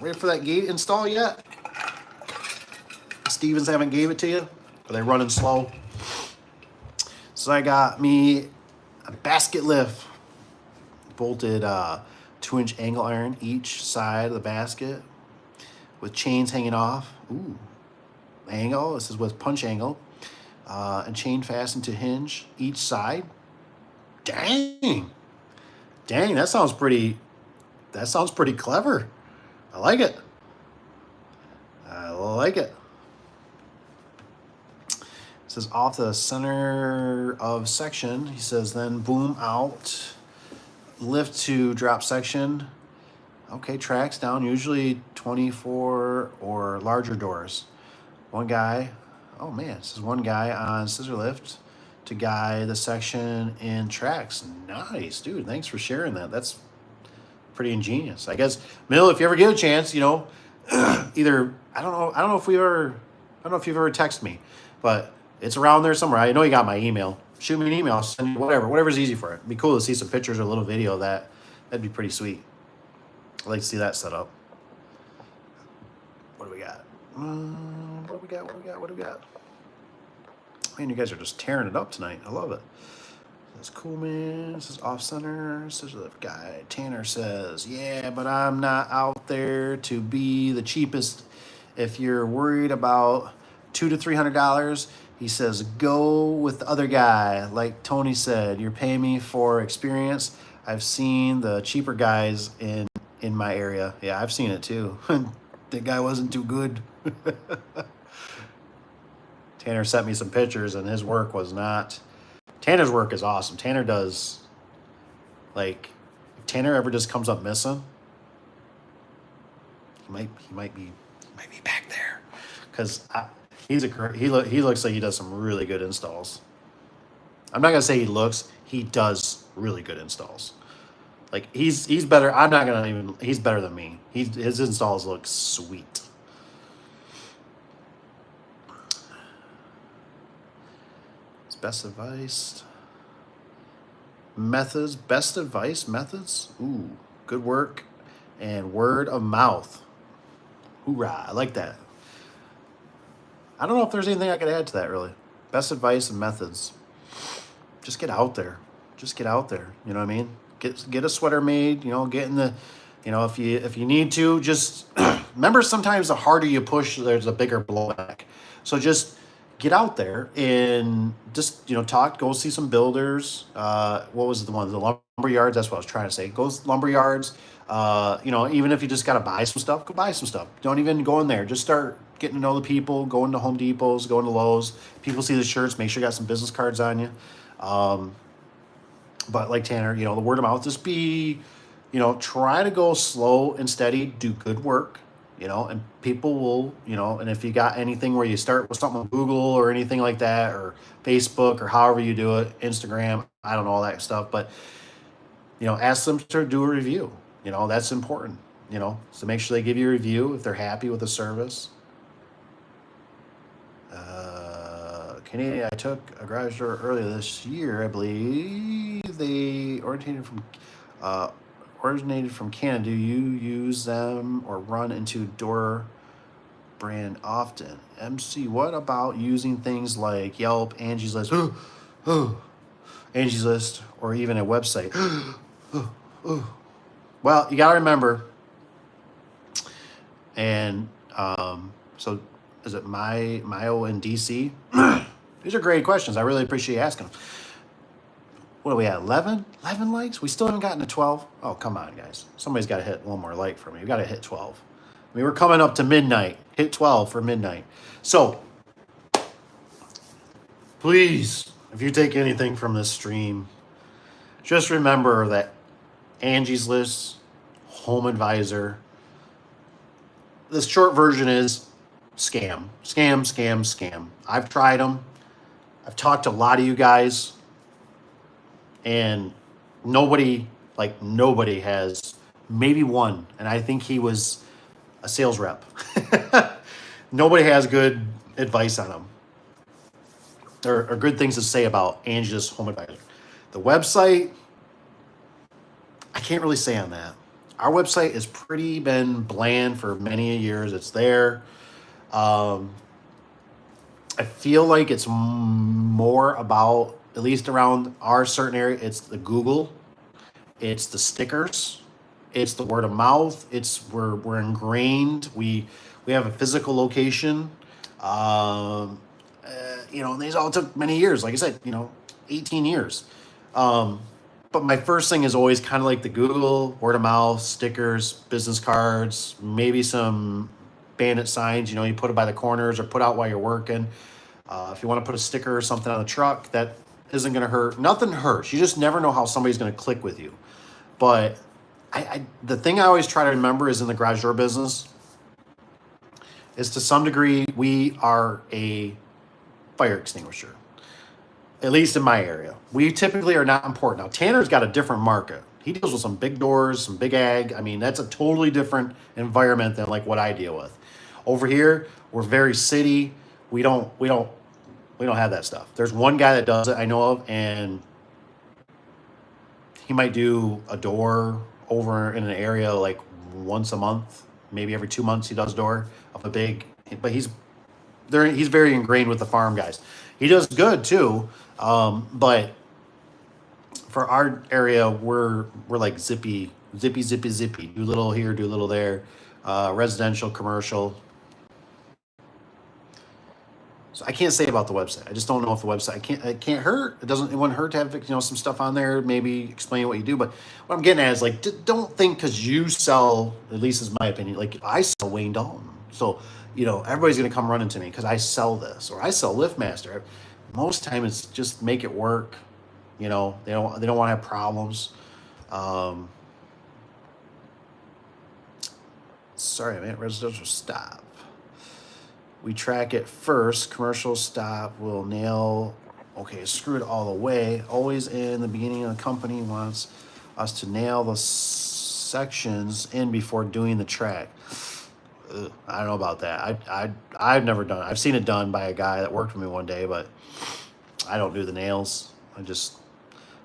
Ready for that gate install yet? Stevens haven't gave it to you? Are they running slow? So I got me a basket lift, bolted 2-inch angle iron each side of the basket with chains hanging off. Ooh, angle. This is with punch angle and chain fastened to hinge each side. Dang, that sounds pretty clever. I like it. It says off the center of section. He says then boom out, lift to drop section. Okay, tracks down, usually 24 or larger doors. One guy, oh man, this is one guy on scissor lift to guide the section in tracks. Nice, dude. Thanks for sharing that. That's pretty ingenious. I guess, Mill, if you ever get a chance, either I don't know if you've ever texted me, but it's around there somewhere. I know you got my email. Shoot me an email. I'll send you whatever's easy for it. It'd be cool to see some pictures or a little video of that. That'd be pretty sweet. I'd like to see that set up. What do we got? What do we got? Man, you guys are just tearing it up tonight. I love it. This is cool, man. This is off center. This is the guy. Tanner says, yeah, but I'm not out there to be the cheapest. If you're worried about $200 to $300, he says, go with the other guy. Like Tony said, you're paying me for experience. I've seen the cheaper guys in my area. Yeah, I've seen it too. That guy wasn't too good. Tanner sent me some pictures and his work was not. Tanner's work is awesome. Tanner does, like, if Tanner ever just comes up missing, he might be back there, because he looks like he does some really good installs. I'm not gonna say he does really good installs. Like he's better. He's better than me. His installs look sweet. Best advice methods. Ooh, good work and word of mouth. Hoorah! I like that. I don't know if there's anything I could add to that really. Best advice and methods. Just get out there. You know what I mean? Get a sweater made. Get in the. If you need to, just remember sometimes the harder you push, there's a bigger blowback. So just get out there and just, go see some builders. What was the one? The lumber yards. That's what I was trying to say. Go lumber yards. Even if you just got to buy some stuff, go buy some stuff. Don't even go in there. Just start getting to know the people, going to Home Depots, going to Lowe's. People see the shirts, make sure you got some business cards on you. But like Tanner, the word of mouth, just be try to go slow and steady, do good work, and people will, and if you got anything where you start with something on Google or anything like that, or Facebook, or however you do it, Instagram, I don't know, all that stuff, but, ask them to do a review. That's important, so make sure they give you a review if they're happy with the service. Canadian, I took a garage door earlier this year. I believe they uh, originated from Canada. Do you use them or run into door brand often? MC, what about using things like Yelp, Angie's List, Angie's List, or even a website? Well, you got to remember, and so is it Mayo in DC? These are great questions. I really appreciate you asking them. What are we at? 11? 11 likes? We still haven't gotten to 12? Oh, come on, guys. Somebody's got to hit one more like for me. We got to hit 12. I mean, we're coming up to midnight. Hit 12 for midnight. So, please, if you take anything from this stream, just remember that Angie's List, Home Advisor, the short version is scam. Scam, scam, scam. I've tried them. I've talked to a lot of you guys, and nobody has, maybe one, and I think he was a sales rep. Nobody has good advice on them, or good things to say about Angie's Home Advisor. The website, I can't really say on that. Our website has pretty been bland for many years. It's there. I feel like it's more about, at least around our certain area, it's the Google, it's the stickers, it's the word of mouth. We're ingrained. We have a physical location. These all took many years. Like I said, 18 years. But my first thing is always kind of like the Google, word of mouth, stickers, business cards, maybe some bandit signs, you put it by the corners or put out while you're working. If you want to put a sticker or something on the truck, that isn't going to hurt. Nothing hurts. You just never know how somebody's going to click with you. But the thing I always try to remember is in the garage door business is, to some degree, we are a fire extinguisher. At least in my area. We typically are not important. Now, Tanner's got a different market. He deals with some big doors, some big ag. I mean, that's a totally different environment than like what I deal with. Over here, we're very city. We don't have that stuff. There's one guy that does it I know of, and he might do a door over in an area like once a month, maybe every 2 months he does door of a big, but he's very ingrained with the farm guys. He does good too, but for our area, we're like zippy. Do little here, do little there. Residential, commercial. So I can't say about the website. I just don't know if the website, it can't hurt. It wouldn't hurt to have, some stuff on there, maybe explain what you do. But what I'm getting at is, like, don't think because you sell, at least is my opinion, like I sell Wayne Dalton. So, everybody's going to come running to me because I sell this, or I sell LiftMaster. Most time it's just make it work. They don't want to have problems. Sorry, I meant residential stop. We track it first. Commercial stop will nail. Okay, screw it all the way. Always in the beginning of the company wants us to nail the sections in before doing the track. I don't know about that. I've never done it. I've seen it done by a guy that worked for me one day, but I don't do the nails. I'm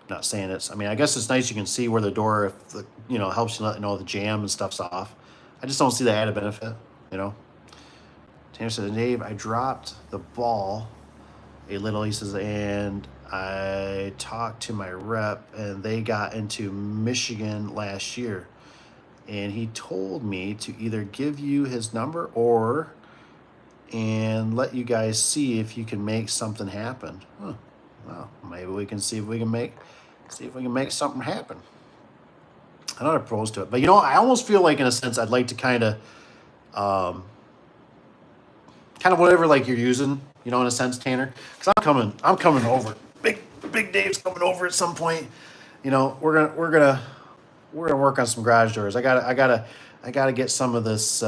not saying it's. I mean, I guess it's nice you can see where the door, if the, helps you let know the jam and stuff's off. I just don't see the added benefit. Tanner says, Dave, I dropped the ball a little. He says, and I talked to my rep, and they got into Michigan last year. And he told me to either give you his number and let you guys see if you can make something happen. Well, maybe we can see if we can make something happen. I'm not opposed to it, but I almost feel like, in a sense, I'd like to kind of whatever like you're using, in a sense, Tanner, because I'm coming over. Big Dave's coming over at some point. We're gonna we're gonna work on some garage doors. I gotta get some of this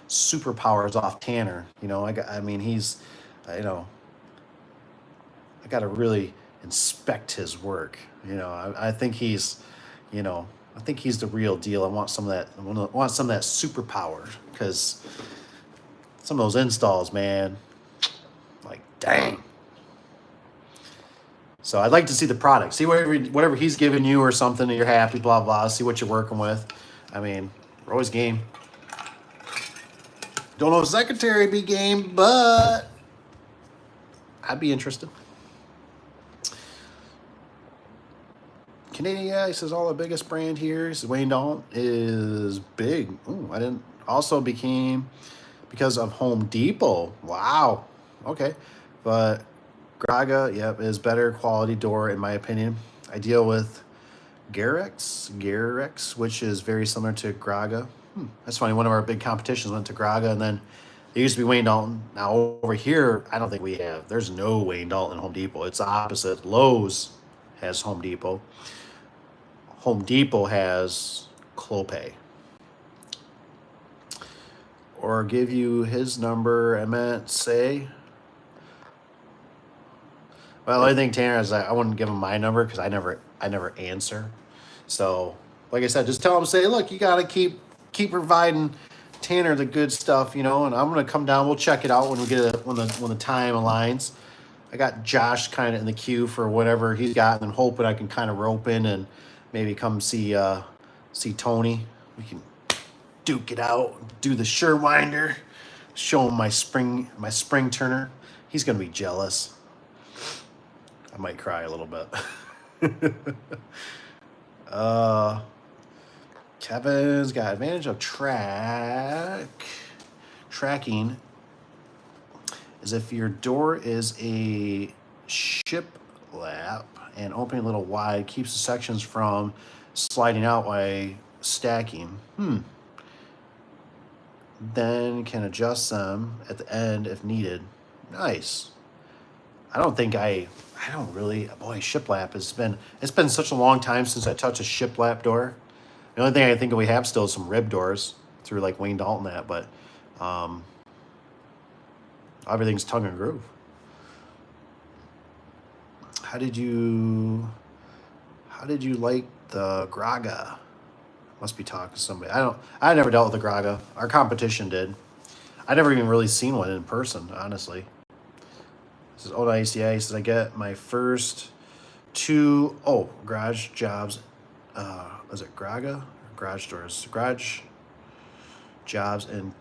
superpowers off Tanner. You know, I mean, he's, you know, I gotta really inspect his work. You know, I think he's, you know, I think he's the real deal. I want some of that. I want some of that superpower because some of those installs, man, like dang. So I'd like to see the product, see whatever he's giving you or something, and you're happy, blah blah. See what you're working with. I mean, we're always game. Don't know if secretary would be game, but I'd be interested. Canadian guy says all the biggest brand here. He says Wayne Dalton is big. Ooh, I didn't. Also became because of Home Depot. Wow. Okay, but Graga, yep, is better quality door in my opinion. I deal with Garex, which is very similar to Graga. That's funny. One of our big competitions went to Graga, and then it used to be Wayne Dalton. Now over here, I don't think we have. There's no Wayne Dalton in Home Depot. It's the opposite. Lowe's has Home Depot. Home Depot has Clopay. Or give you his number. I meant say. Well, I think Tanner is. I wouldn't give him my number because I never answer. So, like I said, just tell him, say, look, you gotta keep providing Tanner the good stuff, you know. And I'm gonna come down. We'll check it out when we get when the time aligns. I got Josh kind of in the queue for whatever he's got, and I'm hoping I can kind of rope in and maybe come see Tony. We can duke it out, do the Sherwinder, show him my spring turner. He's gonna be jealous. I might cry a little bit. Kevin's got advantage of tracking is if your door is a ship lap and opening a little wide keeps the sections from sliding out by stacking. Then can adjust them at the end if needed. Nice. I don't really, boy, shiplap it's been such a long time since I touched a shiplap door. The only thing I think we have still is some rib doors through like Wayne Dalton that, but everything's tongue and groove. How did you like the Graga? Must be talking to somebody. I never dealt with the Graga. Our competition did. I never even really seen one in person, honestly. This is old ICA. He says, I get my first two garage jobs. Was it Graga? Garage doors. Garage jobs in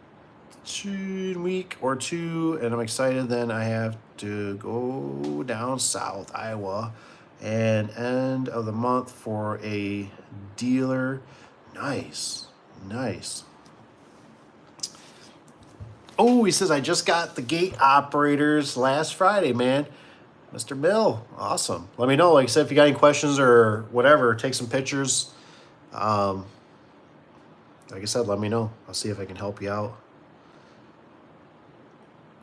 2 week or 2, and I'm excited. Then I have to go down south, Iowa, and end of the month for a dealer. Nice. Oh, he says, I just got the gate operators last Friday, man. Mr. Bill, awesome. Let me know. Like I said, if you got any questions or whatever, take some pictures. Like I said, let me know. I'll see if I can help you out.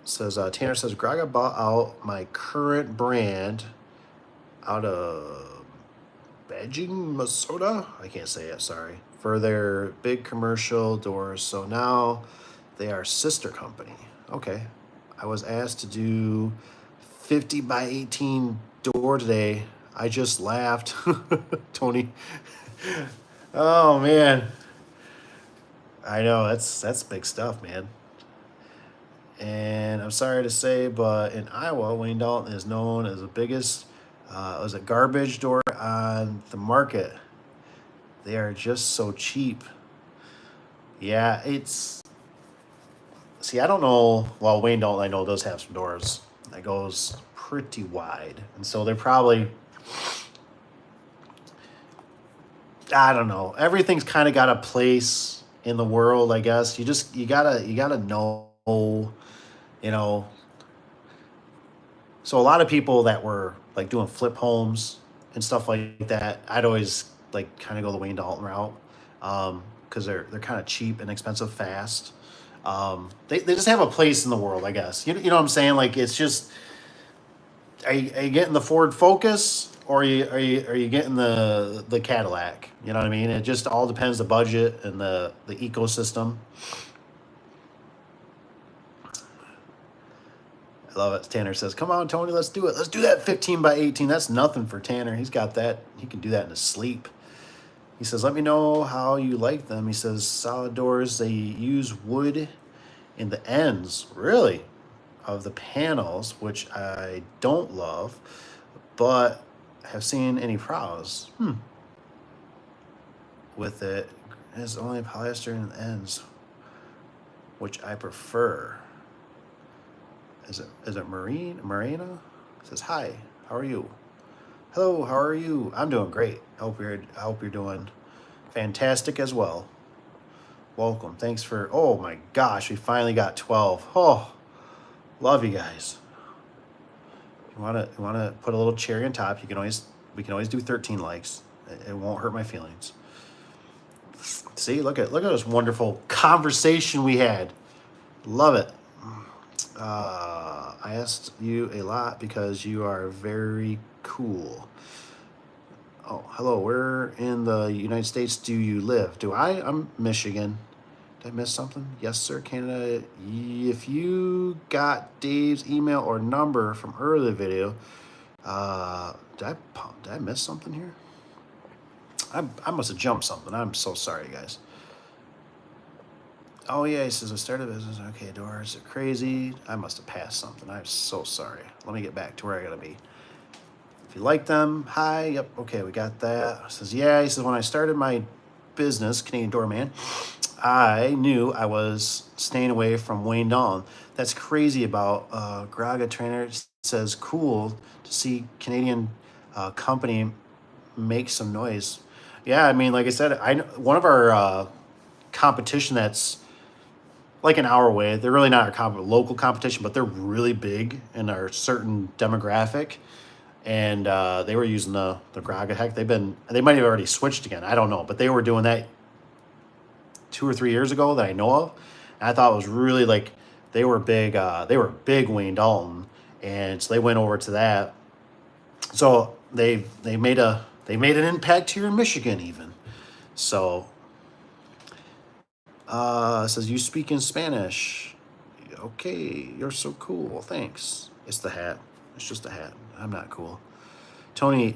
Says Tanner says, Graga bought out my current brand out of Beijing, Minnesota. I can't say it, sorry. For their big commercial doors. So now they are sister company. Okay. I was asked to do 50 by 18 door today. I just laughed. Tony. Oh man. I know that's big stuff, man. And I'm sorry to say, but in Iowa, Wayne Dalton is known as the biggest was a garbage door on the market. They are just so cheap. Yeah, see, I don't know. Well, Wayne Dalton, I know, does have some doors that goes pretty wide. And so they're probably, I don't know. Everything's kind of got a place in the world, I guess. You gotta know, you know. So a lot of people that were like doing flip homes and stuff like that, I'd always like kind of go the Wayne Dalton route because they're kind of cheap and expensive fast. They just have a place in the world, I guess. You know what I'm saying? Like, it's just, are you getting the Ford Focus or are you getting the Cadillac? You know what I mean? It just all depends the budget and the ecosystem. I love it. Tanner says, "Come on, Tony, let's do it. Let's do that 15 by 18. That's nothing for Tanner. He's got that. He can do that in his sleep." He says, "Let me know how you like them." He says, "Solid doors. They use wood in the ends, really, of the panels, which I don't love, but have seen any pros with it. It's only polyester in the ends, which I prefer." Is it Marina? It says, "Hi, how are you?" "Hello, how are you?" "I'm doing great. I hope you're doing fantastic as well. Welcome. Thanks for." Oh my gosh, we finally got 12. Oh, love you guys. You wanna put a little cherry on top, we can always do 13 likes. It won't hurt my feelings. See, look at this wonderful conversation we had. Love it. I asked you a lot because you are very cool. Oh, hello. Where in the United States do you live? I'm Michigan. Did I miss something? Yes, sir, Canada. If you got Dave's email or number from earlier video, did I miss something here? I must have jumped something. I'm so sorry, guys. Oh yeah, he says I started a business. Okay, doors are crazy. I must have passed something. I'm so sorry. Let me get back to where I gotta be. If you like them, hi. Yep. Okay, we got that. He says, yeah. He says, when I started my business, Canadian Doorman, I knew I was staying away from Wayne Dalton. That's crazy about Graga Trainer. Says, cool to see Canadian company make some noise. Yeah, I mean, like I said, one of our competition that's like an hour away. They're really not our local competition, but they're really big in our certain demographic. And they were using the Graga. Heck, they might have already switched again. I don't know, but they were doing that 2 or 3 years ago that I know of. And I thought it was really like they were big. They were big Wayne Dalton, and so they went over to that. So they made an impact here in Michigan even. So it says you speak in Spanish. Okay, you're so cool. Thanks. It's the hat. It's just a hat. I'm not cool. Tony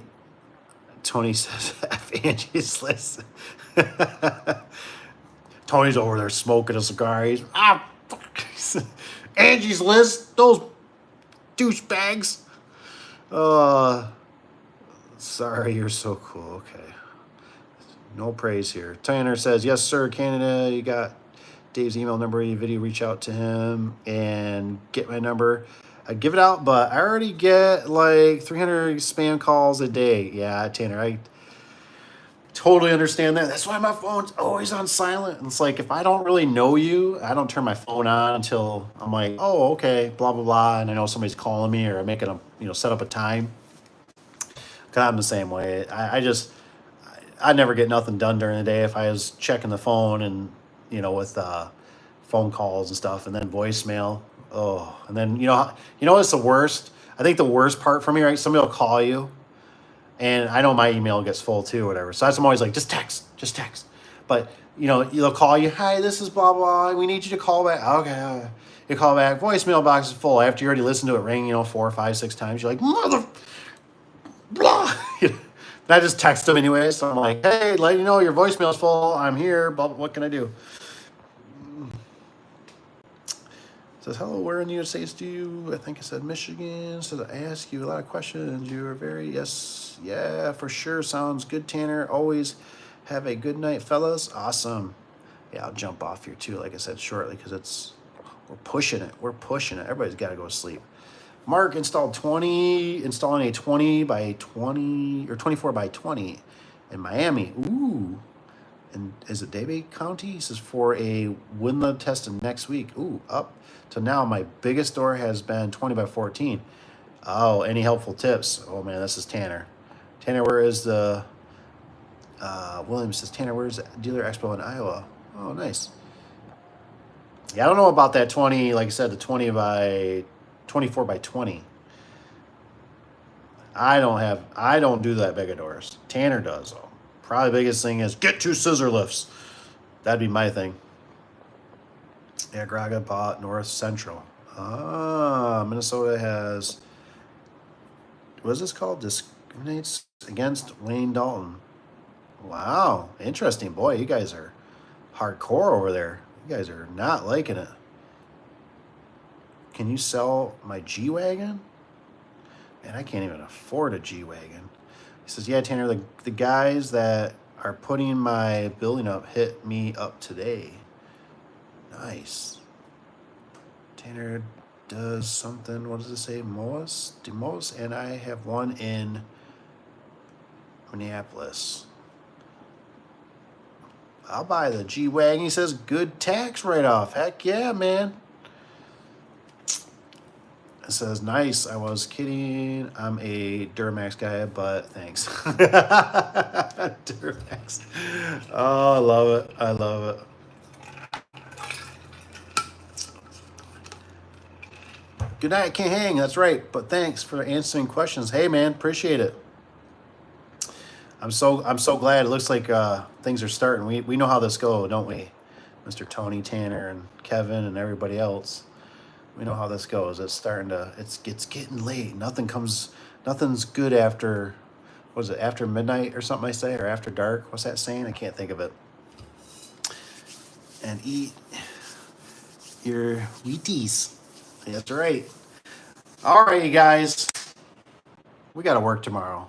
says F Angie's list. Tony's over there smoking a cigar. He's Angie's list. Those douchebags. Sorry, you're so cool. Okay. No praise here. Tanner says, yes, sir, Canada. You got Dave's email number, video, reach out to him and get my number. I give it out, but I already get like 300 spam calls a day. Yeah, Tanner, I totally understand that. That's why my phone's always on silent. And it's like, if I don't really know you, I don't turn my phone on until I'm like, oh, okay, blah, blah, blah. And I know somebody's calling me or I'm making set up a time. Cause I'm the same way. I never get nothing done during the day if I was checking the phone and, with phone calls and stuff, and then voicemail. Oh, and then, what's the worst? I think the worst part for me, right? Somebody will call you, and I know my email gets full too, or whatever. So I'm always like, just text. But, they'll call you, hi, this is blah, blah, we need you to call back. Okay. You call back, voicemail box is full. After you already listened to it ring, 4, 5, 6 times, you're like, mother, blah. And I just text them anyway. So I'm like, hey, let you know your voicemail's full. I'm here. But what can I do? Says, hello, where in the United States do you? I think I said Michigan. Says, I ask you a lot of questions. You are yes. Yeah, for sure. Sounds good, Tanner. Always have a good night, fellas. Awesome. Yeah, I'll jump off here too, like I said, shortly, because we're pushing it. Everybody's got to go to sleep. Mark installing a 20 by 20 or 24 by 20 in Miami. Ooh. And is it Dade County? He says for a Winland testing next week. Ooh, up to now my biggest door has been 20 by 14. Oh, any helpful tips? Oh man, this is Tanner. Tanner, where is the Williams says, Tanner, where's the dealer expo in Iowa? Oh, nice. Yeah, I don't know about that 20, like I said, the 20 by 24 by 20. I don't do that big of doors. Tanner does though. Probably the biggest thing is get 2 scissor lifts. That'd be my thing. Yeah, Graga bought North Central. Ah, Minnesota has, what is this called? Discriminates against Wayne Dalton. Wow, interesting. Boy, you guys are hardcore over there. You guys are not liking it. Can you sell my G-Wagon? Man, I can't even afford a G-Wagon. He says, yeah, Tanner, the guys that are putting my building up hit me up today. Nice. Tanner does something, what does it say? Demos, and I have one in Minneapolis. I'll buy the G-Wagon. He says, good tax write-off. Heck yeah, man. It says, nice. I was kidding. I'm a Duramax guy, but thanks. Duramax. Oh, I love it. I love it. Good night, can't hang. That's right. But thanks for answering questions. Hey, man, appreciate it. I'm so glad. It looks like things are starting. We know how this goes, don't we, Mr. Tony, Tanner, and Kevin, and everybody else. We know how this goes. It's starting to. It's getting late. Nothing's good after. What is it? After midnight or something I say, or after dark? What's that saying? I can't think of it. And eat your Wheaties. That's right. All right, you guys. We got to work tomorrow.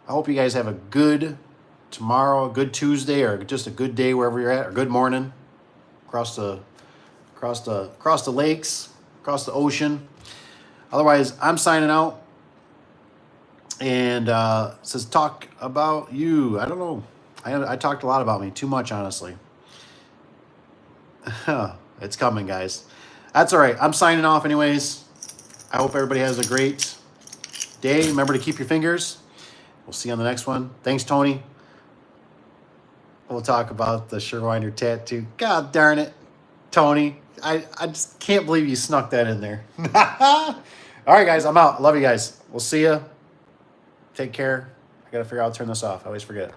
I hope you guys have a good tomorrow, a good Tuesday, or just a good day wherever you're at, or good morning across the lakes, across the ocean. Otherwise, I'm signing out. And it says talk about you. I don't know. I talked a lot about me. Too much, honestly. It's coming, guys. That's all right. I'm signing off anyways. I hope everybody has a great day. Remember to keep your fingers. We'll see you on the next one. Thanks, Tony. We'll talk about the Surewinder tattoo. God darn it, Tony. I just can't believe you snuck that in there. All right, guys. I'm out. Love you guys. We'll see you. Take care. I got to figure out how to turn this off. I always forget.